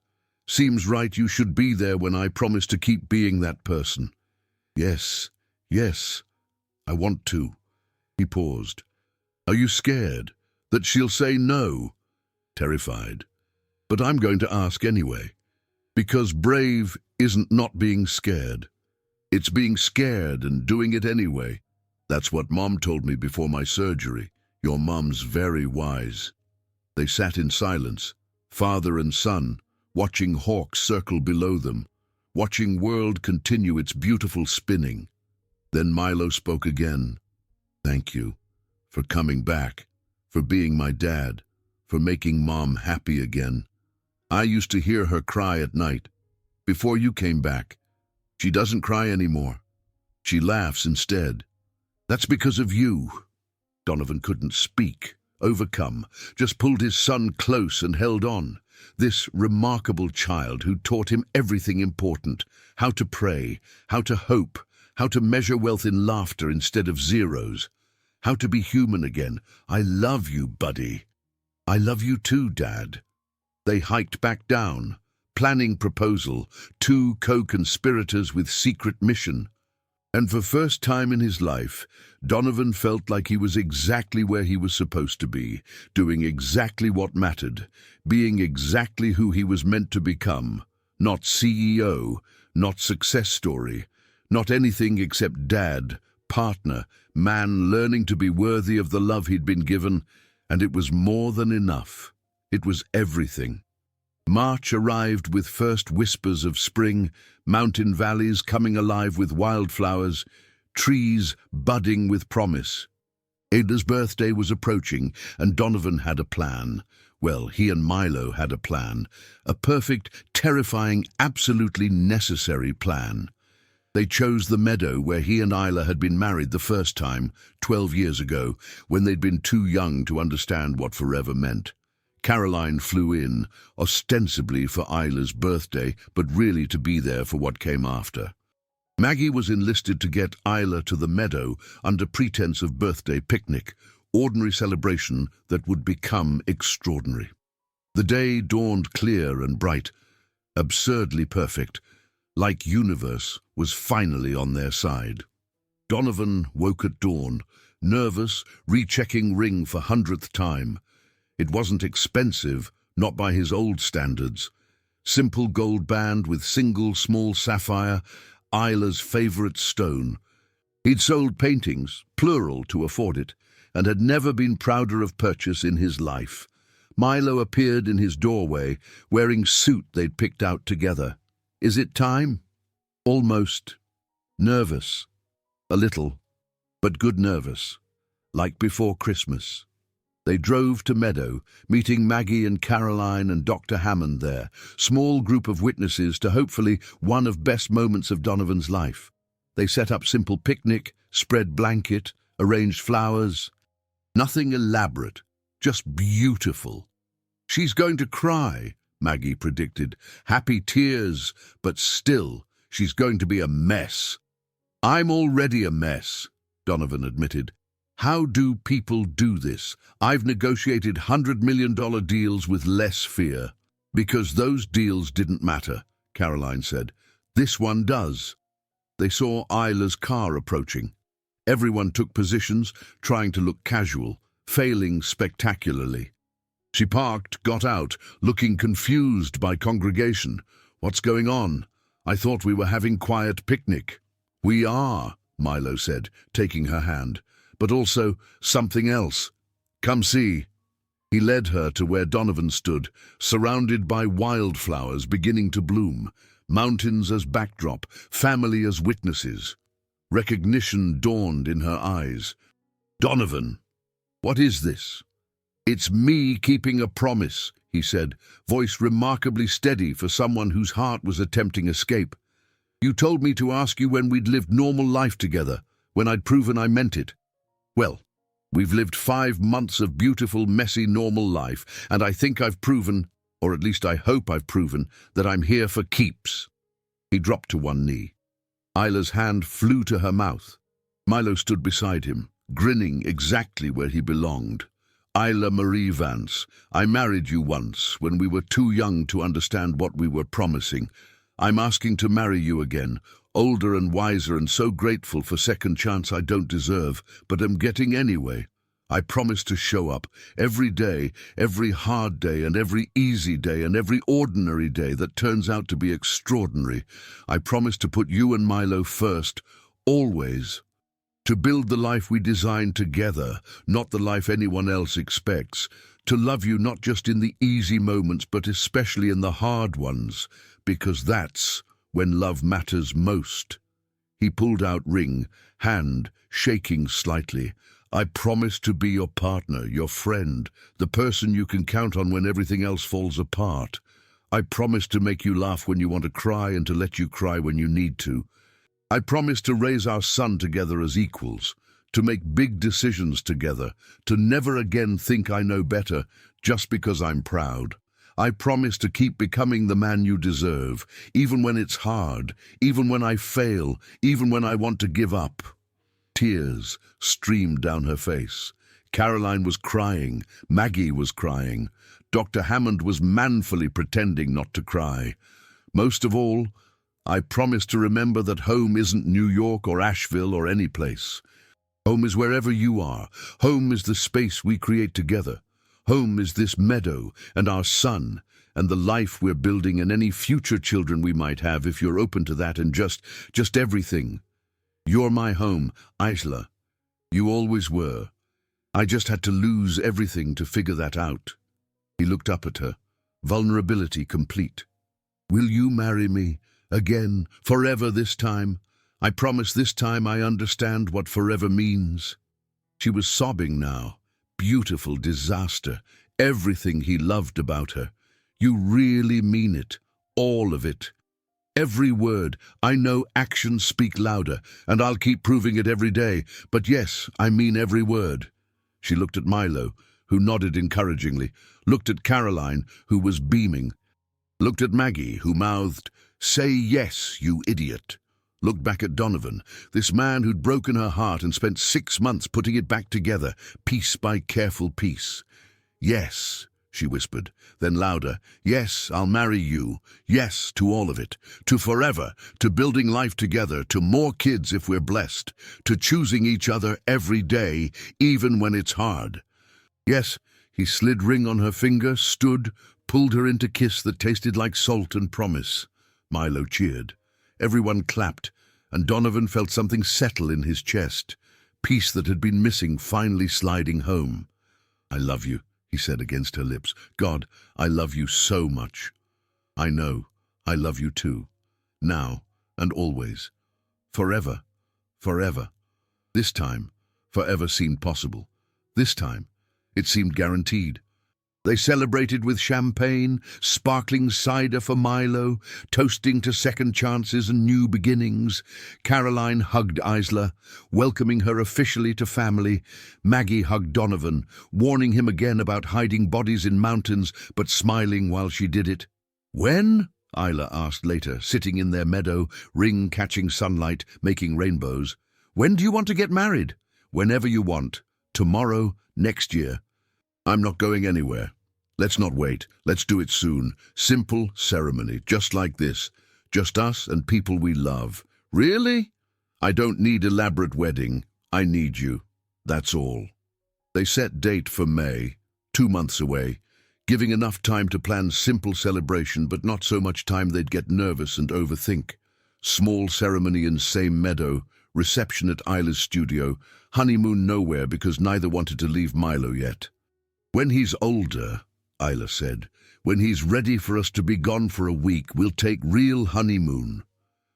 Seems right you should be there when I promise to keep being that person." Yes, I want to." He paused. "Are you scared that she'll say no?" "Terrified. But I'm going to ask anyway. Because brave isn't not being scared. It's being scared and doing it anyway. That's what Mom told me before my surgery. Your Mom's very wise." They sat in silence, father and son, watching hawks circle below them, watching world continue its beautiful spinning. Then Milo spoke again. "Thank you for coming back, for being my dad, for making Mom happy again. I used to hear her cry at night. Before you came back, she doesn't cry anymore. She laughs instead. That's because of you." Donovan couldn't speak, overcome, just pulled his son close and held on. This remarkable child who taught him everything important, how to pray, how to hope, how to measure wealth in laughter instead of zeros, how to be human again. "I love you, buddy." "I love you too, Dad." They hiked back down, planning proposal, two co-conspirators with secret mission. And for first time in his life, Donovan felt like he was exactly where he was supposed to be, doing exactly what mattered, being exactly who he was meant to become. Not CEO, not success story, not anything except dad, partner, man learning to be worthy of the love he'd been given, and it was more than enough. It was everything. March arrived with first whispers of spring, mountain valleys coming alive with wildflowers, trees budding with promise. Ada's birthday was approaching, and Donovan had a plan. Well, he and Milo had a plan. A perfect, terrifying, absolutely necessary plan. They chose the meadow where he and Isla had been married the first time, 12 years ago, when they'd been too young to understand what forever meant. Caroline flew in, ostensibly for Isla's birthday, but really to be there for what came after. Maggie was enlisted to get Isla to the meadow under pretense of birthday picnic, ordinary celebration that would become extraordinary. The day dawned clear and bright, absurdly perfect, like universe was finally on their side. Donovan woke at dawn, nervous, rechecking ring for 100th time. It wasn't expensive, not by his old standards. Simple gold band with single small sapphire, Isla's favourite stone. He'd sold paintings, plural, to afford it, and had never been prouder of purchase in his life. Milo appeared in his doorway, wearing suit they'd picked out together. "Is it time?" "Almost." Nervous. A little, but good nervous. Like before Christmas. They drove to Meadow, meeting Maggie and Caroline and Dr. Hammond there, small group of witnesses to hopefully one of best moments of Donovan's life. They set up simple picnic, spread blanket, arranged flowers. Nothing elaborate, just beautiful. "She's going to cry," Maggie predicted. "Happy tears, but still, she's going to be a mess." "I'm already a mess," Donovan admitted. "How do people do this? I've negotiated $100 million deals with less fear." "Because those deals didn't matter," Caroline said. "This one does." They saw Isla's car approaching. Everyone took positions, trying to look casual, failing spectacularly. She parked, got out, looking confused by congregation. "What's going on? I thought we were having quiet picnic." "We are," Milo said, taking her hand. "But also something else. Come see." He led her to where Donovan stood, surrounded by wildflowers beginning to bloom, mountains as backdrop, family as witnesses. Recognition dawned in her eyes. "Donovan, what is this?" "It's me keeping a promise," he said, voice remarkably steady for someone whose heart was attempting escape. "You told me to ask you when we'd lived normal life together, when I'd proven I meant it. Well, we've lived 5 months of beautiful, messy, normal life, and I think I've proven, or at least I hope I've proven, that I'm here for keeps." He dropped to one knee. Isla's hand flew to her mouth. Milo stood beside him, grinning exactly where he belonged. "Isla Marie Vance, I married you once when we were too young to understand what we were promising. I'm asking to marry you again, older and wiser and so grateful for second chance I don't deserve, but am getting anyway. I promise to show up every day, every hard day and every easy day and every ordinary day that turns out to be extraordinary. I promise to put you and Milo first, always. To build the life we design together, not the life anyone else expects. To love you not just in the easy moments, but especially in the hard ones, because that's when love matters most." He pulled out ring, hand shaking slightly. "I promise to be your partner, your friend, the person you can count on when everything else falls apart. I promise to make you laugh when you want to cry and to let you cry when you need to. I promise to raise our son together as equals, to make big decisions together, to never again think I know better just because I'm proud. I promise to keep becoming the man you deserve, even when it's hard, even when I fail, even when I want to give up." Tears streamed down her face. Caroline was crying. Maggie was crying. Dr. Hammond was manfully pretending not to cry. Most of all, I promise to remember that home isn't New York or Asheville or any place. Home is wherever you are. Home is the space we create together. Home is this meadow and our son and the life we're building and any future children we might have if you're open to that and just everything. You're my home, Isla. You always were. I just had to lose everything to figure that out." He looked up at her, vulnerability complete. "Will you marry me? Again, forever this time? I promise this time I understand what forever means." She was sobbing now. Beautiful disaster. Everything he loved about her. "You really mean it. All of it. Every word. I know actions speak louder, and I'll keep proving it every day. But yes, I mean every word." She looked at Milo, who nodded encouragingly, looked at Caroline, who was beaming, looked at Maggie, who mouthed, "Say yes, you idiot." Looked back at Donovan, this man who'd broken her heart and spent 6 months putting it back together, piece by careful piece. "Yes, she whispered, then louder. Yes, I'll marry you. Yes, to all of it. To forever. To building life together. To more kids if we're blessed. To choosing each other every day, even when it's hard. Yes, he slid ring on her finger, stood, pulled her into kiss that tasted like salt and promise. Milo cheered. Everyone clapped, and Donovan felt something settle in his chest. Peace that had been missing finally sliding home. I love you, he said against her lips. God, I love you so much. I know, I love you too. Now and always. Forever, forever. This time, forever seemed possible. This time, it seemed guaranteed. They celebrated with champagne, sparkling cider for Milo, toasting to second chances and new beginnings. Caroline hugged Isla, welcoming her officially to family. Maggie hugged Donovan, warning him again about hiding bodies in mountains, but smiling while she did it. When? Isla asked later, sitting in their meadow, ring catching sunlight, making rainbows. When do you want to get married? Whenever you want. Tomorrow, next year. I'm not going anywhere. Let's not wait. Let's do it soon. Simple ceremony, just like this. Just us and people we love. Really? I don't need elaborate wedding. I need you. That's all. They set date for May, 2 months away, giving enough time to plan simple celebration, but not so much time they'd get nervous and overthink. Small ceremony in same meadow, reception at Isla's studio, honeymoon nowhere because neither wanted to leave Milo yet. When he's older, Isla said, when he's ready for us to be gone for a week, we'll take real honeymoon.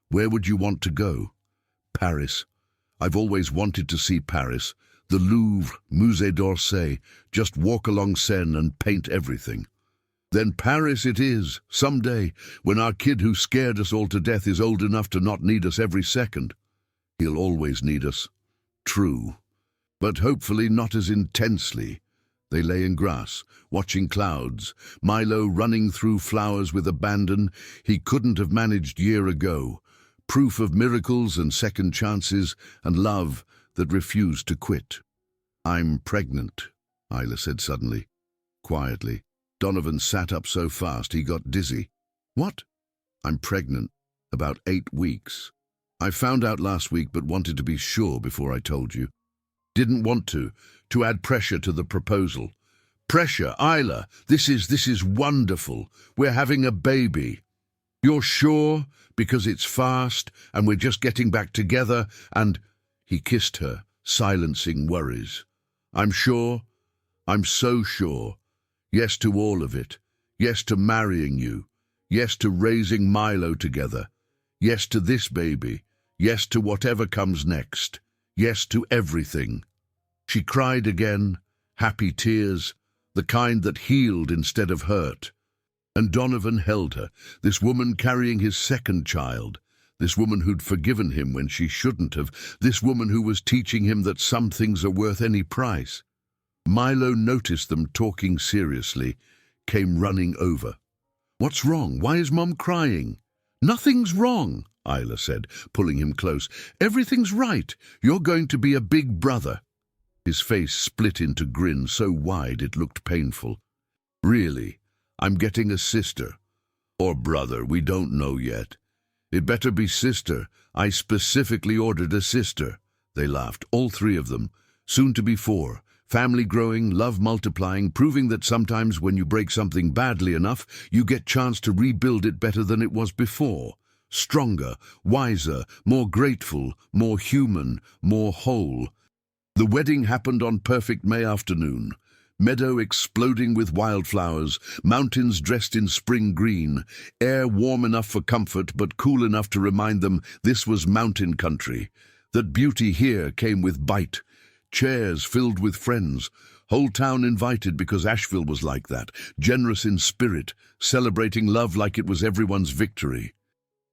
Where would you want to go? Paris. I've always wanted to see Paris. The Louvre, Musée d'Orsay, just walk along Seine and paint everything. Then Paris it is, someday, when our kid who scared us all to death is old enough to not need us every second. He'll always need us. True. But hopefully not as intensely. They lay in grass, watching clouds, Milo running through flowers with abandon he couldn't have managed year ago, proof of miracles and second chances and love that refused to quit. I'm pregnant, Isla said suddenly, quietly. Donovan sat up so fast he got dizzy. What? I'm pregnant. About 8 weeks. I found out last week but wanted to be sure before I told you. Didn't want to add pressure to the proposal. Pressure, Isla, this is wonderful. We're having a baby. You're sure? Because it's fast and we're just getting back together and... He kissed her, silencing worries. I'm sure. I'm so sure. Yes to all of it. Yes to marrying you. Yes to raising Milo together. Yes to this baby. Yes to whatever comes next. Yes to everything. She cried again, happy tears, the kind that healed instead of hurt. And Donovan held her, this woman carrying his second child, this woman who'd forgiven him when she shouldn't have, this woman who was teaching him that some things are worth any price. Milo noticed them talking seriously, came running over. What's wrong? Why is Mom crying? Nothing's wrong, Isla said, pulling him close. Everything's right. You're going to be a big brother. His face split into grin so wide it looked painful. Really? I'm getting a sister. Or brother, we don't know yet. It better be sister. I specifically ordered a sister. They laughed, all 3 of them. Soon to be 4. Family growing, love multiplying, proving that sometimes when you break something badly enough, you get chance to rebuild it better than it was before. Stronger, wiser, more grateful, more human, more whole. The wedding happened on perfect May afternoon. Meadow exploding with wildflowers, mountains dressed in spring green, air warm enough for comfort but cool enough to remind them this was mountain country, that beauty here came with bite. Chairs filled with friends, whole town invited because Asheville was like that, generous in spirit, celebrating love like it was everyone's victory.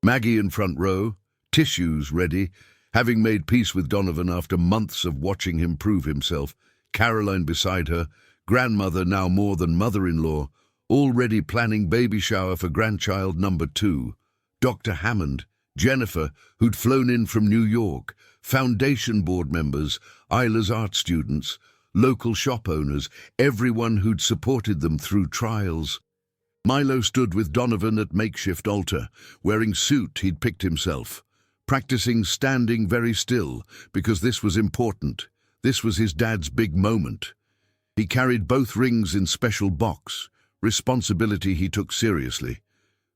Maggie in front row, tissues ready, having made peace with Donovan after months of watching him prove himself, Caroline beside her, grandmother now more than mother-in-law, already planning baby shower for grandchild number 2, Dr. Hammond, Jennifer, who'd flown in from New York, foundation board members, Isla's art students, local shop owners, everyone who'd supported them through trials. Milo stood with Donovan at makeshift altar, wearing suit he'd picked himself, practicing standing very still, because this was important. This was his dad's big moment. He carried both rings in special box, responsibility he took seriously.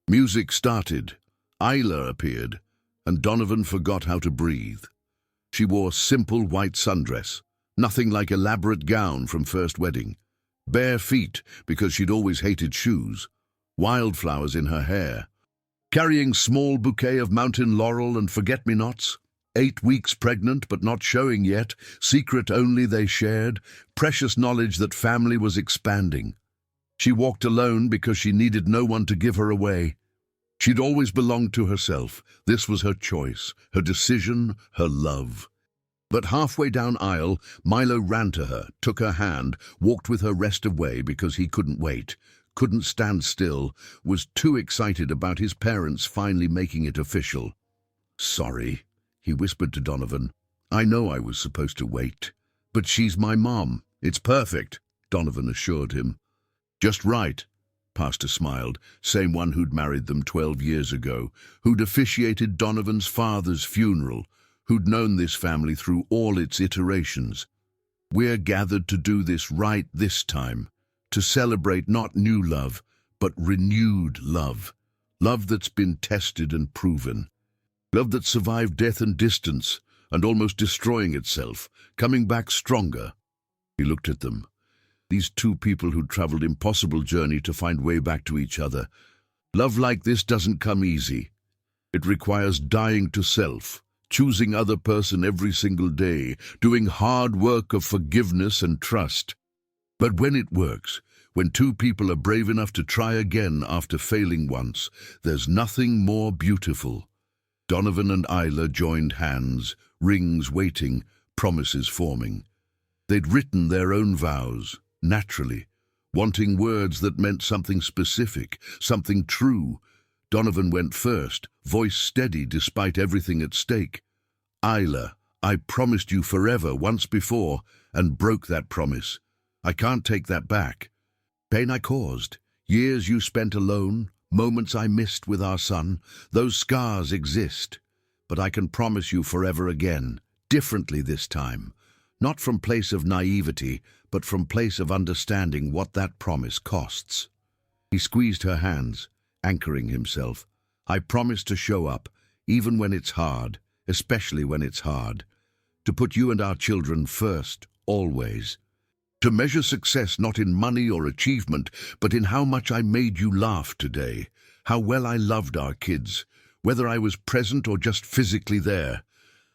Music started, Isla appeared, and Donovan forgot how to breathe. She wore simple white sundress, nothing like elaborate gown from first wedding. Bare feet, because she'd always hated shoes. Wildflowers in her hair. Carrying small bouquet of mountain laurel and forget-me-nots. 8 weeks pregnant but not showing yet, secret only they shared, precious knowledge that family was expanding. She walked alone because she needed no one to give her away. She'd always belonged to herself. This was her choice, her decision, her love. But halfway down aisle, Milo ran to her, took her hand, walked with her rest away because he couldn't wait, couldn't stand still, was too excited about his parents finally making it official. "Sorry," he whispered to Donovan. "I know I was supposed to wait. But she's my mom. It's perfect," Donovan assured him. "Just right," Pastor smiled, same one who'd married them 12 years ago, who'd officiated Donovan's father's funeral, who'd known this family through all its iterations. "We're gathered to do this right this time, to celebrate not new love, but renewed love. Love that's been tested and proven. Love that survived death and distance, and almost destroying itself, coming back stronger." He looked at them. These two people who'd traveled impossible journey to find way back to each other. Love like this doesn't come easy. It requires dying to self, choosing other person every single day, doing hard work of forgiveness and trust. But when it works, when two people are brave enough to try again after failing once, there's nothing more beautiful. Donovan and Isla joined hands, rings waiting, promises forming. They'd written their own vows, naturally, wanting words that meant something specific, something true. Donovan went first, voice steady despite everything at stake. "Isla, I promised you forever once before, and broke that promise. I can't take that back. Pain I caused, years you spent alone, moments I missed with our son, those scars exist. But I can promise you forever again, differently this time. Not from place of naivety, but from place of understanding what that promise costs." He squeezed her hands, anchoring himself. "I promise to show up, even when it's hard, especially when it's hard. To put you and our children first, always. To measure success not in money or achievement, but in how much I made you laugh today, how well I loved our kids, whether I was present or just physically there.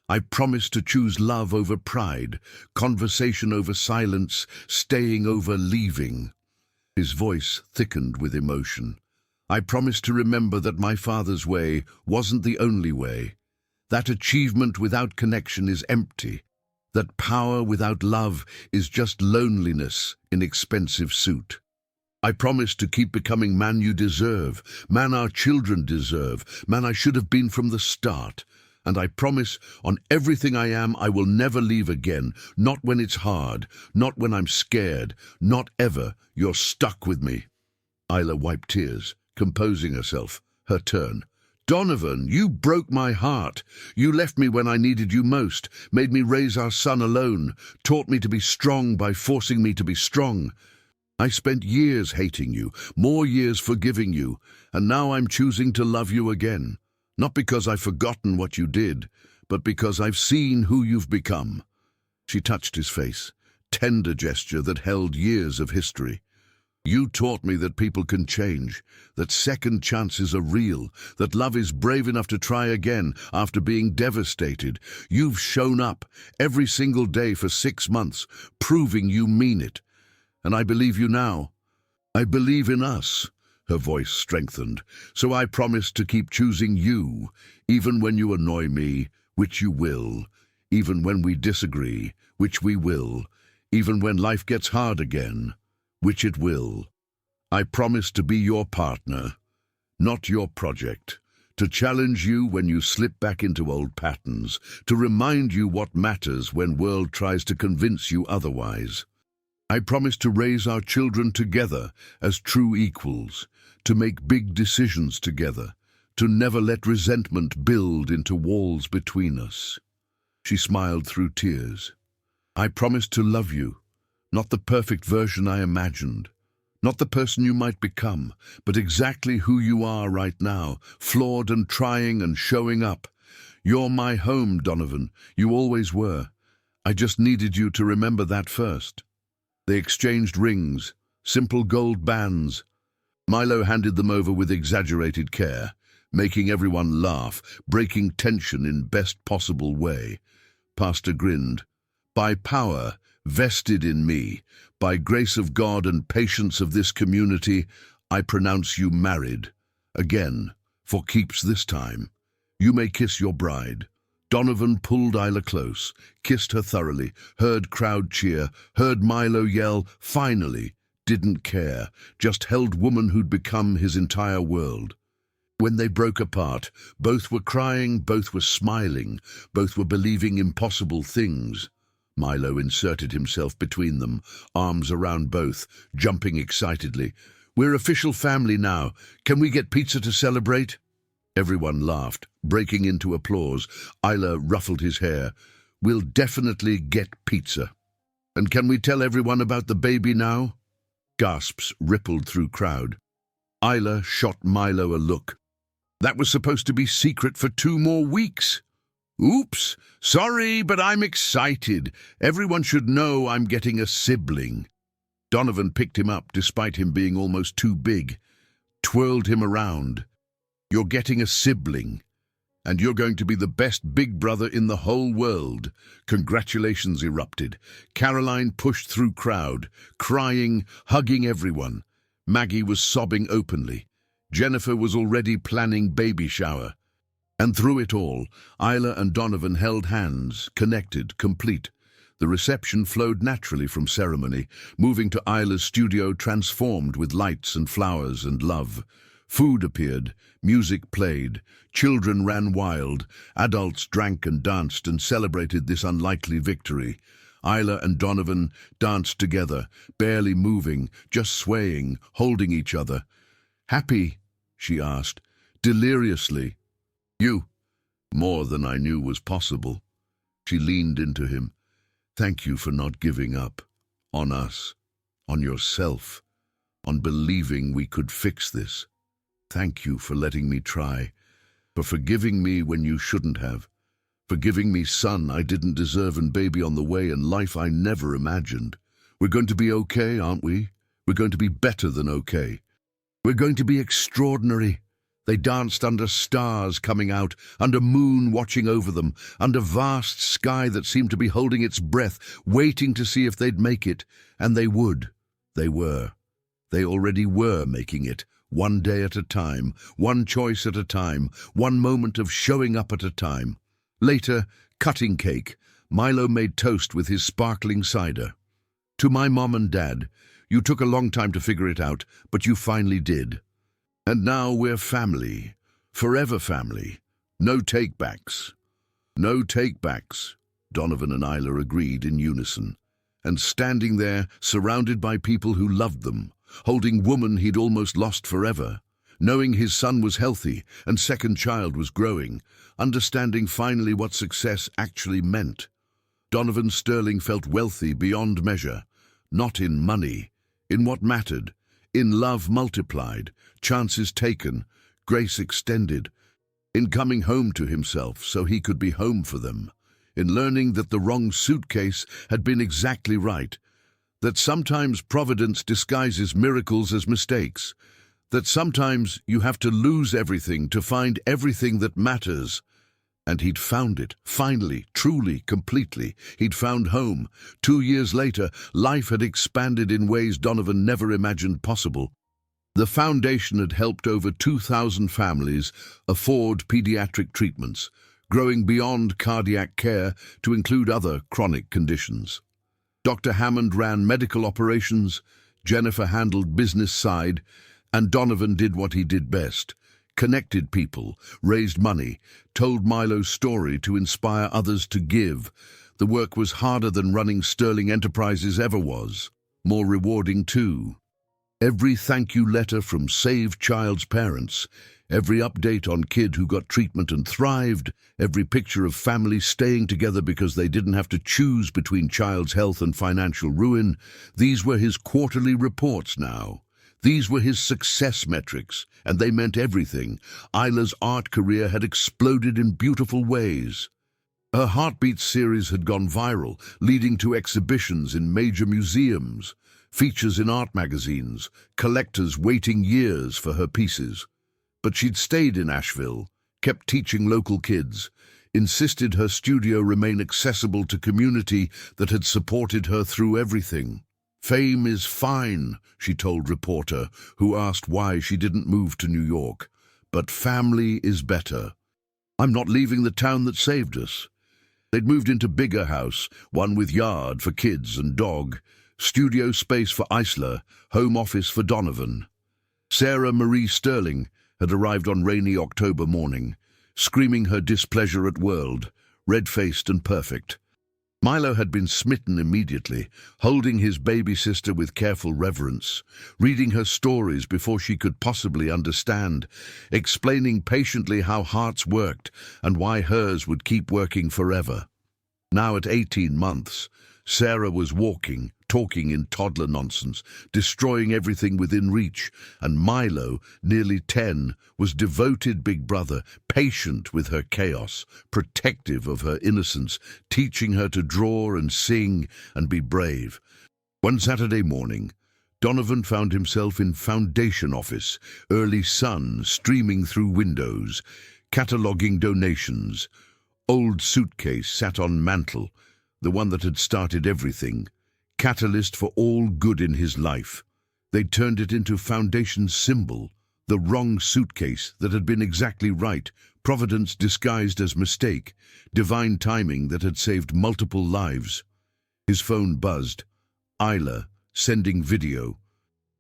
I promise to choose love over pride, conversation over silence, staying over leaving." His voice thickened with emotion. "I promise to remember that my father's way wasn't the only way. That achievement without connection is empty. That power without love is just loneliness in expensive suit. I promise to keep becoming man you deserve, man our children deserve, man I should have been from the start. And I promise on everything I am I will never leave again, not when it's hard, not when I'm scared, not ever. You're stuck with me." Isla wiped tears, composing herself. Her turn. "Donovan, you broke my heart. You left me when I needed you most, made me raise our son alone, taught me to be strong by forcing me to be strong. I spent years hating you, more years forgiving you, and now I'm choosing to love you again. Not because I've forgotten what you did, but because I've seen who you've become." She touched his face, tender gesture that held years of history. "You taught me that people can change, that second chances are real, that love is brave enough to try again after being devastated. You've shown up every single day for 6 months, proving you mean it. And I believe you now. I believe in us." Her voice strengthened. "So I promise to keep choosing you, even when you annoy me, which you will, even when we disagree, which we will, even when life gets hard again, which it will. I promise to be your partner, not your project, to challenge you when you slip back into old patterns, to remind you what matters when world tries to convince you otherwise. I promise to raise our children together as true equals, to make big decisions together, to never let resentment build into walls between us." She smiled through tears. "I promise to love you, not the perfect version I imagined, not the person you might become, but exactly who you are right now, flawed and trying and showing up. You're my home, Donovan. You always were. I just needed you to remember that first." They exchanged rings, simple gold bands. Milo handed them over with exaggerated care, making everyone laugh, breaking tension in best possible way. Pastor grinned. "By power vested in me, by grace of God and patience of this community, I pronounce you married. Again, for keeps this time. You may kiss your bride." Donovan pulled Isla close, kissed her thoroughly, heard crowd cheer, heard Milo yell, finally, didn't care, just held woman who'd become his entire world. When they broke apart, both were crying, both were smiling, both were believing impossible things. Milo inserted himself between them, arms around both, jumping excitedly. "We're official family now. Can we get pizza to celebrate?" Everyone laughed, breaking into applause. Isla ruffled his hair. "We'll definitely get pizza." "And can we tell everyone about the baby now?" Gasps rippled through crowd. Isla shot Milo a look. "That was supposed to be secret for 2 more weeks." "Oops, sorry, but I'm excited. Everyone should know I'm getting a sibling." Donovan picked him up despite him being almost too big, twirled him around. "You're getting a sibling, and you're going to be the best big brother in the whole world." Congratulations erupted. Caroline pushed through crowd, crying, hugging everyone. Maggie was sobbing openly. Jennifer was already planning baby shower. And through it all, Isla and Donovan held hands, connected, complete. The reception flowed naturally from ceremony, moving to Isla's studio transformed with lights and flowers and love. Food appeared, music played, children ran wild, adults drank and danced and celebrated this unlikely victory. Isla and Donovan danced together, barely moving, just swaying, holding each other. "Happy?" she asked, deliriously. "You." "More than I knew was possible." She leaned into him. "Thank you for not giving up. On us. On yourself. On believing we could fix this. Thank you for letting me try. For forgiving me when you shouldn't have. For giving me son I didn't deserve and baby on the way and life I never imagined. We're going to be okay, aren't we? We're going to be better than okay. We're going to be extraordinary." They danced under stars coming out, under moon watching over them, under vast sky that seemed to be holding its breath, waiting to see if they'd make it. And they would. They were. They already were making it, one day at a time, one choice at a time, one moment of showing up at a time. Later, cutting cake. Milo made toast with his sparkling cider. "To my mom and dad, you took a long time to figure it out, but you finally did. And now we're family, forever family. No take-backs." "No take-backs," Donovan and Isla agreed in unison. And standing there, surrounded by people who loved them, holding woman he'd almost lost forever, knowing his son was healthy and second child was growing, understanding finally what success actually meant. Donovan Sterling felt wealthy beyond measure, not in money, in what mattered, in love multiplied, chances taken, grace extended, in coming home to himself so he could be home for them, in learning that the wrong suitcase had been exactly right, that sometimes providence disguises miracles as mistakes, that sometimes you have to lose everything to find everything that matters. And he'd found it, finally, truly, completely. He'd found home. 2 years later, life had expanded in ways Donovan never imagined possible. The foundation had helped over 2,000 families afford pediatric treatments, growing beyond cardiac care to include other chronic conditions. Dr. Hammond ran medical operations, Jennifer handled business side, and Donovan did what he did best. Connected people, raised money, told Milo's story to inspire others to give. The work was harder than running Sterling Enterprises ever was. more rewarding too. Every thank you letter from saved child's parents, every update on kid who got treatment and thrived, every picture of families staying together because they didn't have to choose between child's health and financial ruin, these were his quarterly reports now. These were his success metrics, and they meant everything. Isla's art career had exploded in beautiful ways. Her Heartbeat series had gone viral, leading to exhibitions in major museums, features in art magazines, collectors waiting years for her pieces. But she'd stayed in Asheville, kept teaching local kids, insisted her studio remain accessible to community that had supported her through everything. "Fame is fine," she told reporter, who asked why she didn't move to New York. "But family is better. I'm not leaving the town that saved us." They'd moved into bigger house, one with yard for kids and dog, studio space for Isla, home office for Donovan. Sarah Marie Sterling had arrived on rainy October morning, screaming her displeasure at world, red-faced and perfect. Milo had been smitten immediately, holding his baby sister with careful reverence, reading her stories before she could possibly understand, explaining patiently how hearts worked and why hers would keep working forever. Now at 18 months, Sarah was walking, talking in toddler nonsense, destroying everything within reach, and Milo, nearly 10, was devoted big brother, patient with her chaos, protective of her innocence, teaching her to draw and sing and be brave. One Saturday morning, Donovan found himself in foundation office, early sun streaming through windows, cataloguing donations. Old suitcase sat on mantle, the one that had started everything, catalyst for all good in his life. They'd turned it into foundation's symbol, the wrong suitcase that had been exactly right, providence disguised as mistake, divine timing that had saved multiple lives. His phone buzzed. Isla, sending video.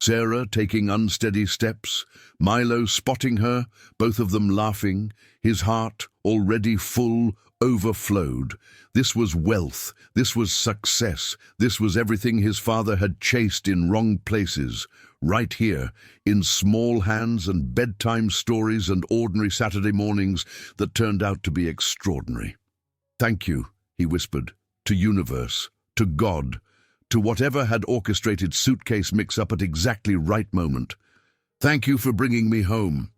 Sarah taking unsteady steps, Milo spotting her, both of them laughing, his heart, already full, overflowed. This was wealth, this was success, this was everything his father had chased in wrong places, right here, in small hands and bedtime stories and ordinary Saturday mornings that turned out to be extraordinary. "Thank you," he whispered, "to universe, to God, to whatever had orchestrated suitcase mix-up at exactly right moment. Thank you for bringing me home."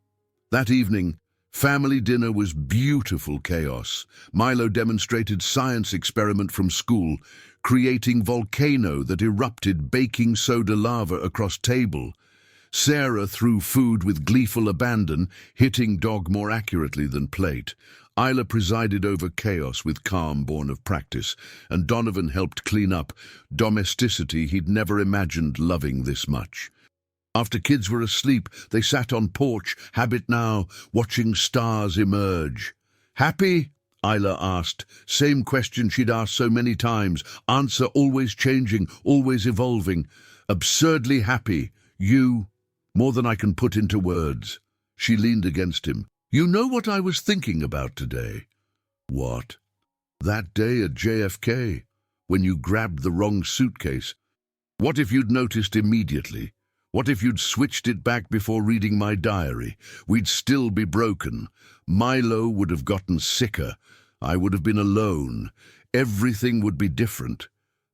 That evening, family dinner was beautiful chaos. Milo demonstrated science experiment from school, creating volcano that erupted baking soda lava across table. Sarah threw food with gleeful abandon, hitting dog more accurately than plate. Isla presided over chaos with calm born of practice, and Donovan helped clean up, domesticity he'd never imagined loving this much. After kids were asleep, they sat on porch, habit now, watching stars emerge. "Happy?" Isla asked. Same question she'd asked so many times, answer always changing, always evolving. "Absurdly happy. You?" "More than I can put into words." She leaned against him. "You know what I was thinking about today?" "What?" "That day at JFK, when you grabbed the wrong suitcase. What if you'd noticed immediately? What if you'd switched it back before reading my diary? We'd still be broken. Milo would have gotten sicker. I would have been alone. Everything would be different.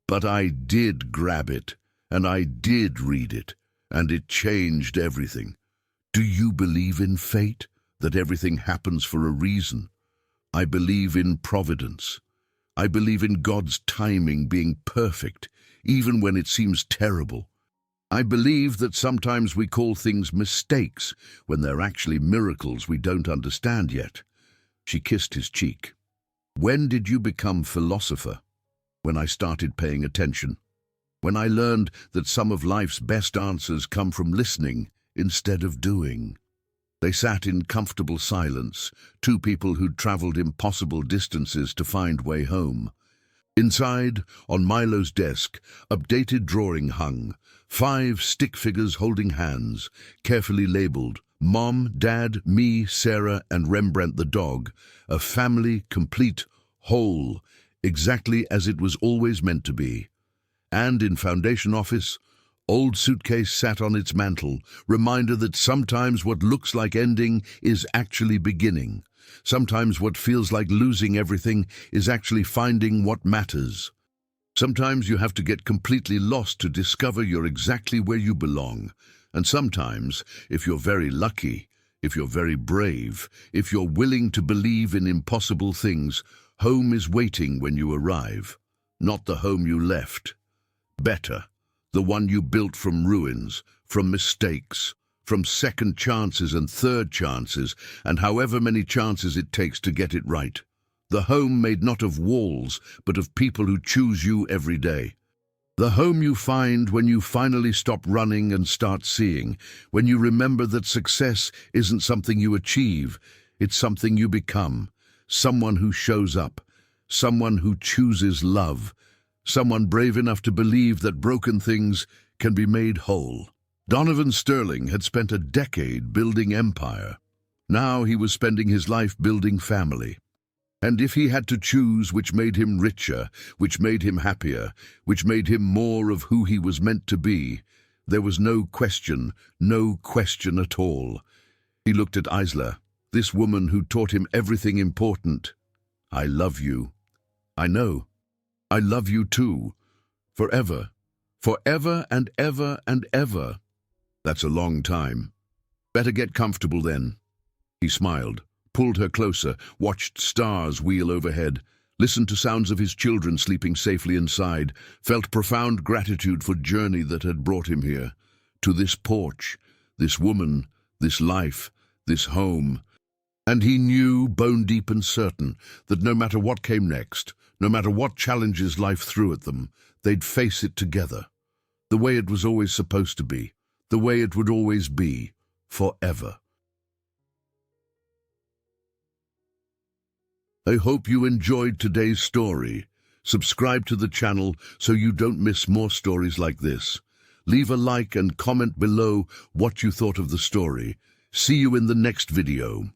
But I did grab it, and I did read it, and it changed everything. Do you believe in fate? That everything happens for a reason? I believe in providence. I believe in God's timing being perfect, even when it seems terrible. I believe that sometimes we call things mistakes when they're actually miracles we don't understand yet." She kissed his cheek. "When did you become philosopher?" "When I started paying attention. When I learned that some of life's best answers come from listening instead of doing." They sat in comfortable silence, two people who'd traveled impossible distances to find way home. Inside, on Milo's desk, updated drawing hung, 5 stick figures holding hands, carefully labeled, Mom, Dad, me, Sarah, and Rembrandt the dog, a family complete, whole, exactly as it was always meant to be. And in foundation office, old suitcase sat on its mantle, reminder that sometimes what looks like ending is actually beginning. Sometimes what feels like losing everything is actually finding what matters. Sometimes you have to get completely lost to discover you're exactly where you belong. And sometimes, if you're very lucky, if you're very brave, if you're willing to believe in impossible things, home is waiting when you arrive. Not the home you left. Better. The one you built from ruins, from mistakes, from second chances and third chances, and however many chances it takes to get it right. The home made not of walls, but of people who choose you every day. The home you find when you finally stop running and start seeing, when you remember that success isn't something you achieve, it's something you become. Someone who shows up, someone who chooses love, someone brave enough to believe that broken things can be made whole. Donovan Sterling had spent a decade building empire. Now he was spending his life building family. And if he had to choose which made him richer, which made him happier, which made him more of who he was meant to be, there was no question at all. He looked at Isla, this woman who taught him everything important. I love you. I know. I love you too. Forever. Forever and ever and ever. That's a long time. Better get comfortable then. He smiled, pulled her closer, watched stars wheel overhead, listened to sounds of his children sleeping safely inside, felt profound gratitude for journey that had brought him here, to this porch, this woman, this life, this home. And he knew, bone deep and certain, that no matter what came next, no matter what challenges life threw at them, they'd face it together, the way it was always supposed to be, the way it would always be, forever. I hope you enjoyed today's story. Subscribe to the channel so you don't miss more stories like this. Leave a like and comment below what you thought of the story. See you in the next video.